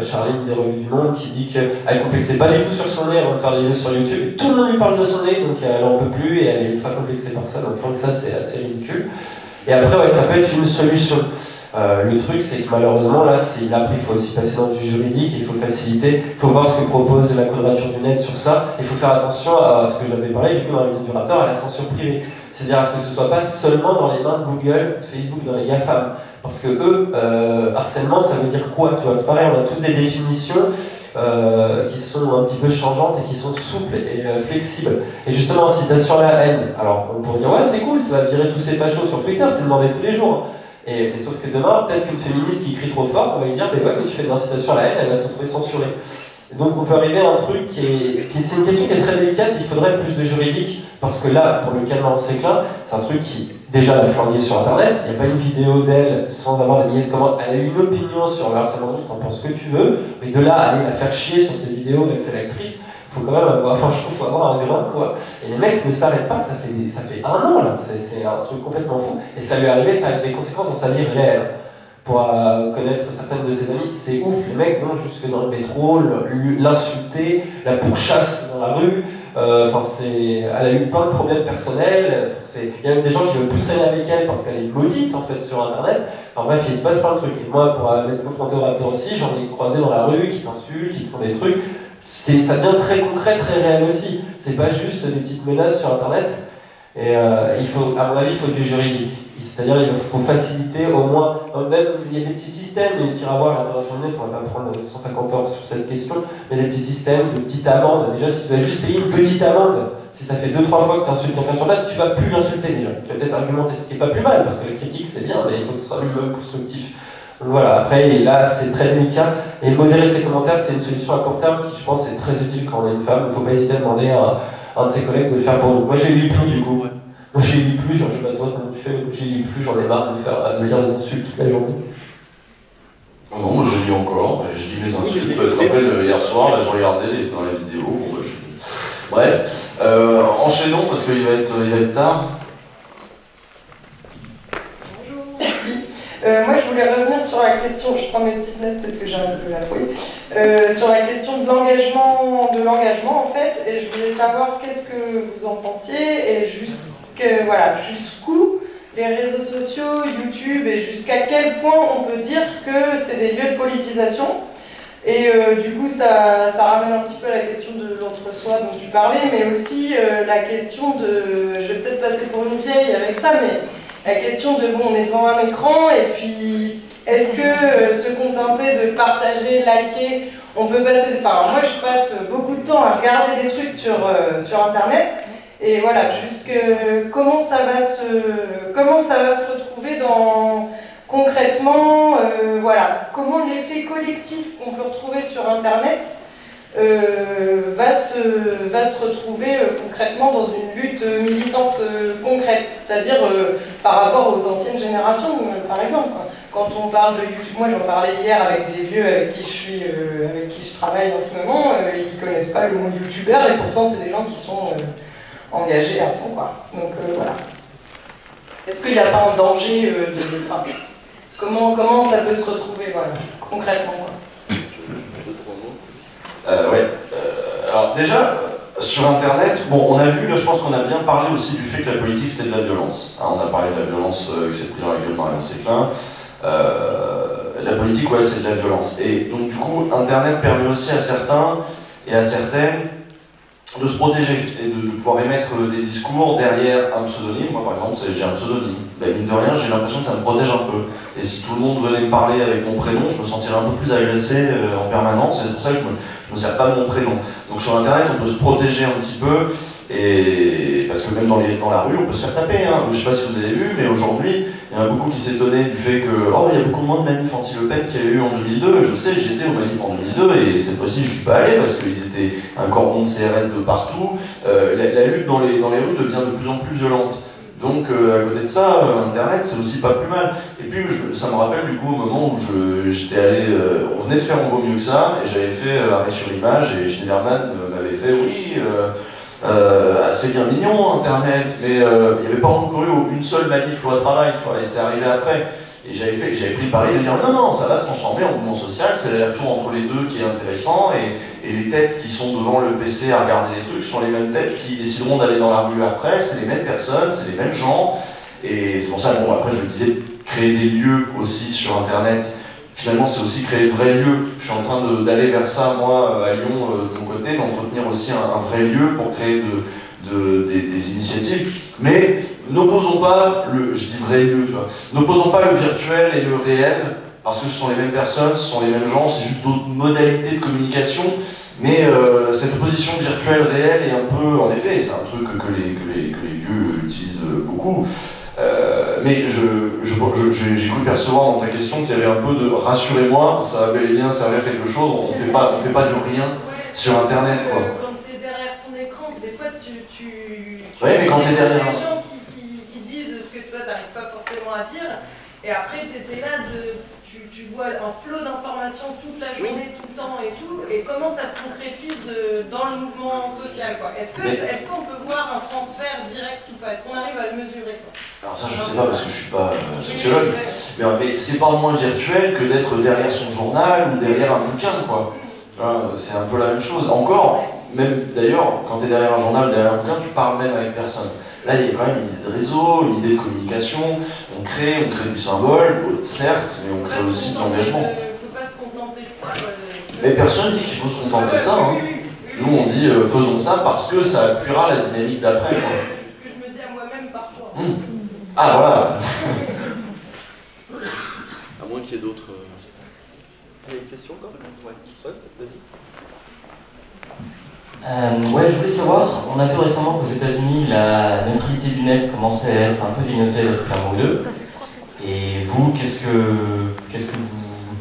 Charline des Revues du Monde qui dit qu'elle complexait pas du tout sur son nez avant de faire des vidéos sur YouTube. Et tout le monde lui parle de son nez, donc elle en peut plus et elle est ultra complexée par ça. Donc ça, c'est assez ridicule. Et après, ouais, ça peut être une solution. Le truc, c'est que malheureusement, là, après, il faut aussi passer dans du juridique, il faut faciliter, il faut voir ce que propose la Quadrature du Net sur ça. Il faut faire attention à ce que j'avais parlé du coup dans la vidéo du rapport, à la censure privée. C'est-à-dire à ce que ce soit pas seulement dans les mains de Google, de Facebook, dans les GAFAM. Parce que eux, harcèlement, ça veut dire quoi? Tu vois, c'est pareil, on a tous des définitions qui sont un petit peu changeantes et qui sont souples et flexibles. Et justement, incitation à la haine. Alors, on pourrait dire, ouais, c'est cool, ça va virer tous ces fachos sur Twitter, c'est demandé tous les jours. Mais sauf que demain, peut-être qu'une féministe qui crie trop fort, on va lui dire, mais ouais, mais tu fais de l'incitation à la haine, elle va se retrouver censurée. Et donc, on peut arriver à un truc c'est une question qui est très délicate, il faudrait plus de juridique, parce que là, pour le cas de Marion Séclin, c'est un truc qui, déjà, l'a flanqué sur Internet, il n'y a pas une vidéo d'elle sans avoir des milliers de commandes, elle a une opinion sur le harcèlement de rue, t'en penses ce que tu veux, mais de là à aller la faire chier sur ses vidéos, elle fait l'actrice, faut quand même avoir, enfin, je trouve, faut avoir un grain, quoi. Et les mecs ne s'arrêtent pas, ça fait 1 an, là, c'est un truc complètement fou, et ça lui est arrivé, ça a des conséquences dans sa vie réelle. Pour connaître certaines de ses amies, c'est ouf, les mecs vont jusque dans le métro, l'insulter, la pourchassent dans la rue, elle a eu plein de problèmes personnels, il y a même des gens qui veulent plus traîner avec elle parce qu'elle est maudite en fait sur internet, enfin bref, il se passe plein de trucs. Et moi, pour m'être confronté au Raptor aussi, j'en ai croisé dans la rue qui t'insultent, qui te font des trucs, ça devient très concret, très réel aussi, c'est pas juste des petites menaces sur internet. Et il faut, à mon avis, il faut du juridique. C'est-à-dire il faut faciliter au moins, même il y a des petits systèmes, tu iras voir la modération de net, on va pas prendre 150 heures sur cette question, mais il y a des petits systèmes de petites amendes. Déjà, si tu dois juste payer une petite amende, si ça fait 2-3 fois que tu insultes quelqu'un sur net, tu vas plus l'insulter déjà. Tu vas peut-être argumenter, ce qui est pas plus mal, parce que la critique c'est bien, mais il faut que ce soit minimum constructif. Donc voilà, après, et là c'est très délicat, et modérer ses commentaires c'est une solution à court terme qui je pense est très utile quand on est une femme. Il ne faut pas hésiter à demander à un de ses collègues de le faire pour nous. Moi j'ai lu plus du coup. Moi j'ai lu plus, genre, je sais pas toi comment tu fais, mais j'ai lu plus, j'en ai marre de me lire des insultes toute la journée. Oh non, moi je lis encore, je lis mes insultes. Tu te rappelles, hier soir, là, je regardais dans la vidéo. Bon, bah, bref, enchaînons parce qu'il va être tard. Bonjour, merci. Moi je voulais revenir sur la question, je prends mes petites notes parce que j'ai un peu la trouille, sur la question de l'engagement en fait, et je voulais savoir qu'est-ce que vous en pensiez et jusqu'où les réseaux sociaux, YouTube, et jusqu'à quel point on peut dire que c'est des lieux de politisation. Et du coup, ça ramène un petit peu à la question de l'entre-soi dont tu parlais, mais aussi la question de... Je vais peut-être passer pour une vieille avec ça, mais la question de, bon, on est devant un écran, et puis est-ce que se contenter de partager, liker, on peut passer... Enfin, moi, je passe beaucoup de temps à regarder des trucs sur Internet. Et voilà, comment ça va se retrouver concrètement, voilà, comment l'effet collectif qu'on peut retrouver sur Internet va se retrouver concrètement dans une lutte militante concrète, c'est-à-dire par rapport aux anciennes générations, par exemple. Quand on parle de YouTube, moi j'en parlais hier avec des vieux avec qui je travaille en ce moment, ils ne connaissent pas le mot youtubeur et pourtant c'est des gens qui sont engagés à fond, quoi. Donc voilà. Est-ce qu'il n'y a pas un danger enfin, comment ça peut se retrouver, voilà, concrètement, quoi. Ouais. Alors déjà, sur Internet, bon, on a vu, là, je pense qu'on a bien parlé aussi du fait que la politique c'était de la violence. Hein, on a parlé de la violence qui s'est pris dans la gueule Marion Séclin. La politique, ouais, c'est de la violence. Et donc du coup, Internet permet aussi à certains et à certaines de se protéger et de pouvoir émettre des discours derrière un pseudonyme. Moi par exemple, j'ai un pseudonyme. Ben, mine de rien, j'ai l'impression que ça me protège un peu. Et si tout le monde venait me parler avec mon prénom, je me sentirais un peu plus agressé en permanence. C'est pour ça que je me sers pas de mon prénom. Donc sur Internet, on peut se protéger un petit peu. Et parce que même dans la rue, on peut se faire taper. Hein. Je sais pas si vous avez vu, mais aujourd'hui, il y en a beaucoup qui s'étonnaient du fait que il y a beaucoup moins de manifs anti-Le Pen qu'il y a eu en 2002. Je sais, j'étais aux manifs en 2002 et cette fois-ci, je suis pas allé parce qu'ils étaient un cordon de CRS de partout. La lutte dans les rues devient de plus en plus violente. Donc à côté de ça, Internet, c'est aussi pas plus mal. Et puis ça me rappelle du coup au moment où j'étais allé, on venait de faire On vaut mieux que ça, et j'avais fait arrêt sur image, et Schneiderman m'avait fait oui. C'est bien mignon Internet, mais il n'y avait pas encore eu une seule manif loi travail, tu vois, et c'est arrivé après. Et j'avais pris le pari de dire non, ça va se transformer en mouvement social, c'est l'aller-retour entre les deux qui est intéressant, et les têtes qui sont devant le PC à regarder les trucs sont les mêmes têtes qui décideront d'aller dans la rue après, c'est les mêmes personnes, c'est les mêmes gens, et c'est pour ça, bon, après je le disais, créer des lieux aussi sur Internet. Finalement, c'est aussi créer de vrais lieux. Je suis en train d'aller vers ça, moi, à Lyon, de mon côté, d'entretenir aussi un vrai lieu pour créer des initiatives. Mais n'opposons pas je dis vrai lieu, n'opposons pas le virtuel et le réel, parce que ce sont les mêmes personnes, ce sont les mêmes gens, c'est juste d'autres modalités de communication. Mais cette opposition virtuelle-réelle est un peu, en effet, c'est un truc que les vieux utilisent beaucoup. Mais j'ai cru percevoir dans ta question qu'il y avait un peu de rassurez-moi, ça va bel et bien servir quelque chose, on fait pas du rien sur Internet, quoi. Quand tu es derrière ton écran, des fois oui, mais quand tu es derrière des gens qui disent ce que toi t'arrives pas forcément à dire, et après tu es là, tu vois un flot d'informations toute la journée, tout le temps et tout, et comment ça se concrétise dans le mouvement social, quoi. Est-ce qu'on peut voir un transfert direct ou pas? Est-ce qu'on arrive à le mesurer, quoi? Alors ça je sais pas parce que je suis pas sociologue, mais c'est pas moins virtuel que d'être derrière son journal ou derrière un bouquin, quoi. C'est un peu la même chose. Encore, même d'ailleurs, quand tu es derrière un journal, derrière un bouquin, tu parles même avec personne. Là, il y a quand même une idée de réseau, une idée de communication, on crée du symbole, certes, mais on crée aussi de l'engagement. Faut pas se contenter de ça. Mais personne dit qu'il faut se contenter de ça. Hein. Nous, on dit faisons ça parce que ça appuiera la dynamique d'après. C'est ce que je me dis à moi-même Ah, voilà. À moins qu'il y ait d'autres... Il y a une question encore? Ouais, vas-y. Ouais, je voulais savoir, on a vu récemment qu'aux États-Unis, la neutralité du net commençait à être un peu grignotée depuis un mois ou deux. Et vous, qu'est-ce que vous,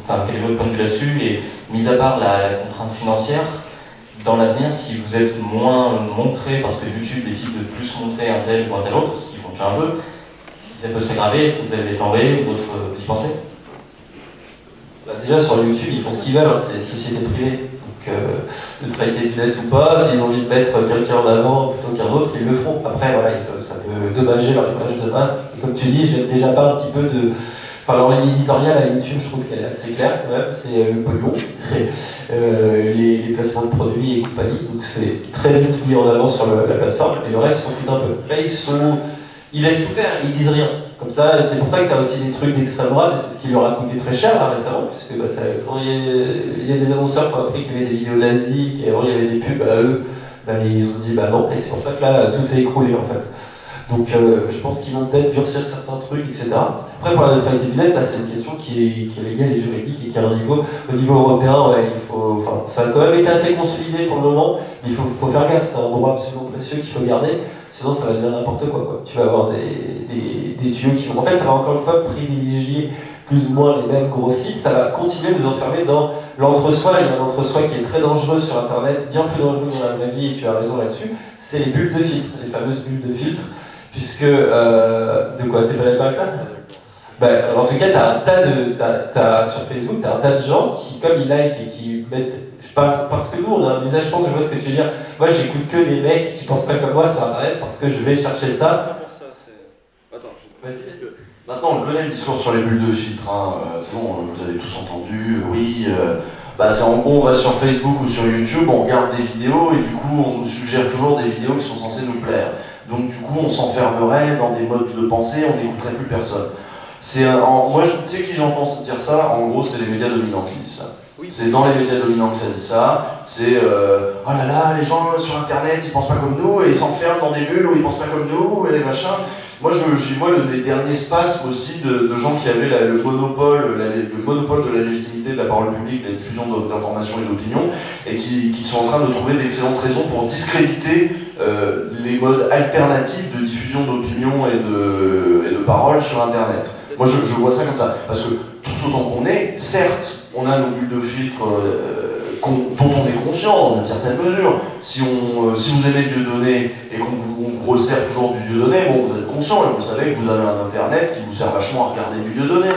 enfin, quel est votre point de vue là-dessus? Et mis à part la contrainte financière, dans l'avenir, si vous êtes moins montré parce que YouTube décide de plus montrer un tel ou un tel autre, ce qu'ils font déjà un peu, si ça peut s'aggraver, est-ce que vous avez des plans B ou d'autres, vous y pensez? Bah déjà sur YouTube, ils font ce qu'ils veulent, hein, c'est une société privée. Donc, neutralité du net ou pas, s'ils ont envie de mettre quelqu'un en avant plutôt qu'un autre, ils le feront. Après, voilà, ça peut dommager leur image de marque. Et comme tu dis, j'aime déjà pas un petit peu de. Enfin, leur ligne éditoriale à YouTube, je trouve qu'elle est assez claire quand même, c'est le pognon, les placements de produits et compagnie. Donc, c'est très vite mis en avant sur la plateforme, et le reste, ils s'en foutent un peu. Là, ils laissent tout faire, ils disent rien. Comme ça, c'est pour ça que tu as aussi des trucs d'extrême droite, et c'est ce qui leur a coûté très cher là, récemment, puisque bah, quand il y a des annonceurs qui ont appris qu'il y avait des vidéos nazies, qu'avant il y avait des pubs, bah, eux, bah, ils ont dit bah non, et c'est pour ça que là, tout s'est écroulé en fait. Donc je pense qu'ils vont peut-être durcir certains trucs, etc. Après, pour la neutralité du net, là, c'est une question qui est légale et juridique et qui est au niveau européen, ouais, enfin, ça a quand même été assez consolidé pour le moment, mais il faut faire gaffe, c'est un droit absolument précieux qu'il faut garder. Sinon, ça va devenir n'importe quoi. Tu vas avoir des tuyaux qui vont... En fait, ça va encore une fois privilégier plus ou moins les mêmes gros sites. Ça va continuer de nous enfermer dans l'entre-soi. Il y a un entre-soi qui est très dangereux sur Internet, bien plus dangereux que dans la vraie vie, et tu as raison là-dessus. C'est les bulles de filtre, les fameuses bulles de filtre. Puisque... de quoi? T'es pas d'accord avec ça? Bah, en tout cas, sur Facebook, tu as un tas de gens qui, comme ils like et qui mettent... Parce que nous, on a un usage, je pense, je vois ce que tu veux dire. Moi, j'écoute que des mecs qui pensent pas comme moi sur Internet parce que je vais chercher ça. Attends, parce que maintenant on connaît le discours sur les bulles de filtre, hein. C'est bon, vous avez tous entendu, oui. Bah c'est en gros, on va sur Facebook ou sur YouTube, on regarde des vidéos et du coup on nous suggère toujours des vidéos qui sont censées nous plaire. Donc du coup on s'enfermerait dans des modes de pensée, on n'écouterait plus personne. Moi, tu sais qui j'en pense dire ça? En gros, c'est les médias dominants qui disent ça. Oui. C'est dans les médias dominants que ça dit ça. C'est oh là là, les gens sur Internet, ils pensent pas comme nous et ils s'enferment dans des bulles où ils pensent pas comme nous et les machins. Moi, j'y vois les derniers spasmes aussi de gens qui avaient le monopole de la légitimité de la parole publique, de la diffusion d'informations et d'opinions, et qui sont en train de trouver d'excellentes raisons pour discréditer les modes alternatifs de diffusion d'opinions et de paroles sur Internet. Moi, je vois ça comme ça, parce que tous autant qu'on est, certes, on a nos bulles de filtre dont on est conscient dans une certaine mesure. Si vous aimez Dieudonné et qu'on vous resserre toujours du Dieudonné, bon, vous êtes conscient et vous savez que vous avez un Internet qui vous sert vachement à regarder du Dieudonné.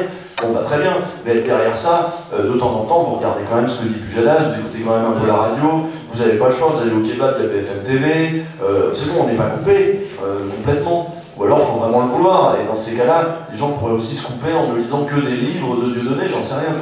Bon, bah très bien, mais derrière ça, de temps en temps, vous regardez quand même ce que dit Pujadas, vous écoutez quand même un peu la radio, vous n'avez pas le choix, vous allez au kebab, il y a BFM TV, c'est bon, on n'est pas coupé complètement. Ou alors, il faut vraiment le vouloir, et dans ces cas-là, les gens pourraient aussi se couper en ne lisant que des livres de Dieudonné, j'en sais rien.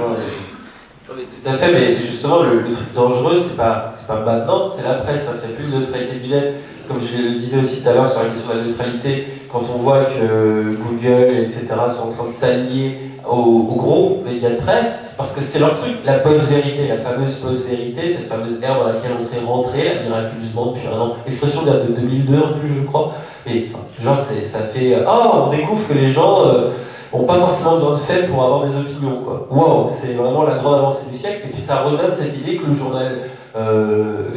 Tout à fait, mais justement, le truc dangereux, c'est pas maintenant, c'est l'après, ça, c'est plus une neutralité du net. Comme je le disais aussi tout à l'heure sur la question de la neutralité, quand on voit que Google, etc., sont en train de s'allier aux gros médias de presse, parce que c'est leur truc, la post-vérité, la fameuse post-vérité, cette fameuse ère dans laquelle on serait rentré, miraculeusement depuis un an. L'expression date de 2002 en plus, je crois. Et enfin, genre, ça fait... on découvre que les gens n'ont pas forcément besoin de faits pour avoir des opinions, quoi. Wow, c'est vraiment la grande avancée du siècle. Et puis ça redonne cette idée que le journal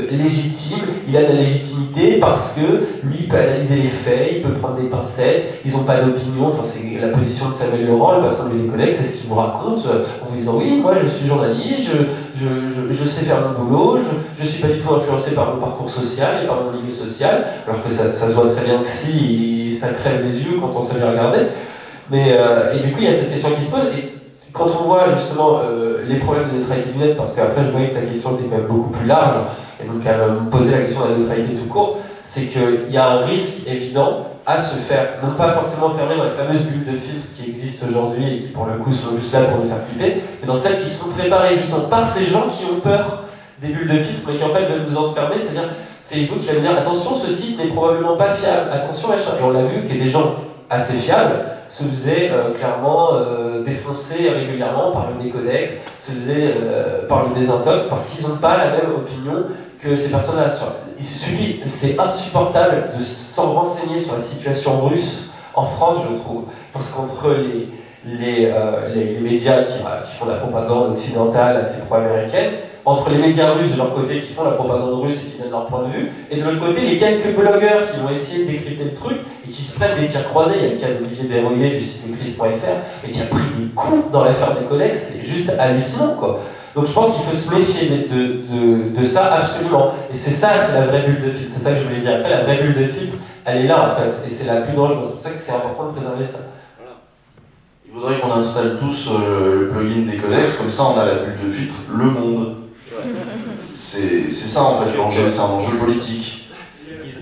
légitime, il a de la légitimité parce que lui, il peut analyser les faits, il peut prendre des pincettes, ils n'ont pas d'opinion. Enfin, c'est la position de Samuel Laurent, le patron de l'Econnex, c'est ce qu'il vous raconte en vous disant oui, moi je suis journaliste, je sais faire mon boulot, je suis pas du tout influencé par mon parcours social et par mon milieu social, alors que ça se voit très bien que si, ça crève les yeux quand on sait bien regarder. Mais, et du coup, il y a cette question qui se pose. Et quand on voit justement les problèmes de neutralité du net, parce qu'après je voyais que ta question était quand même beaucoup plus large, et donc à me poser la question de la neutralité tout court, c'est qu'il y a un risque évident à se faire, non pas forcément fermer dans les fameuses bulles de filtre qui existent aujourd'hui et qui pour le coup sont juste là pour nous faire flipper, mais dans celles qui sont préparées justement par ces gens qui ont peur des bulles de filtre, mais qui en fait veulent nous enfermer, c'est-à-dire Facebook qui va nous dire attention, ce site n'est probablement pas fiable, attention machin, et on l'a vu qu'il y a des gens assez fiables se faisaient clairement défoncer régulièrement par le Décodex, se faisaient par le désintox, parce qu'ils n'ont pas la même opinion que ces personnes-là. Il suffit, c'est insupportable de s'en renseigner sur la situation russe En France, je trouve. Parce qu'entre les médias qui font la propagande occidentale assez pro-américaine, entre les médias russes de leur côté qui font la propagande russe et qui donnent leur point de vue, et de l'autre côté les quelques blogueurs qui vont essayer de décrypter le truc et qui se prennent des tirs croisés. Il y a le cas d'Olivier Berruyer du site écris.fr et qui a pris des coups dans l'affaire des codex, c'est juste hallucinant quoi. Donc je pense qu'il faut se méfier de ça absolument. Et c'est ça, c'est la vraie bulle de filtre, c'est ça que je voulais dire. Après la vraie bulle de filtre, elle est là en fait, et c'est la plus dangereuse. C'est pour ça que c'est important de préserver ça. Il faudrait qu'on installe tous le plugin des codex, comme ça on a la bulle de filtre, le monde. C'est ça en fait l'enjeu, c'est un enjeu politique.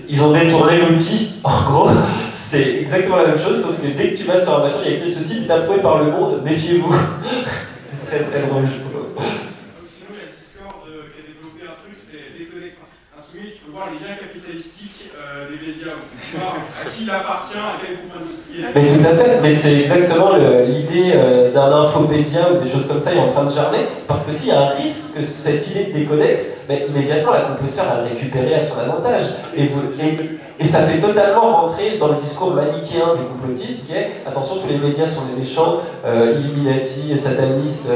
Ils ont détourné l'outil, en gros, c'est exactement la même chose, sauf que dès que tu vas sur un machin, il y a écrit ceci est approuvé par le monde, méfiez-vous. C'est très très drôle, je trouve. Sinon, il y a Discord qui a développé un truc, c'est Décodex Insoumis, tu peux voir les liens capitalistiques des médias, tu vois à qui il appartient, à quel groupe industriel. Mais tout à fait, mais c'est exactement l'idée d'un infopédia ou des choses comme ça est en train de germer, parce que s'il y a un risque que cette idée de décodex, immédiatement la compositeur va le récupérer à son avantage. Et ça fait totalement rentrer dans le discours manichéen des complotistes qui est attention, tous les médias sont des méchants, Illuminati, satanistes.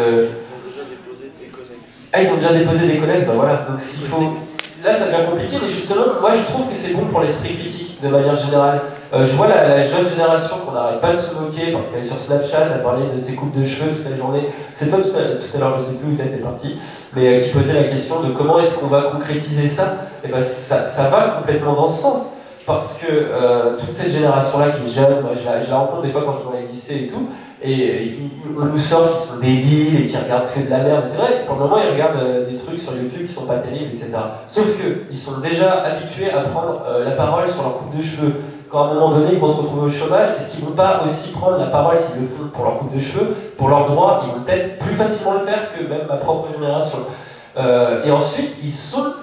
Ah, ils ont déjà déposé des codex, ben voilà. Donc s'il faut. Là, ça devient compliqué, mais justement, moi je trouve que c'est bon pour l'esprit critique, de manière générale. Je vois la jeune génération qu'on n'arrête pas de se moquer parce qu'elle est sur Snapchat, elle a parlé de ses coupes de cheveux toute la journée. C'est toi tout à l'heure, je sais plus où t'es parti, mais qui posait la question de comment est-ce qu'on va concrétiser ça. Et ben ça va complètement dans ce sens. Parce que toute cette génération-là qui est jeune, moi je la rencontre des fois quand je vais dans les lycées et tout, et on nous sort qu'ils sont débiles et qui regardent que de la merde. C'est vrai, pour le moment ils regardent des trucs sur YouTube qui sont pas terribles, etc. Sauf qu'ils sont déjà habitués à prendre la parole sur leur coupe de cheveux. Quand à un moment donné ils vont se retrouver au chômage, est-ce qu'ils vont pas aussi prendre la parole s'ils le font pour leur coupe de cheveux, pour leurs droits? Ils vont peut-être plus facilement le faire que même ma propre génération. Et ensuite, ils savent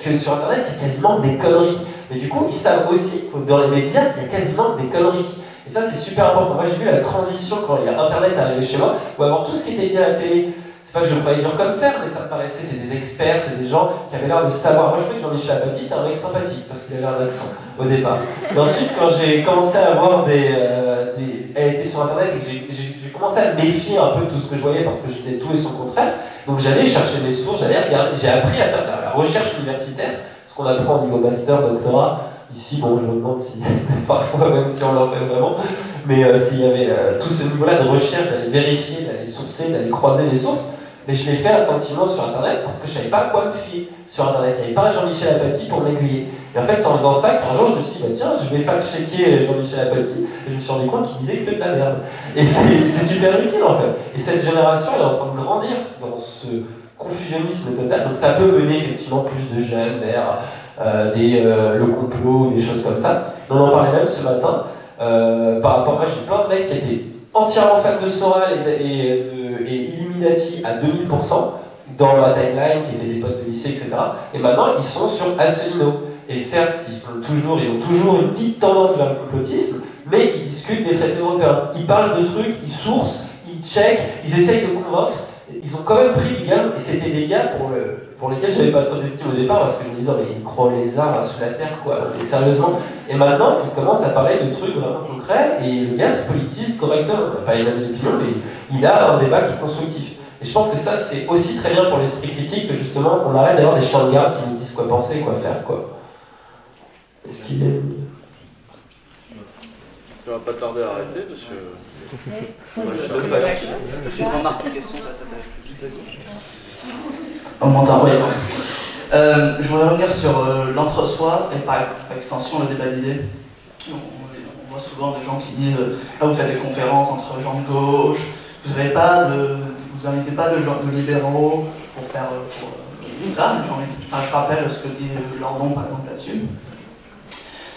que sur Internet, il y a quasiment des conneries. Mais du coup, ils savent aussi que dans les médias, il y a quasiment des conneries. Et ça, c'est super important. Moi, j'ai vu la transition quand il y a Internet arrivé chez moi, où avant tout ce qui était dit à la télé, c'est pas que je le croyais dur comme fer, mais ça me paraissait, c'est des experts, c'est des gens qui avaient l'air de savoir. Moi, je trouvais que Jean-Michel Apathy était un mec sympathique, parce qu'il avait un accent, au départ. Et ensuite, quand j'ai commencé à avoir elle était sur Internet et que j'ai commencé à me méfier un peu de tout ce que je voyais, parce que je disais tout et son contraire, donc j'allais chercher mes sources, j'allais regarder, j'ai appris à faire la recherche universitaire, ce qu'on apprend au niveau master, doctorat. Ici, bon, je me demande si, parfois, même si on l'en fait vraiment, mais s'il y avait tout ce niveau-là de recherche, d'aller vérifier, d'aller sourcer, d'aller croiser les sources, mais je l'ai fait instinctivement sur Internet parce que je savais pas à quoi me fier sur Internet. Il n'y avait pas Jean-Michel Apathy pour m'aiguiller. Et en fait, c'est en faisant ça qu'un jour, je me suis dit, bah tiens, je vais fact-checker Jean-Michel Apathy, et je me suis rendu compte qu'il disait que de la merde. Et c'est super utile, en fait. Et cette génération, elle est en train de grandir dans ce confusionnisme total. Donc ça peut mener effectivement plus de jeunes vers le complot, des choses comme ça. On en parlait même ce matin. Par rapport, moi j'ai plein de mecs qui étaient entièrement fans de Soral et Illuminati à 2000% dans ma timeline, qui étaient des potes de lycée, etc. Et maintenant ils sont sur Asselineau. Et certes, ils ont toujours une petite tendance vers le complotisme, mais ils discutent des traités européens. Ils parlent de trucs, ils sourcent, ils checkent, ils essayent de convaincre. Ils ont quand même pris du gamme, et c'était des gars pour lesquels j'avais pas trop d'estime au départ, parce que je me disais, mais ils croient les arts sous la terre, quoi, mais sérieusement. Et maintenant, ils commencent à parler de trucs vraiment concrets, et le gars se politise correctement. Il n'a pas les mêmes opinions, mais il a un débat qui est constructif. Et je pense que ça, c'est aussi très bien pour l'esprit critique, que justement, on arrête d'avoir des chiens de garde qui nous disent quoi penser, quoi faire, quoi. Est-ce qu'il est... On va pas tarder à arrêter, parce que... Je remarque une question. On m'entend, oui. Je voudrais revenir sur l'entre-soi et par extension le débat d'idées. On voit souvent des gens qui disent là vous faites des conférences entre gens de gauche, vous invitez pas de libéraux pour faire je rappelle ce que dit Lordon par exemple là-dessus.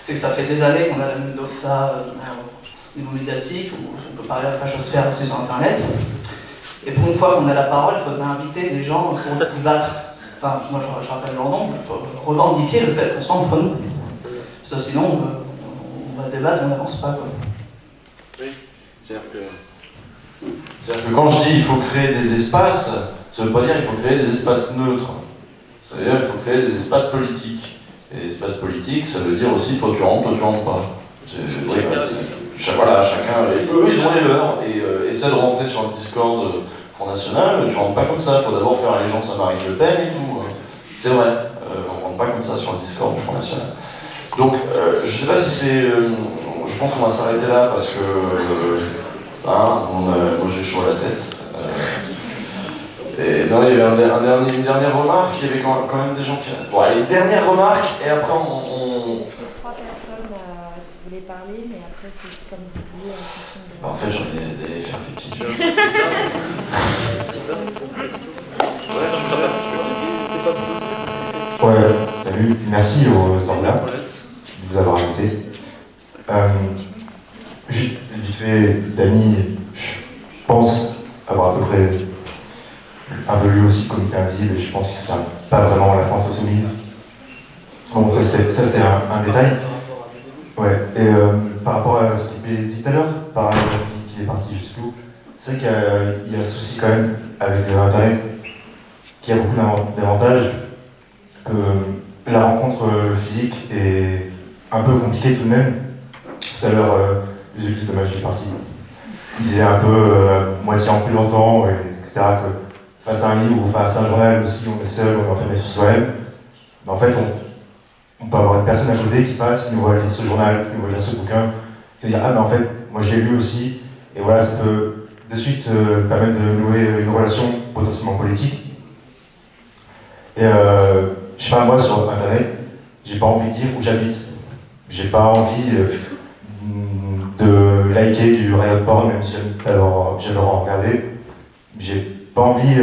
C'est que ça fait des années qu'on a la même doxa au niveau médiatique, où on peut parler de la fachosphère aussi sur Internet. Et pour une fois qu'on a la parole, il faudrait inviter des gens pour débattre. Enfin, moi je rappelle leur nom, il faut revendiquer le fait qu'on soit entre nous. Parce que sinon, on va débattre et on n'avance pas, quoi. Oui, c'est-à-dire que quand je dis il faut créer des espaces, ça ne veut pas dire qu'il faut créer des espaces neutres. Ça veut dire qu'il faut créer des espaces politiques. Et espaces politiques, ça veut dire aussi toi tu rentres pas. Voilà, chacun, eux ils ont les leurs, et essaie de rentrer sur le Discord Front National, tu rentres pas comme ça, il faut d'abord faire allégeance à Marine Le Pen et tout. C'est vrai, on rentre pas comme ça sur le Discord du Front National. Donc, je sais pas si c'est... je pense qu'on va s'arrêter là parce que... moi j'ai chaud à la tête. Et non, il y avait une dernière remarque, il y avait quand même des gens qui... Bon, allez, dernière remarque, et après on... Trois personnes qui voulaient parler, mais après c'est comme vous voulez en fonction de... En fait, j'en ai d'aller faire pipi. Ouais, salut, merci aux orgas de vous avoir invité. Juste vite fait, Dany, je pense avoir à peu près un peu lu aussi le Comité Invisible, et je pense qu'il ne soutient pas vraiment la France insoumise. Bon, ça c'est un détail. Ouais, et par rapport à ce qui était dit tout à l'heure, par un qui est parti, je sais plus où, c'est vrai qu'il y a un souci quand même avec Internet, qui a beaucoup d'avantages. La rencontre physique est un peu compliquée tout de même. Tout à l'heure, Zuki, dommage, il est parti. Il disait un peu moitié en plaisantant, etc. que face à un livre ou face à un journal aussi, on est seul, on est enfermé sur soi-même. Mais en fait, on peut avoir une personne à côté qui passe, qui nous voit lire ce journal, qui nous voit lire ce bouquin, qui va dire ah mais en fait, moi je l'ai lu aussi, et voilà, ça peut de suite permettre de nouer une relation potentiellement politique. Et je sais pas, moi sur Internet, j'ai pas envie de dire où j'habite. J'ai pas envie de liker du riot porn, même si j'adore en regarder. J'ai pas envie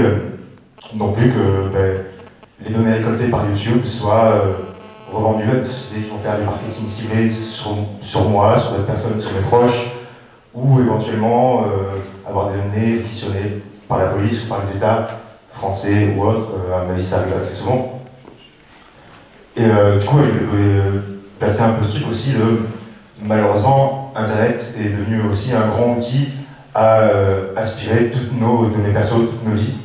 non plus que les données récoltées par YouTube soient revendues à des sociétés qui vont faire du marketing ciblé sur moi, sur d'autres personnes, sur mes proches, ou éventuellement avoir des données réquisitionnées par la police ou par les États français ou autres. À mon avis, ça arrive assez souvent. Et du coup, je voulais placer un peu ce truc aussi de, malheureusement, Internet est devenu aussi un grand outil à aspirer toutes nos données perso, toutes nos vies,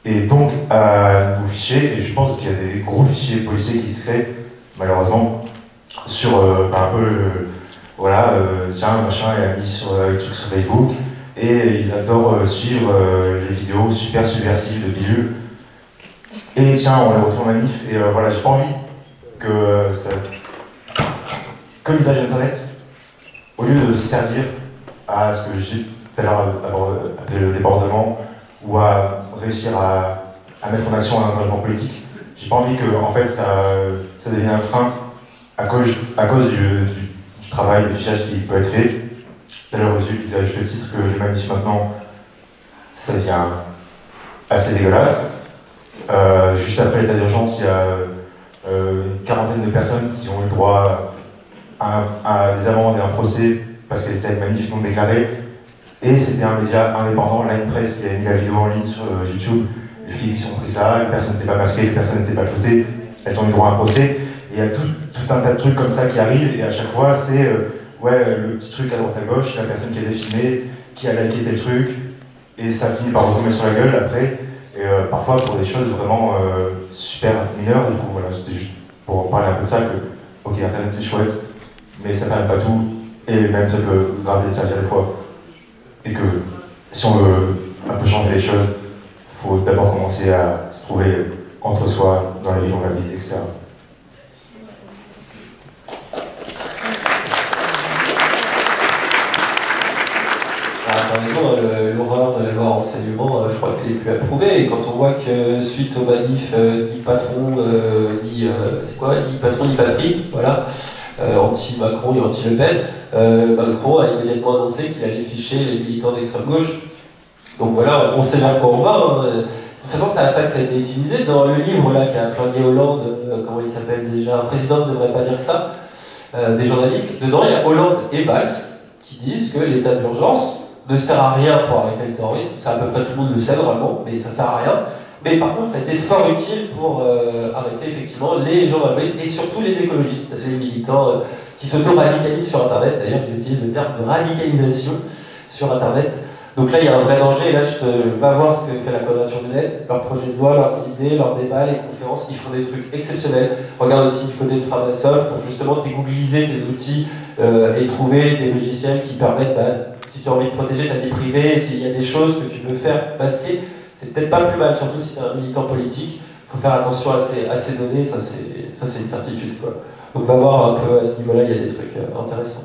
et donc à nos fichiers. Et je pense qu'il y a des gros fichiers policiers qui se créent, malheureusement, sur un peu voilà, tiens, machin est mis sur un truc sur Facebook, et ils adorent suivre les vidéos super subversives de Bilu. Et tiens, on les retrouve en manif, et voilà, j'ai pas envie que l'usage d'Internet, au lieu de servir à ce que je dis tout à l'heure appelé le débordement, ou à réussir à mettre en action un engagement politique, j'ai pas envie que en fait, ça devienne un frein à cause du travail, du fichage qui peut être fait. Tout à l'heure, Usul disait à juste titre que les manifs maintenant, ça devient assez dégueulasse. Juste après l'état d'urgence, il y a une quarantaine de personnes qui ont eu droit à des amendes et un procès parce qu'elles étaient avec manifs non déclarés. Et c'était un média indépendant, Line Press, qui a mis la vidéo en ligne sur YouTube. Les filles qui ont pris ça, les personnes n'étaient pas masquées, les personnes n'étaient pas floutées, elles ont eu droit à un procès. Et il y a tout un tas de trucs comme ça qui arrivent, et à chaque fois, c'est le petit truc à droite à gauche, la personne qui a filmé, qui a liké tel truc, et ça finit par retomber sur la gueule après. Et parfois pour des choses vraiment super mineures. Du coup, voilà, c'était juste pour parler un peu de ça, que, ok, Internet c'est chouette, mais ça permet pas tout, et même ça peut grave servir des fois. Et que si on veut un peu changer les choses, il faut d'abord commencer à se trouver entre soi, dans la vie qu'on habite, etc. T'as raison, l'horreur de la loi renseignement, je crois qu'elle est plus approuvée. Et quand on voit que suite au manif, ni patron, ni patron, ni patrie, voilà, anti-Macron et anti-Le Pen, Macron a immédiatement annoncé qu'il allait ficher les militants d'extrême gauche. Donc voilà, on sait vers quoi on va. Hein. De toute façon, c'est à ça que ça a été utilisé. Dans le livre là, qui a flingué Hollande, comment il s'appelle déjà, un président ne devrait pas dire ça, des journalistes, dedans il y a Hollande et Valls qui disent que l'état d'urgence ne sert à rien pour arrêter le terrorisme. Ça, à peu près tout le monde le sait normalement, mais ça sert à rien. Mais par contre, ça a été fort utile pour arrêter effectivement les journalistes et surtout les écologistes, les militants qui s'auto-radicalisent sur Internet. D'ailleurs, ils utilisent le terme de radicalisation sur Internet Donc là, il y a un vrai danger, et là, je te va voir ce que fait la Quadrature du Net, leurs projets de loi, leurs idées, leurs débats, les conférences, ils font des trucs exceptionnels. Regarde aussi du côté de Framasoft pour justement dégoogliser tes outils et trouver des logiciels qui permettent, si tu as envie de protéger ta vie privée, s'il y a des choses que tu veux faire masquer, c'est peut-être pas plus mal, surtout si tu es un militant politique. Il faut faire attention à ces données, ça c'est une certitude, quoi. Donc va voir un peu à ce niveau-là, il y a des trucs intéressants.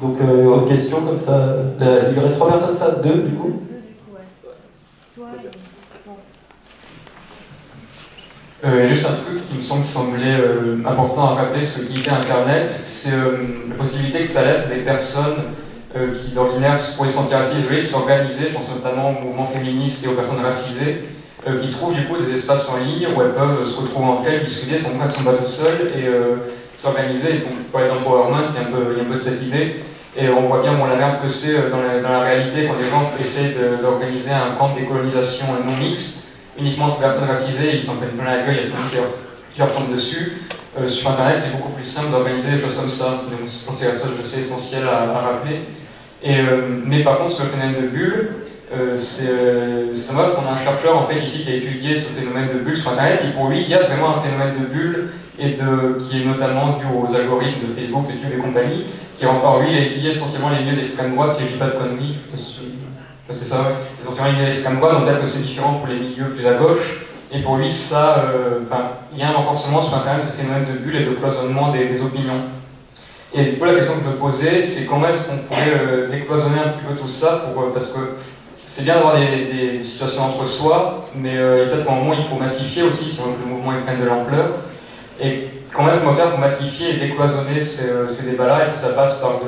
Donc autre question comme ça, il reste 3 personnes, ça 2 du coup. Juste un truc qui me semblait important à rappeler sur l'utilité Internet, c'est la possibilité que ça laisse à des personnes qui d'ordinaire pourraient se sentir assez isolées de s'organiser, je pense notamment au mouvement féministe et aux personnes racisées, qui trouvent du coup des espaces en ligne où elles peuvent se retrouver entre elles, discuter sans qu'elles ne sont pas toutes seules et s'organiser. Et pour aller dans le Powerman, il y a un peu de cette idée. Et on voit bien la merde que c'est dans la réalité quand les gens essaient d'organiser un camp de décolonisation non mixte, uniquement entre personnes racisées, ils s'en prennent plein la gueule, il y a tout le monde qui leur tombe dessus. Sur Internet, c'est beaucoup plus simple d'organiser des choses comme ça. Donc je pense que c'est la chose assez essentielle à rappeler. Mais par contre, le phénomène de bulle, c'est sympa parce qu'on a un chercheur en fait, ici qui a étudié ce phénomène de bulle sur Internet, et pour lui, il y a vraiment un phénomène de bulle qui est notamment dû aux algorithmes de Facebook, YouTube et compagnie, qui rend par lui, il a étudié essentiellement les milieux d'extrême droite, si je dis pas de conneries, c'est ça, essentiellement les milieux d'extrême droite, donc peut-être que c'est différent pour les milieux plus à gauche, et pour lui, ça, il y a un renforcement sur Internet de ce phénomène de bulle et de cloisonnement des opinions. Et du coup, la question que je me posais, c'est comment est-ce qu'on pourrait décloisonner un petit peu tout ça, parce que c'est bien d'avoir des situations entre soi, mais peut-être qu'à un moment, il faut massifier aussi, si on veut que le mouvement prenne de l'ampleur. Et comment est-ce qu'on va faire pour massifier et décloisonner ces débats-là? Est-ce que ça passe par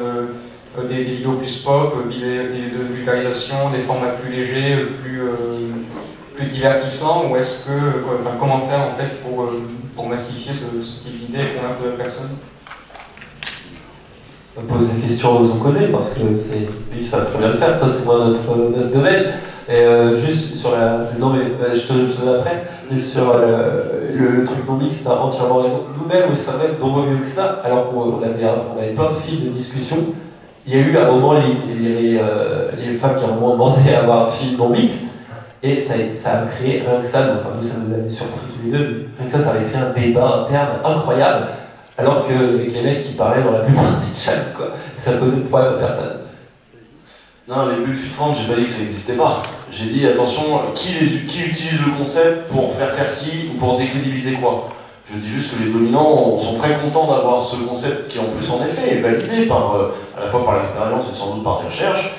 des vidéos plus pop, de vulgarisation, des formats plus légers, plus divertissants, ou est-ce que comment faire en fait pour massifier ce type d'idées et convaincre de personnes? On pose des questions aux opposés parce que ils savent très bien le faire, ça c'est moi notre domaine. Et juste sur non mais je te le donne après, mais sur le truc non mixte, tu as entièrement raison. Nous-mêmes au sein même, d'on vaut mieux que ça, alors qu'on avait plein de fils de discussion. Il y a eu à un moment, il y avait les femmes qui ont demandé à avoir un film non mixte, et ça a créé, rien que ça, nous ça nous avait surpris tous les deux, rien que ça avait créé un débat interne incroyable. Alors qu'avec les mecs qui parlaient dans la plupart des chats, quoi, ça posait de problème à personne. Non, les bulles filtrantes, j'ai pas dit que ça n'existait pas. J'ai dit, attention, qui utilise le concept pour faire qui ou pour décrédibiliser quoi. Je dis juste que les dominants sont très contents d'avoir ce concept qui en plus en effet est validé à la fois par l'expérience et sans doute par des recherches,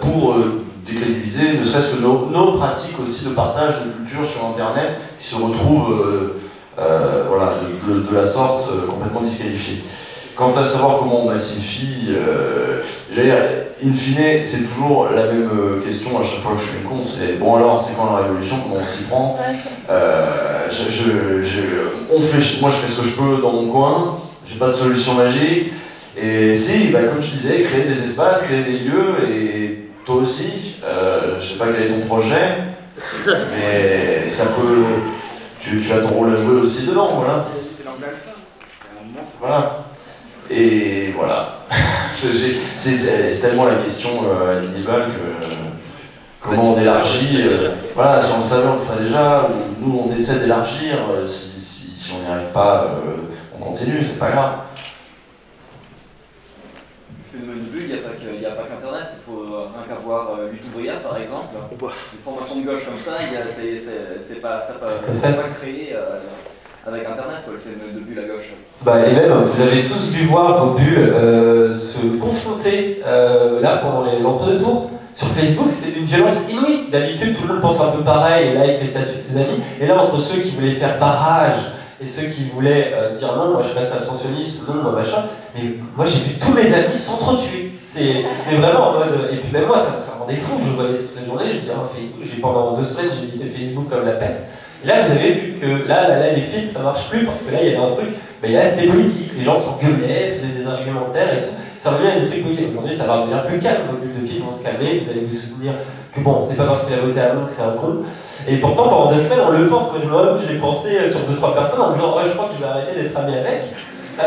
pour décrédibiliser ne serait-ce que nos pratiques aussi de partage de culture sur Internet qui se retrouvent voilà, de la sorte complètement disqualifiée. Quant à savoir comment on massifie, j'allais dire, in fine, c'est toujours la même question à chaque fois que je fais une con, c'est bon alors, c'est quand la révolution, comment on s'y prend? Moi je fais ce que je peux dans mon coin, j'ai pas de solution magique, et si, comme je disais, créer des espaces, créer des lieux, et toi aussi, je sais pas quel est ton projet, mais ça peut... Tu as ton rôle à jouer aussi dedans, voilà. Voilà. Et voilà. C'est tellement la question animale que comment on élargit. Voilà, si on le savait, on le ferait déjà. Nous, on essaie d'élargir. Si on n'y arrive pas, on continue, c'est pas grave. Le phénomène de bulle, il n'y a pas qu'Internet. Il faut rien qu'à voir Lutte ouvrière, par exemple. Une formation de gauche comme ça, c'est pas créé avec Internet, quoi, le phénomène de bulle à gauche. Et même, vous avez tous dû voir vos bulles se confronter là pendant l'entre-deux tours. Sur Facebook, c'était d'une violence inouïe. D'habitude, tout le monde pense un peu pareil, like les statuts de ses amis. Et là, entre ceux qui voulaient faire barrage et ceux qui voulaient dire non, moi je reste abstentionniste, non, moi machin, mais moi j'ai vu tous mes amis s'entretuer. Mais vraiment en mode. Et puis même moi, ça me rendait fou, je voyais ça toute la journée, je disais, Facebook, pendant 2 semaines, j'ai évité Facebook comme la peste. Et là, vous avez vu que là les feeds, ça marche plus parce que là, il y avait un truc, là c'était politique, les gens s'engueulaient, faisaient des argumentaires et tout. Ça revient à des trucs politiques. Aujourd'hui, ça va devenir plus calme, nos bulles de feed vont se calmer, vous allez vous souvenir que bon, c'est pas parce qu'il a voté à Londres que c'est un con. Et pourtant, pendant 2 semaines, on le pense. Moi, j'ai pensé sur 2-3 personnes en me disant, je crois que je vais arrêter d'être ami avec.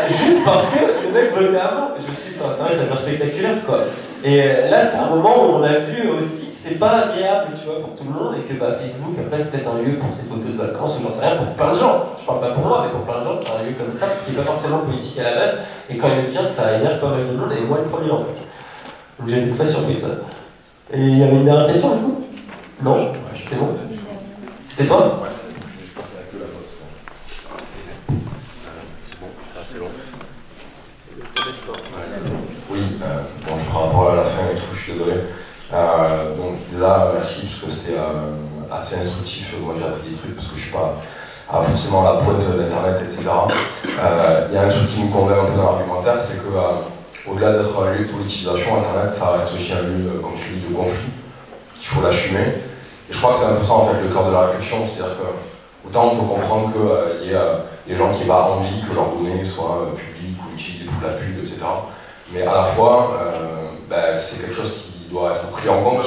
Juste parce que le mec votait avant. Je me suis dit, c'est vrai, ça devient spectaculaire, quoi. Et là, c'est un moment où on a vu aussi que c'est pas agréable, tu vois, pour tout le monde, et que Facebook, après, c'est peut-être un lieu pour ses photos de vacances, ou j'en sais rien, pour plein de gens. Je parle pas pour moi, mais pour plein de gens, c'est un lieu comme ça, qui est pas forcément politique à la base, et quand il vient, ça énerve pas mal de monde, et moi le premier, en fait. Donc j'ai été très surpris de ça. Et il y avait une dernière question, du coup? Non? C'est bon? C'était toi? Oui, bon, je prends rapport à la fin et tout, je suis désolé. Donc là, merci, parce que c'était assez instructif. Moi, j'ai appris des trucs, parce que je suis pas forcément à la pointe d'Internet, etc. Il y a un truc qui me convainc un peu dans l'argumentaire, c'est que au-delà d'être un lieu de politisation, Internet, ça reste aussi un lieu, comme tu dis, de conflit, qu'il faut l'assumer. Et je crois que c'est un peu ça, en fait, le cœur de la réflexion, c'est-à-dire que autant on peut comprendre qu'il y a des gens qui n'ont pas envie que leurs données soient publiques ou utilisées pour de la pub, etc. Mais à la fois, c'est quelque chose qui doit être pris en compte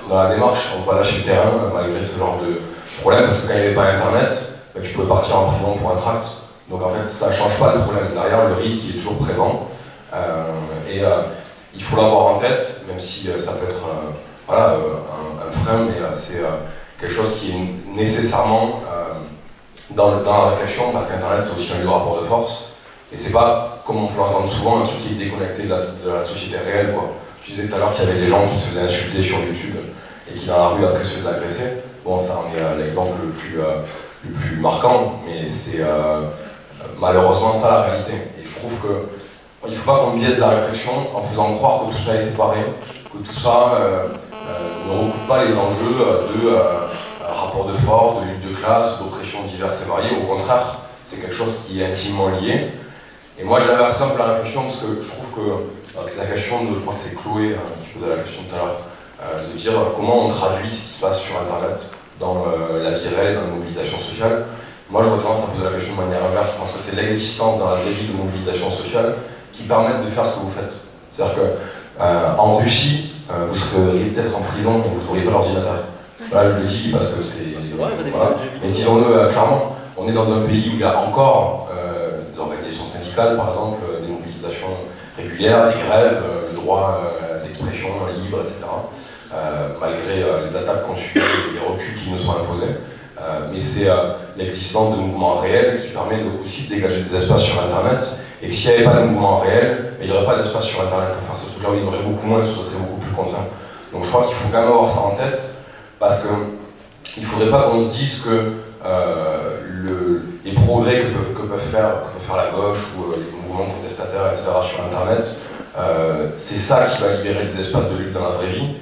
dans la démarche. On ne peut pas lâcher le terrain malgré ce genre de problème, parce que quand il n'y avait pas Internet, tu pouvais partir en prison pour un tract. Donc en fait, ça ne change pas le problème. Derrière, le risque il est toujours présent. Il faut l'avoir en tête, même si ça peut être un frein, mais c'est quelque chose qui est nécessairement dans la réflexion, parce qu'Internet c'est aussi un lieu de rapport de force. Et c'est pas, comme on peut l'entendre souvent, un truc qui est déconnecté de la société réelle, quoi. Tu disais tout à l'heure qu'il y avait des gens qui se faisaient insulter sur YouTube et qui dans la rue après se faisaient agresser. Bon, ça en est l'exemple le plus marquant, mais c'est malheureusement ça la réalité. Et je trouve que il ne faut pas qu'on biaise la réflexion en faisant croire que tout ça est séparé, que tout ça ne recoupe pas les enjeux de rapport de force, de lutte de classe, d'oppression diverses et variées. Au contraire, c'est quelque chose qui est intimement lié. Et moi, j'inverse un peu la réflexion parce que je trouve que la question de, je crois que c'est Chloé qui posait la question tout à l'heure, de dire comment on traduit ce qui se passe sur Internet dans la vie réelle, dans la mobilisation sociale. Moi, j'aurais tendance à poser la question de manière inverse. Je pense que c'est l'existence dans la vraie vie de mobilisation sociale qui permettent de faire ce que vous faites. C'est-à-dire qu'en Russie, vous seriez peut-être en prison et vous n'auriez pas l'ordinateur. Là, je le dis parce que c'est... Voilà. Mais disons-le clairement, on est dans un pays où il y a encore des organisations syndicales, par exemple, des mobilisations régulières, des grèves, le droit d'expression libre, etc. Malgré les attaques consulées et les reculs qui nous sont imposés. Mais c'est l'existence de mouvements réels qui permet aussi de dégager des espaces sur Internet. Et que s'il n'y avait pas de mouvement réel, il n'y aurait pas d'espace sur Internet pour faire ce truc-là, où il y en aurait beaucoup moins, et ça serait beaucoup plus contraint. Donc je crois qu'il faut quand même avoir ça en tête, parce qu'il ne faudrait pas qu'on se dise que les progrès que peut faire la gauche ou les mouvements contestataires, etc. sur Internet, c'est ça qui va libérer des espaces de lutte dans la vraie vie.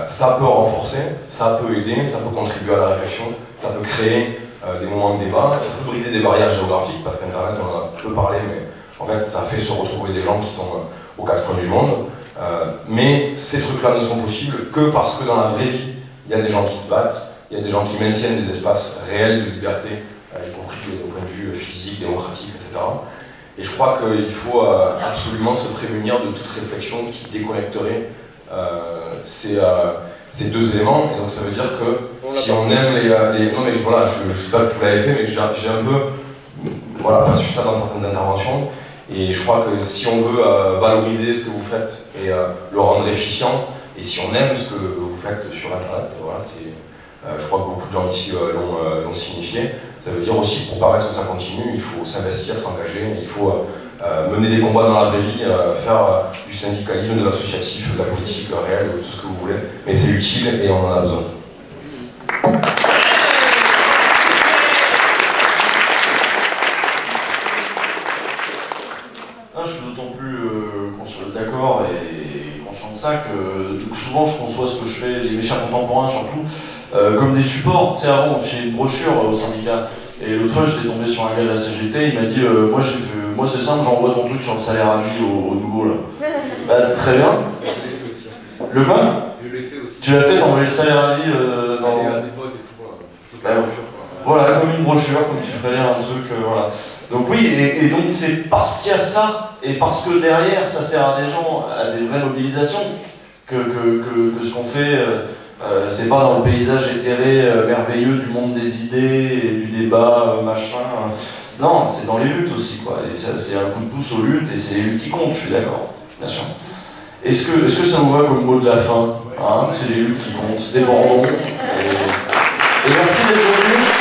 Ça peut renforcer, ça peut aider, ça peut contribuer à la réflexion, ça peut créer des moments de débat, ça peut briser des barrières géographiques, parce qu'Internet, on en a peu parlé, mais en fait, ça fait se retrouver des gens qui sont aux quatre coins du monde. Mais ces trucs-là ne sont possibles que parce que dans la vraie vie, il y a des gens qui se battent, il y a des gens qui maintiennent des espaces réels de liberté, y compris d'un point de vue physique, démocratique, etc. Et je crois qu'il faut absolument se prémunir de toute réflexion qui déconnecterait ces deux éléments. Et donc ça veut dire que si on aime les... Non mais voilà, je ne sais pas que vous l'avez fait, mais j'ai un peu perçu ça dans certaines interventions. Et je crois que si on veut valoriser ce que vous faites et le rendre efficient, et si on aime ce que vous faites sur Internet, voilà, je crois que beaucoup de gens ici l'ont signifié. Ça veut dire aussi, pour permettre que ça continue, il faut s'investir, s'engager, il faut mener des combats dans la vraie vie, faire du syndicalisme, de l'associatif, de la politique réelle, tout ce que vous voulez. Mais c'est utile et on en a besoin. Je suis d'autant plus d'accord et conscient de ça que souvent je conçois ce que je fais, les méchants contemporains surtout, comme des supports. Tu sais, avant on filait une brochure au syndicat et l'autre fois j'étais tombé sur un gars de la CGT, il m'a dit moi c'est simple, j'envoie ton truc sur le salaire à vie au nouveau là. Bah, très bien. Le quoi? Je l'ai fait aussi. Tu l'as fait, t'as envoyé le salaire à vie dans... Voilà, comme une brochure, comme tu ferais lire un truc, voilà. Donc oui, et donc c'est parce qu'il y a ça, et parce que derrière ça sert à des gens, à des vraies mobilisations, que ce qu'on fait, c'est pas dans le paysage éthéré, merveilleux du monde des idées, et du débat, machin. Non, c'est dans les luttes aussi, quoi. Et ça, c'est un coup de pouce aux luttes, et c'est les luttes qui comptent, je suis d'accord, bien sûr. Est-ce que ça vous va comme mot de la fin, hein? C'est les luttes qui comptent, débordons. Et merci d'être venus.